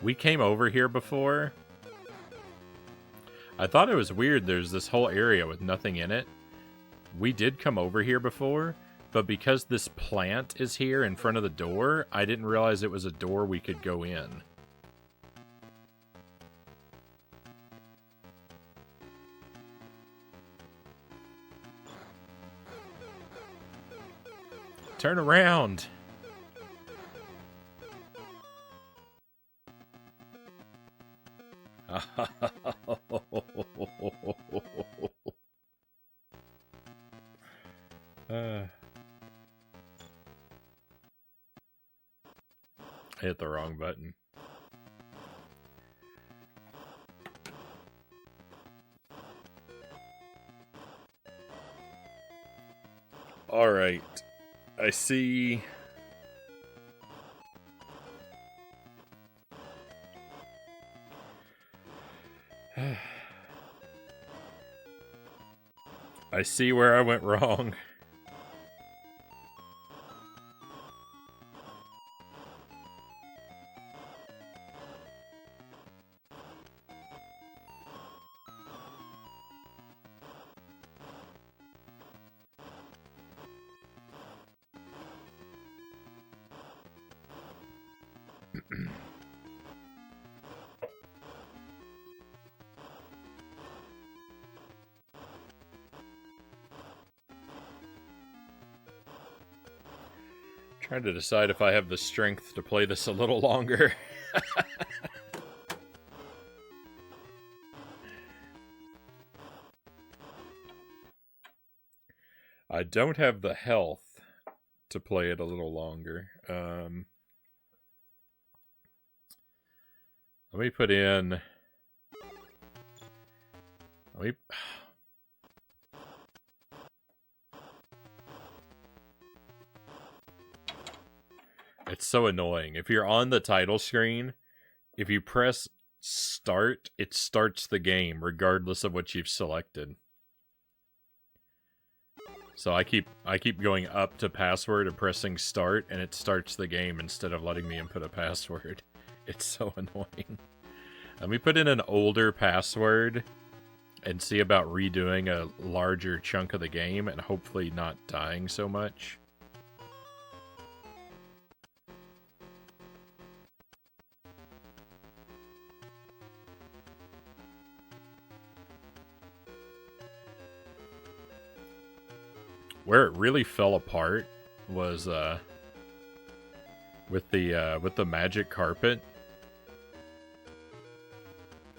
We came over here before. I thought it was weird there's this whole area with nothing in it. We did come over here before, but because this plant is here in front of the door, I didn't realize it was a door we could go in. Turn around! I hit the wrong button. Alright. I see... I see where I went wrong. Trying to decide if I have the strength to play this a little longer. I don't have the health to play it a little longer. Let me put in... It's so annoying. If you're on the title screen, if you press start, it starts the game regardless of what you've selected. So I keep going up to password and pressing start, and it starts the game instead of letting me input a password. It's so annoying. Let me put in an older password and see about redoing a larger chunk of the game and hopefully not dying so much. Where it really fell apart was with the magic carpet.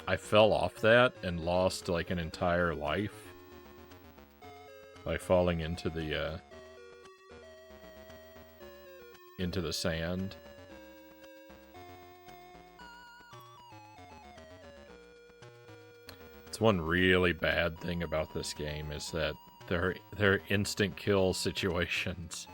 I fell off that and lost like an entire life by falling into the sand. It's one really bad thing about this game is that they're instant kill situations.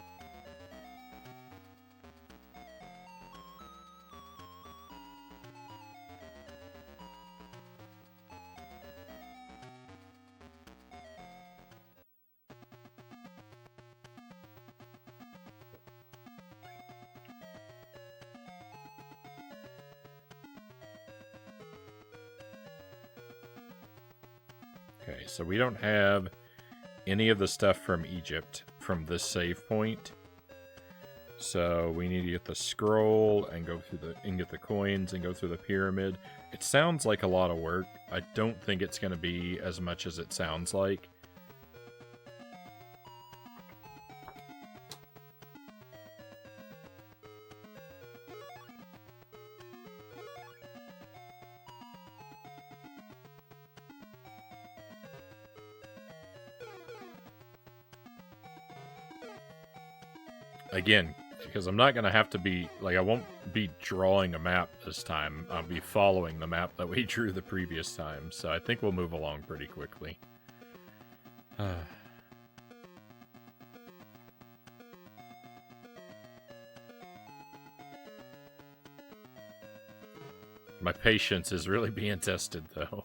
Okay, so we don't have any of the stuff from Egypt from this save point. So we need to get the scroll and go through and get the coins and go through the pyramid. It sounds like a lot of work. I don't think it's going to be as much as it sounds like. Again, because I'm not going to have to be, like, I won't be drawing a map this time. I'll be following the map that we drew the previous time. So I think we'll move along pretty quickly. My patience is really being tested, though.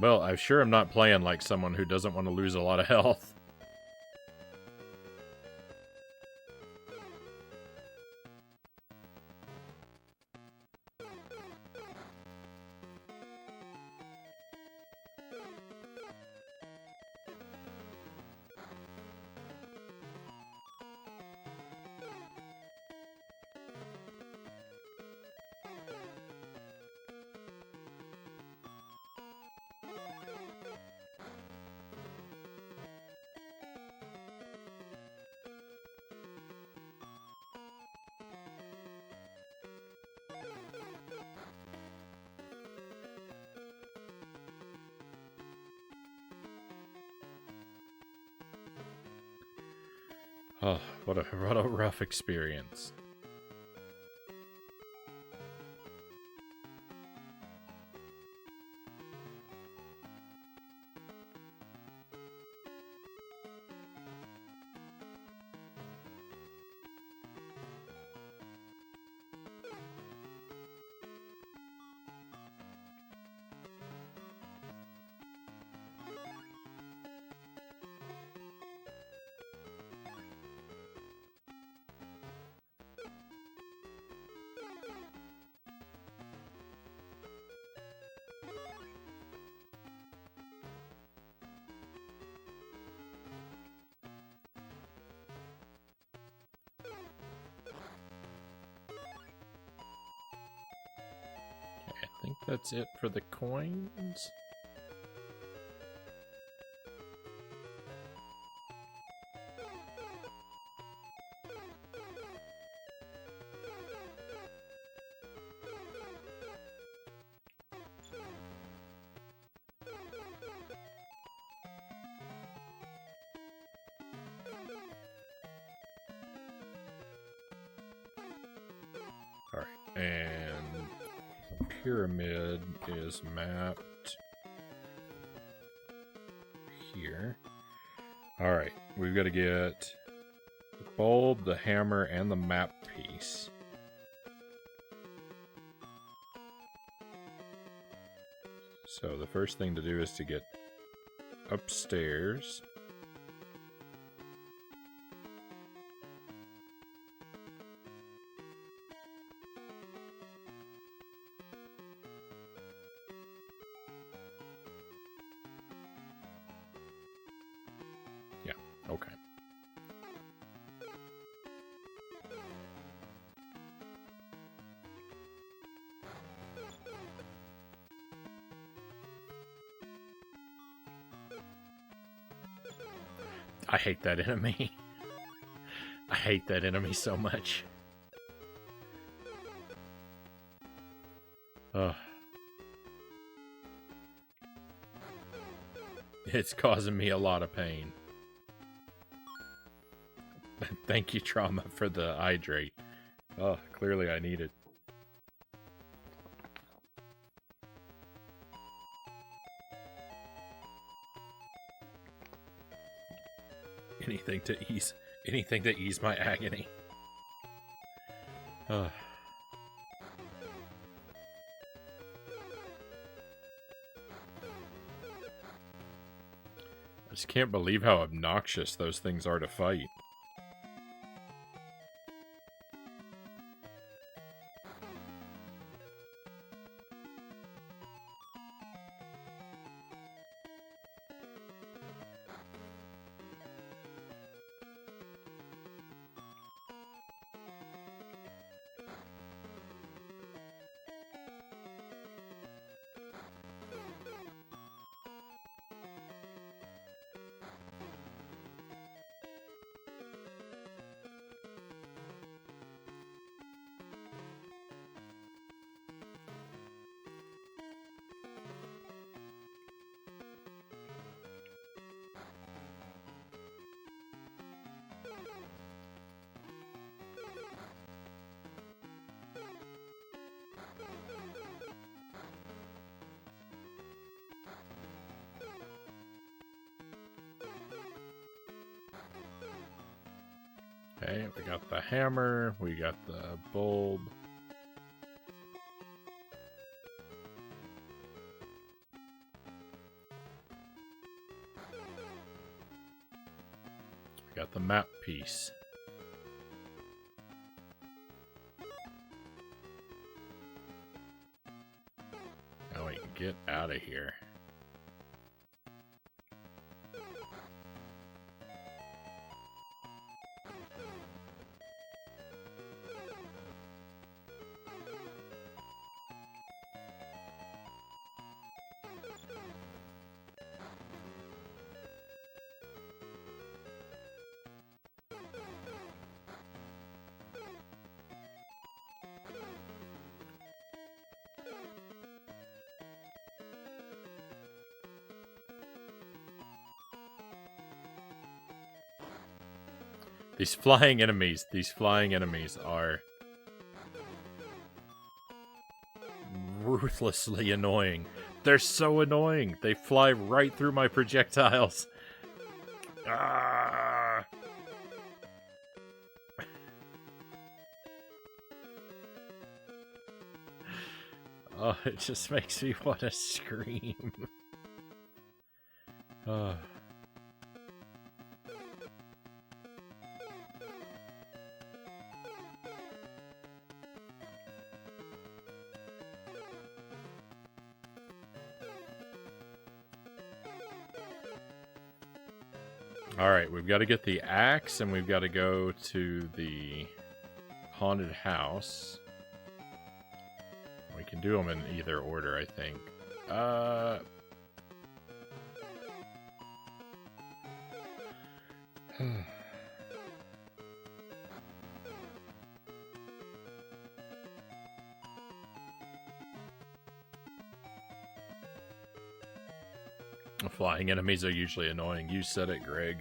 Well, I'm sure I'm not playing like someone who doesn't want to lose a lot of health. Oh, what a rough experience. I think that's it for the coins. All right, and pyramid is mapped here. All right, we've got to get the bulb, the hammer, and the map piece. So the first thing to do is to get upstairs. Yeah, okay. I hate that enemy. I hate that enemy so much. Ugh. It's causing me a lot of pain. Thank you, Trauma, for the hydrate. Oh, clearly I need it. Anything to ease my agony. I just can't believe how obnoxious those things are to fight. Okay, we got the hammer, we got the bulb. We got the map piece. Now we can get out of here. These flying enemies are ruthlessly annoying. They're so annoying. They fly right through my projectiles. Ah! Oh, it just makes me want to scream. Oh. Alright, we've got to get the axe, and we've got to go to the haunted house. We can do them in either order, I think. Flying enemies are usually annoying. You said it, Greg.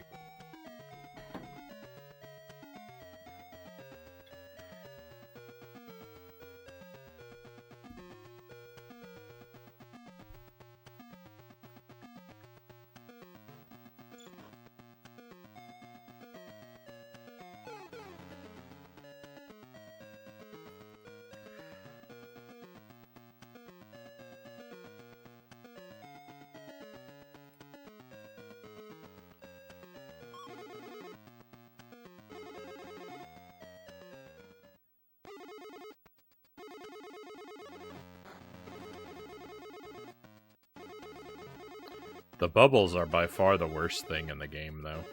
The bubbles are by far the worst thing in the game, though.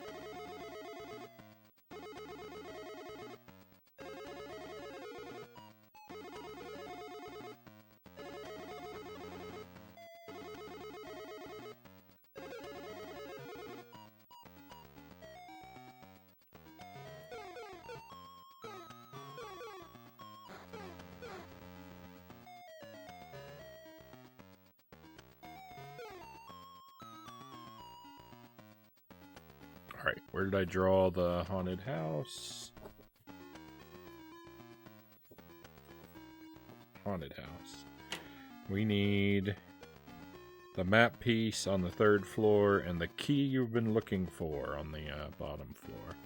Alright, where did I draw the haunted house? haunted house. We need the map piece on the 3rd floor and the key you've been looking for on the bottom floor.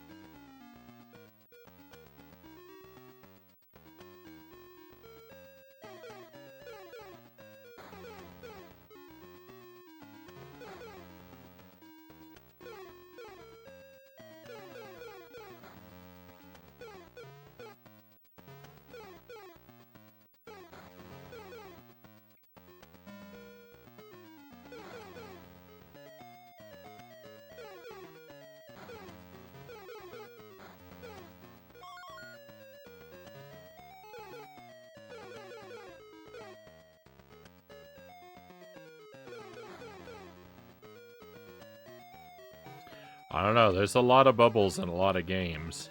I don't know, there's a lot of bubbles in a lot of games.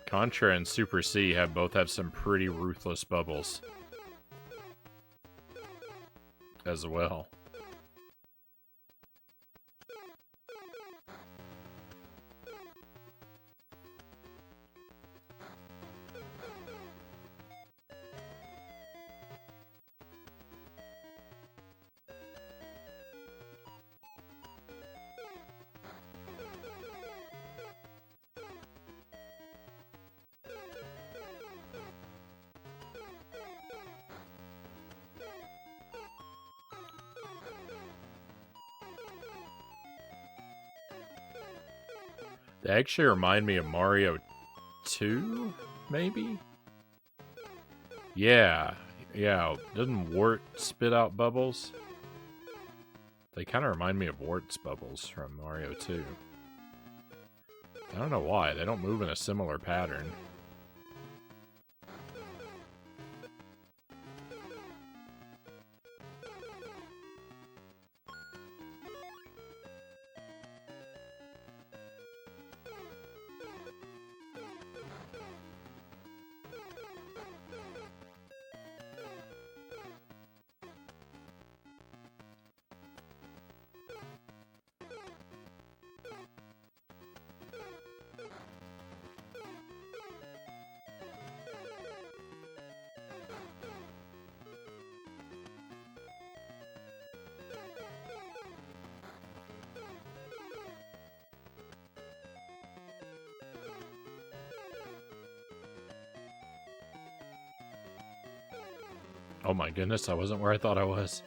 Contra and Super C both have some pretty ruthless bubbles. As well. They actually remind me of Mario 2, maybe? Yeah. Doesn't Wart spit out bubbles? They kind of remind me of Wart's bubbles from Mario 2. I don't know why. They don't move in a similar pattern. Oh my goodness, I wasn't where I thought I was.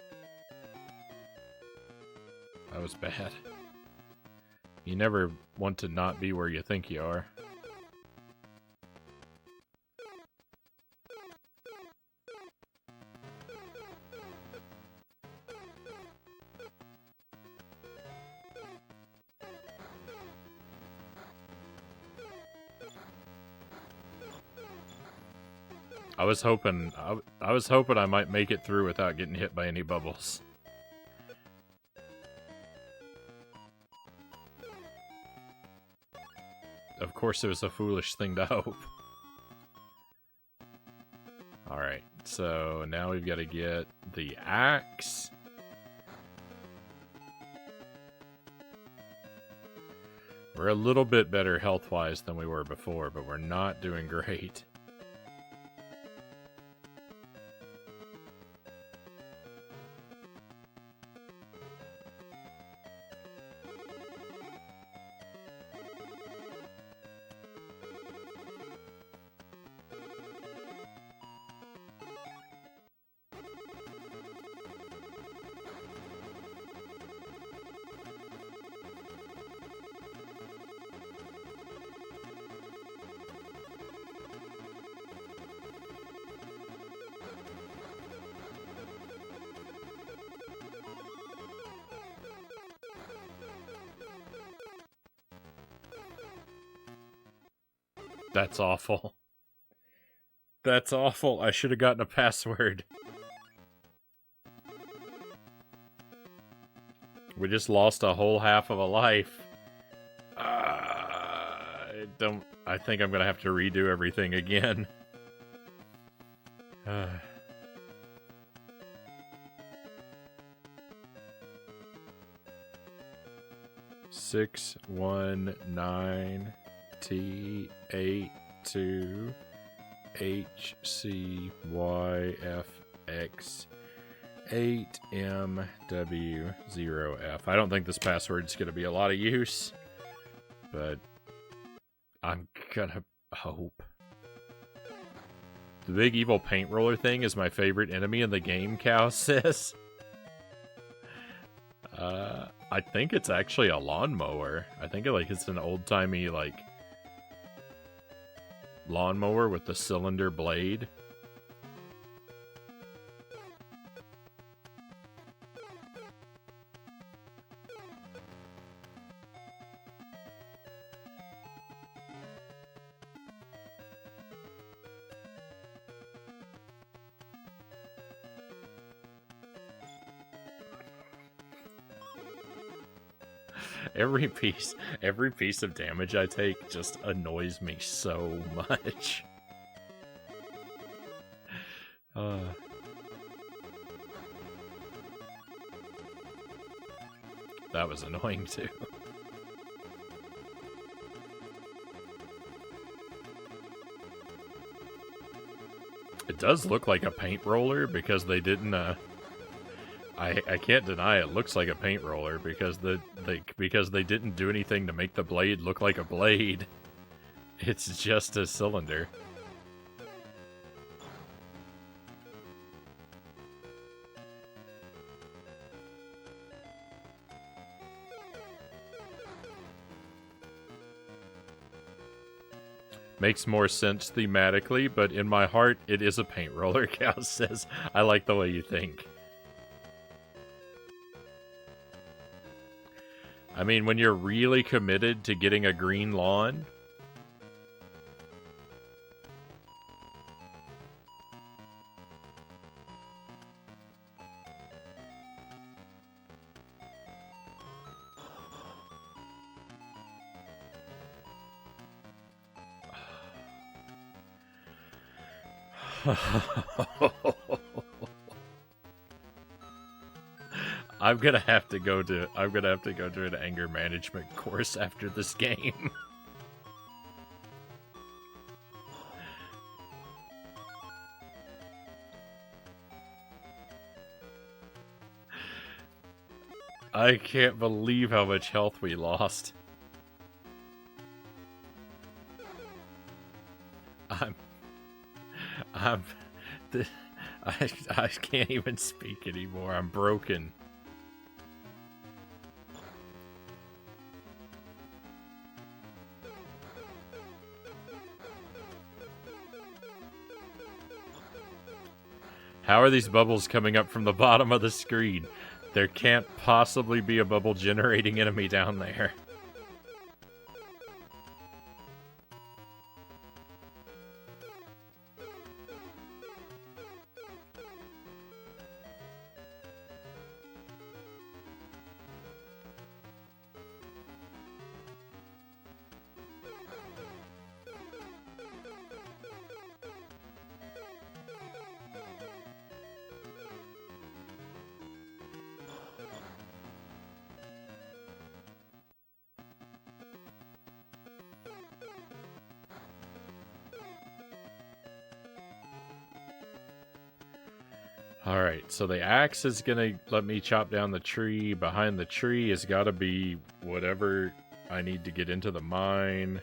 That was bad. You never want to not be where you think you are. I was hoping I might make it through without getting hit by any bubbles. Of course it was a foolish thing to hope. Alright, so now we've got to get the axe. We're a little bit better health-wise than we were before, but we're not doing great. That's awful. That's awful. I should have gotten a password. We just lost a whole half of a life. I think I'm gonna have to redo everything again. 619 T82 HCYFX8MW0F. I don't think this password's going to be a lot of use, but I'm gonna hope. The big evil paint roller thing is my favorite enemy in the game, Cow says. I think it's actually a lawnmower. I think it's an old-timey, like, lawnmower with the cylinder blade. Every piece of damage I take just annoys me so much. That was annoying too. It does look like a paint roller because they didn't I can't deny it looks like a paint roller because they didn't do anything to make the blade look like a blade. It's just a cylinder. Makes more sense thematically, but in my heart, it is a paint roller, Cow says. I like the way you think. I mean, when you're really committed to getting a green lawn... I'm gonna have to go to an anger management course after this game. I can't believe how much health we lost. I can't even speak anymore. I'm broken. How are these bubbles coming up from the bottom of the screen? There can't possibly be a bubble generating enemy down there. Alright, so the axe is gonna let me chop down the tree. Behind the tree has gotta be whatever I need to get into the mine.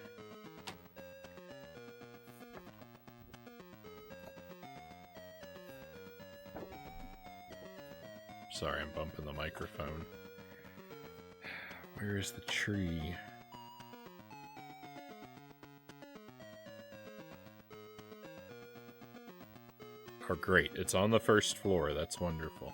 Sorry, I'm bumping the microphone. Where is the tree? Oh, great. It's on the first floor. That's wonderful.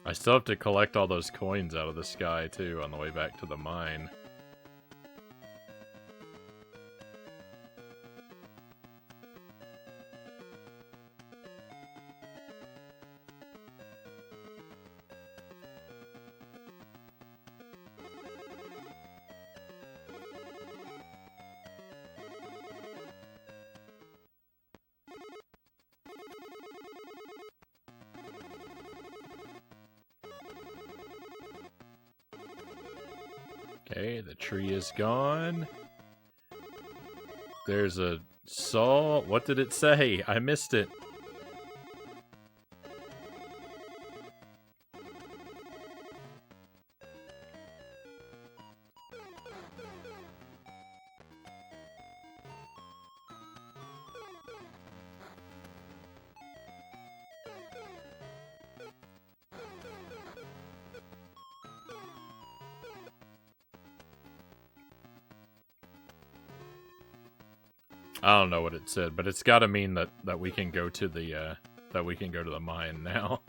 I still have to collect all those coins out of the sky, too, on the way back to the mine. Okay, the tree is gone. There's a saw. What did it say? I missed it. I don't know what it said, but it's got to mean that we can go to the mine now.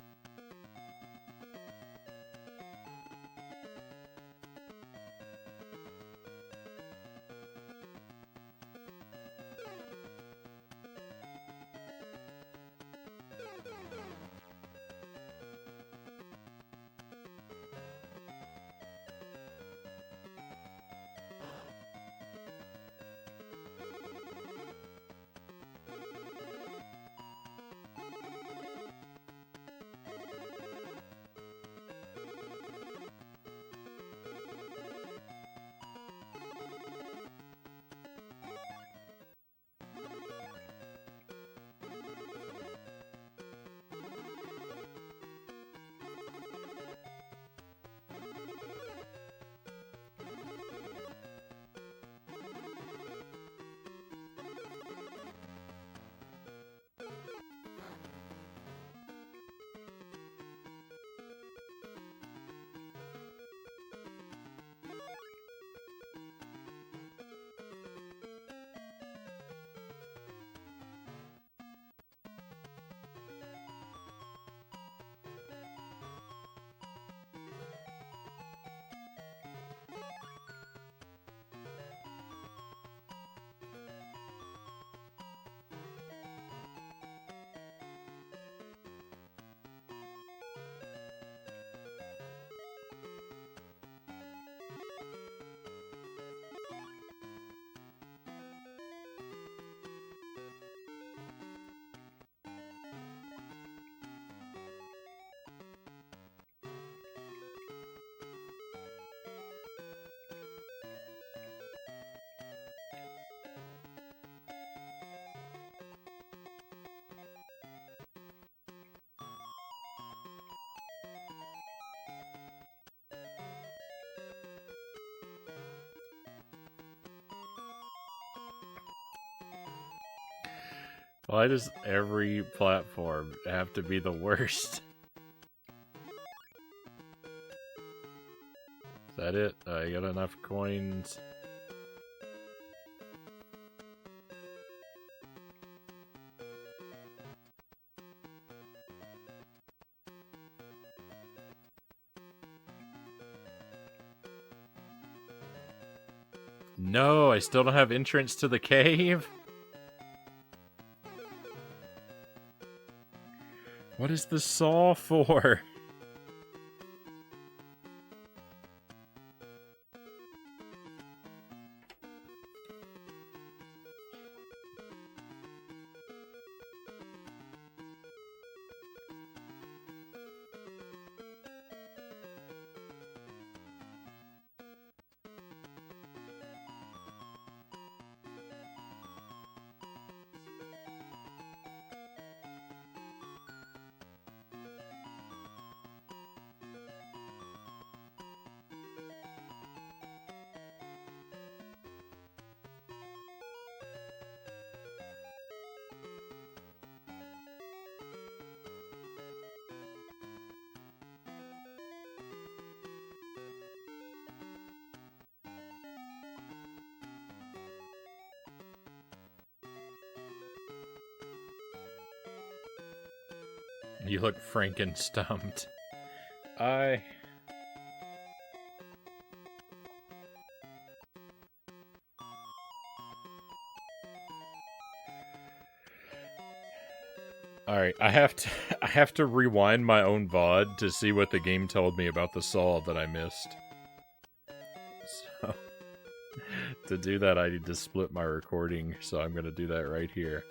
Why does every platform have to be the worst? Is that it? I got enough coins. No, I still don't have entrance to the cave? What is the saw for? You look Franken stumped. Alright, I have to rewind my own VOD to see what the game told me about the saw that I missed. So to do that I need to split my recording, so I'm gonna do that right here.